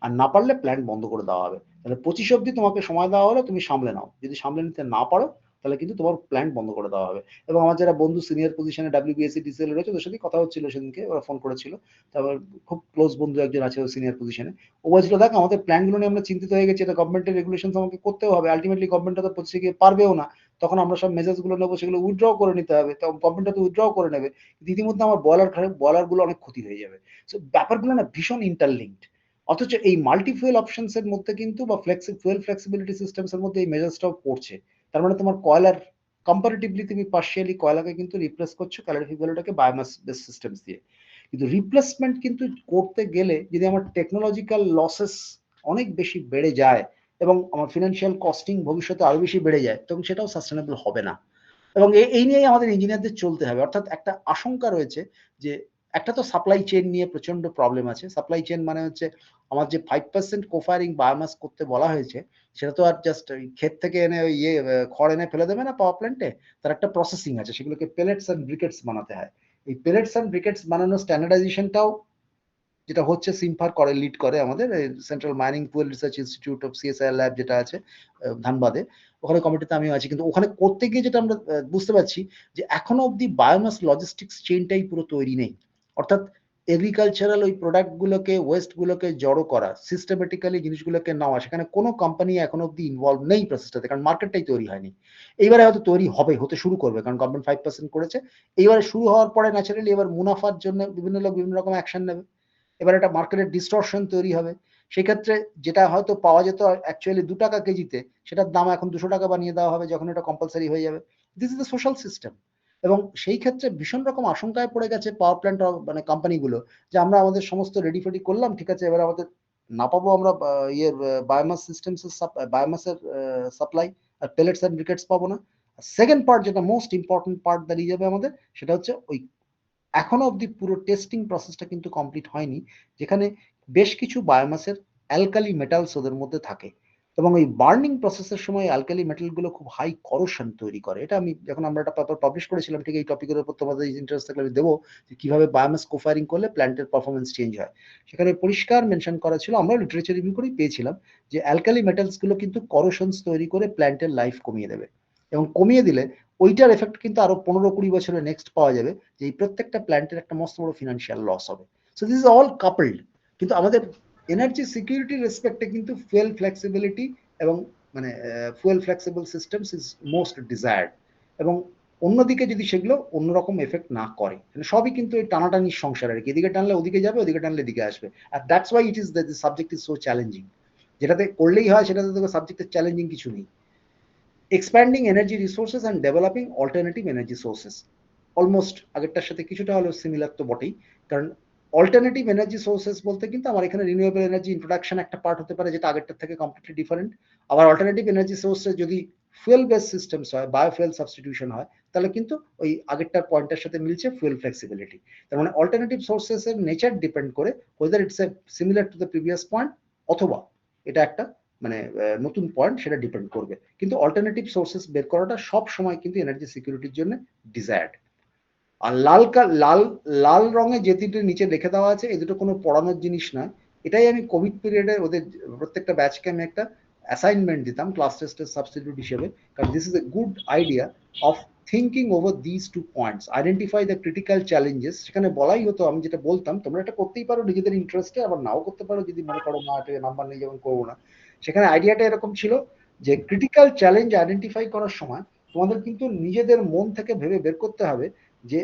আর না পারলে প্ল্যান্ট বন্ধ করে দেওয়া হবে। তাহলে 25 অব্দি তোমাকে সময় দেওয়া হলো, তুমি সামলে নাও। যদি সামলে নিতে না পারো তাহলে কিন্তু তোমার প্ল্যান্ট বন্ধ করে দেওয়া হবে। এবং আমার যারা বন্ধু সিনিয়র পজিশনে ডাব্লিউবিএসসি ডিসিএল রয়েছে ওদের সাথে কথা হচ্ছিল সেদিনকে, ওরা ফোন করেছিল। তারপর খুব ক্লোজ বন্ধু একজন আছে সিনিয়র পজিশনে, ও বলছিল দেখ আমাদের প্ল্যানগুলো নিয়ে আমরা চিন্তিত হয়ে গেছি, এটা গভর্নমেন্টের রেগুলেশন আমাকে করতেও হবে, আলটিমেটলি গভর্নমেন্ট তো পৌঁছে গিয়ে পারবেও না, তখন আমরা সব মেজার্স গুলো নেবো, সেগুলো উইথড্র করে নিতে হবে, তো গভর্নমেন্ট তো উইথড্র করে নেবে, ইতিমধ্যে আমার বয়লার গুলো অনেক ক্ষতি হয়ে যাবে। সো ব্যাপারগুলো না ভীষণ ইন্টারলিঙ্কড। অথচ এই মাল্টি ফুয়েল অপশনস এর মধ্যে কিন্তু বা ফুয়েল ফ্লেক্সিবিলিটি সিস্টেমস এর মধ্যে এই মেজার্সটাও পড়ছে। তার মানে তোমার কয়লার কম্পারেটিভলি তুমি পার্শিয়ালি কয়লাকে কিন্তু রিপ্লেস করছো ক্যালোরিফিক ভ্যালুটাকে বায়োমাস বেস সিস্টেমস দিয়ে। কিন্তু রিপ্লেসমেন্ট কিন্তু করতে গেলে যদি আমার টেকনোলজিক্যাল লসেস অনেক বেশি বেড়ে যায় এবং আমার ফিনান্সিয়াল কস্টিং ভবিষ্যতে আরো বেশি বেড়ে যায়, তখন সেটাও সাস্টেনেবল হবে না। এবং এই নিয়েই আমাদের ইঞ্জিনিয়ারদের চলতে হবে। অর্থাৎ একটা আশঙ্কা রয়েছে যে একটা তো সাপ্লাই চেইন নিয়ে প্রচন্ড প্রবলেম আছে। সাপ্লাই চেইন মানে হচ্ছে আমার যে 5% কোফায়ারিং বায়োমাস করতে বলা হয়েছে, সেটা তো আর জাস্ট ওই ক্ষেত থেকে এনে ওই খড় এনে ফেলে দেবে না পাওয়ার প্ল্যান্টে। তার একটা প্রসেসিং আছে, সেগুলোকে পেলেটস অ্যান্ড ব্রিকেটস বানাতে হয়। এই পেলেটস অ্যান্ড ব্রিকেটস বানানোর স্ট্যান্ডার্ডাইজেশনটাও যেটা হচ্ছে সিমফার করে, লিড করে আমাদের central mining fuel research institute of CSI lab যেটা আছে ধানবাদে, ওখানে কমিটিতে আমিও আছি। কিন্তু ওখানে করতে গিয়ে যেটা আমরা বুঝতে পারছি যে এখনো অব্দি বায়োমাস লজিস্টিক্স চেইনটাই পুরো তৈরি নেই। অর্থাৎ এগ্রিকালচারাল ওই প্রোডাক্ট গুলোকে, ওয়েস্ট গুলোকে জড়ো করা, সিস্টেমেটিক্যালি জিনিসগুলোকে নেওয়া, সেখানে কোনো কোম্পানি এখনো অব্দি ইনভলভ নেই প্রসেসটাতে, কারণ মার্কেটটাই তৈরি হয়নি। এইবারে হয়তো তৈরি হবে, হতে শুরু করবে, কারণ গভর্নমেন্ট 5% করেছে। এইবারে শুরু হওয়ার পরে ন্যাচারালি এবার মুনাফার জন্য বিভিন্ন লোক বিভিন্ন রকম অ্যাকশন নেবে। এবার একটা মার্কেটের ডিস্টরশন তৈরি হবে। সেক্ষেত্রে যেটা হয়তো পাওয়া যেত অ্যাকচুয়ালি 2 টাকা কেজিতে, সেটার দাম এখন 200 টাকা বানিয়ে দেওয়া হবে যখন এটা কম্পালসারি হয়ে যাবে। This is the social system. এবং সেই ক্ষেত্রে ভীষণ রকম আশঙ্কায় পড়ে গেছে পাওয়ার প্ল্যান্ট মানে কোম্পানিগুলো, যে আমরা আমাদের সমস্ত রেডি ফেডি করলাম, ঠিক আছে, এবার আমাদের না পাবো আমরা বায়োমাস সিস্টেমস বায়োমাসের সাপ্লাই, আর পেলেটস অ্যান্ড ব্রিকেটস পাবো না। সেকেন্ড পার্ট যেটা মোস্ট ইম্পর্টেন্ট পার্ট দাঁড়িয়ে যাবে আমাদের, সেটা হচ্ছে ওই এখনো অবধি পুরো টেস্টিং প্রসেসটা কিন্তু কমপ্লিট হয়নি, যেখানে বেশ কিছু বায়োমাসের অ্যালকালি মেটালস ওদের মধ্যে থাকে এবং এই বার্নিং প্রসেসের সময় অ্যালকালি মেটালগুলো খুব হাই করোশন তৈরি করে। এটা আমি যখন আমরা একটা পেপার পাবলিশ করেছিলাম, ঠিক এই টপিকের উপর তোমাদের ইন্টারেস্ট থাকলে আমি দেবো যে কিভাবে বায়োমাস কোফায়ারিং করলে প্ল্যান্টের পারফরমেন্স চেঞ্জ হয়। সেখানে পরিষ্কার মেনশন করা ছিল, আমরা লিটারেচার রিভিউ করেই পেয়েছিলাম, যে অ্যালকালি মেটালস গুলো কিন্তু করোশনস তৈরি করে প্ল্যান্টের লাইফ কমিয়ে দেবে। এবং কমিয়ে দিলে ওইটার এফেক্ট কিন্তু আরো 15-20 বছরে নেক্সট পাওয়া যাবে, যে এই প্রত্যেকটা প্ল্যান্টের একটা মস্ত বড় ফিনান্সিয়াল লস হবে। So this is all coupled. কিন্তু আমাদের এনার্জি সিকিউরিটি রেসপেক্টে কিন্তু ফুয়েল ফ্লেক্সিবিলিটি এবং মানে fuel flexible systems is most desired. এবং অন্যদিকে যদি সেগুলো অন্যরকম এফেক্ট না করে, মানে সবই কিন্তু এই টানাটানির সংসার আর কি, এদিকে টানলে ওদিকে যাবে, ওদিকে টানলে এদিকে আসবে। আর that's why it is the subject is so challenging. যেটাতে করলেই হয় সেটাতে তো সাবজেক্টের চ্যালেঞ্জিং কিছু নেই। Expanding energy resources and developing alternative energy sources, almost আগেরটার সাথে কিছুটা হলেও সিমিলার তো বটেই। কারণ অল্টারনেটিভ এনার্জি সোর্সেস বলতে কিন্তু আমার এখানে রিনিউয়েবল এনার্জি ইন্ট্রোডাকশন একটা পার্ট হতে পারে, যেটা আগেরটার থেকে কমপ্লিটলি ডিফারেন্ট। আবার অল্টারনেটিভ এনার্জি সোর্সে যদি ফুয়েল বেস সিস্টেমস হয়, বায়োফুয়েল সাবস্টিটিউশন হয়, তাহলে কিন্তু ওই আগেরটার পয়েন্টের সাথে মিলছে ফুয়েল ফ্লেক্সিবিলিটি। তার মানে অল্টারনেটিভ সোর্সেস এর নেচার ডিপেন্ড করে whether it's a similar to the previous point, অথবা এটা একটা মানে নতুন পয়েন্ট, সেটা ডিপেন্ড করবে। কিন্তু অল্টারনেটিভ সোর্সেস বের করাটা সব সময় কিন্তু এনার্জি সিকিউরিটির জন্য ডিজায়ার্ড। আর লাল লাল রঙে যে তিনটে নিচে লিখে দেওয়া আছে, এই দুটো কোনো পড়ানোর জিনিস নয়। এটাই আমি কোভিড পিরিয়ডে ওদের প্রত্যেকটা ব্যাচকে আমি একটা অ্যাসাইনমেন্ট দিতাম ক্লাস টেস্টের সাবস্টিটিউট হিসেবে, কারণ this is a good idea of thinking over this two points, identify the critical challenges. সেখানে বলাই হতো, আমি যেটা বলতাম তোমরা এটা করতেই পারো নিজেদের ইন্টারেস্টে, আবার নাও করতে পারো যদি মনে করো না এটা নাম্বার নেই যেমন করবো না। সেখানে আইডিয়াটা এরকম ছিল যে ক্রিটিক্যাল চ্যালেঞ্জ আইডেন্টিফাই করার সময় তোমাদের কিন্তু নিজেদের মন থেকে ভেবে বের করতে হবে যে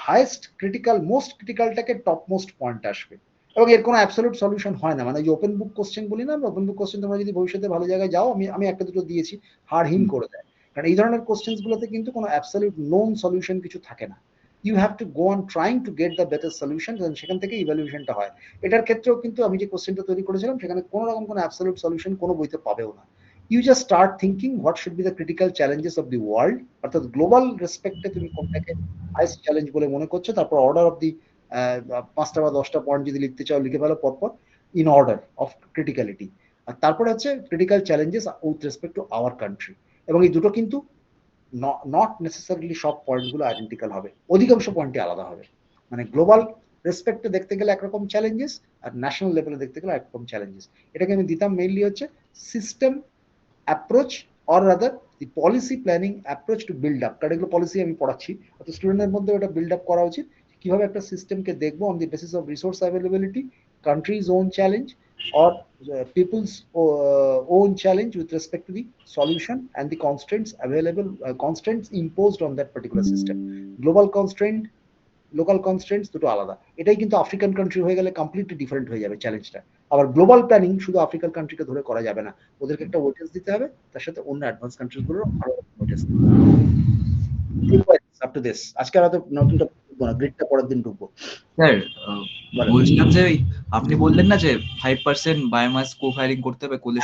হাইয়েস্ট ক্রিটিক্যাল মোস্ট ক্রিটিক্যালটাকে টপ মোস্ট পয়েন্ট আসবে, এবং এর কোনো অ্যাবসলিউট সলিউশন হয় না। মানে যে ওপেন বুক কোশ্চেন বলি না, ওপেন বুক কোশ্চেন তোমরা যদি ভবিষ্যতে ভালো জায়গায় যাও, আমি একটা দুটো দিয়েছি, হাড় হিম করে দেয়। কারণ এই ধরনের কোশ্চেন্স গুলোতে কিন্তু কোনো অ্যাবসলিউট নোন সলিউশন কিছু থাকে না। You have to go on trying to get the better solution, সেখান থেকে ইভ্যালুয়েশনটা হয়। এটার ক্ষেত্রেও কিন্তু আমি যে কোশ্চেনটা তৈরি করেছিলাম সেখানে কোনো রকম কোনো অ্যাবসলিউট সলিউশন কোনো বইতে পাবেও না। You just start thinking what should be the critical challenges of the world, অর্থাৎ গ্লোবাল রেসপেক্টে তুমি কোনটাকে হাইস্ট চ্যালেঞ্জ বলে মনে করছো, তারপর অর্ডার অফ দি 5টা বা 10টা পয়েন্ট যদি লিখতে চাও লিখে ফেলো পরপর, ইন অর্ডার অফ ক্রিটিক্যালিটি। আর তারপরে হচ্ছে critical challenges with respect to our country. এবং এই দুটো কিন্তু নট নেসেসারিলি সব পয়েন্টগুলো আইডেন্টিক্যাল হবে, অধিকাংশ পয়েন্টই আলাদা হবে। মানে গ্লোবাল রেসপেক্টে দেখতে গেলে একরকম চ্যালেঞ্জেস, আর ন্যাশনাল লেভেলে দেখতে গেলে একরকম চ্যালেঞ্জেস। এটাকে আমি দিতাম মেইনলি হচ্ছে system approach, or rather the policy planning approach to build up. কারণ এগুলো পলিসি আমি পড়াচ্ছি, অর্থাৎ স্টুডেন্টদের মধ্যে ওটা বিল্ড আপ করা উচিত, কিভাবে একটা সিস্টেমকে দেখবো on the basis of resource availability, countries own challenge, or people's own challenge with respect to the solution and the constraints available, constraints imposed on that particular system. Global constraint, local constraints দুটো আলাদা। এটাই কিন্তু African country হয়ে গেলে completely different হয়ে যাবে চ্যালেঞ্জটা। আবার গ্লোবাল প্ল্যানিং শুধু আফ্রিকান কান্ট্রিকে ধরে করা যাবে না, ওদেরকে একটা ওয়েটেজ দিতে হবে, তার সাথে অন্য অ্যাডভান্স কান্ট্রিজ গুলোর আরো ওয়েটেজ আপ টু দিস। আজকে হয়তো নতুনটা ঢুকবো না, গ্রিডটা পরের দিন ঢুকবো। স্যার বলেন। বলছিলাম যে আপনি বললেন না যে 5% বায়োমাস কো ফায়ারিং করতে হবে কোলে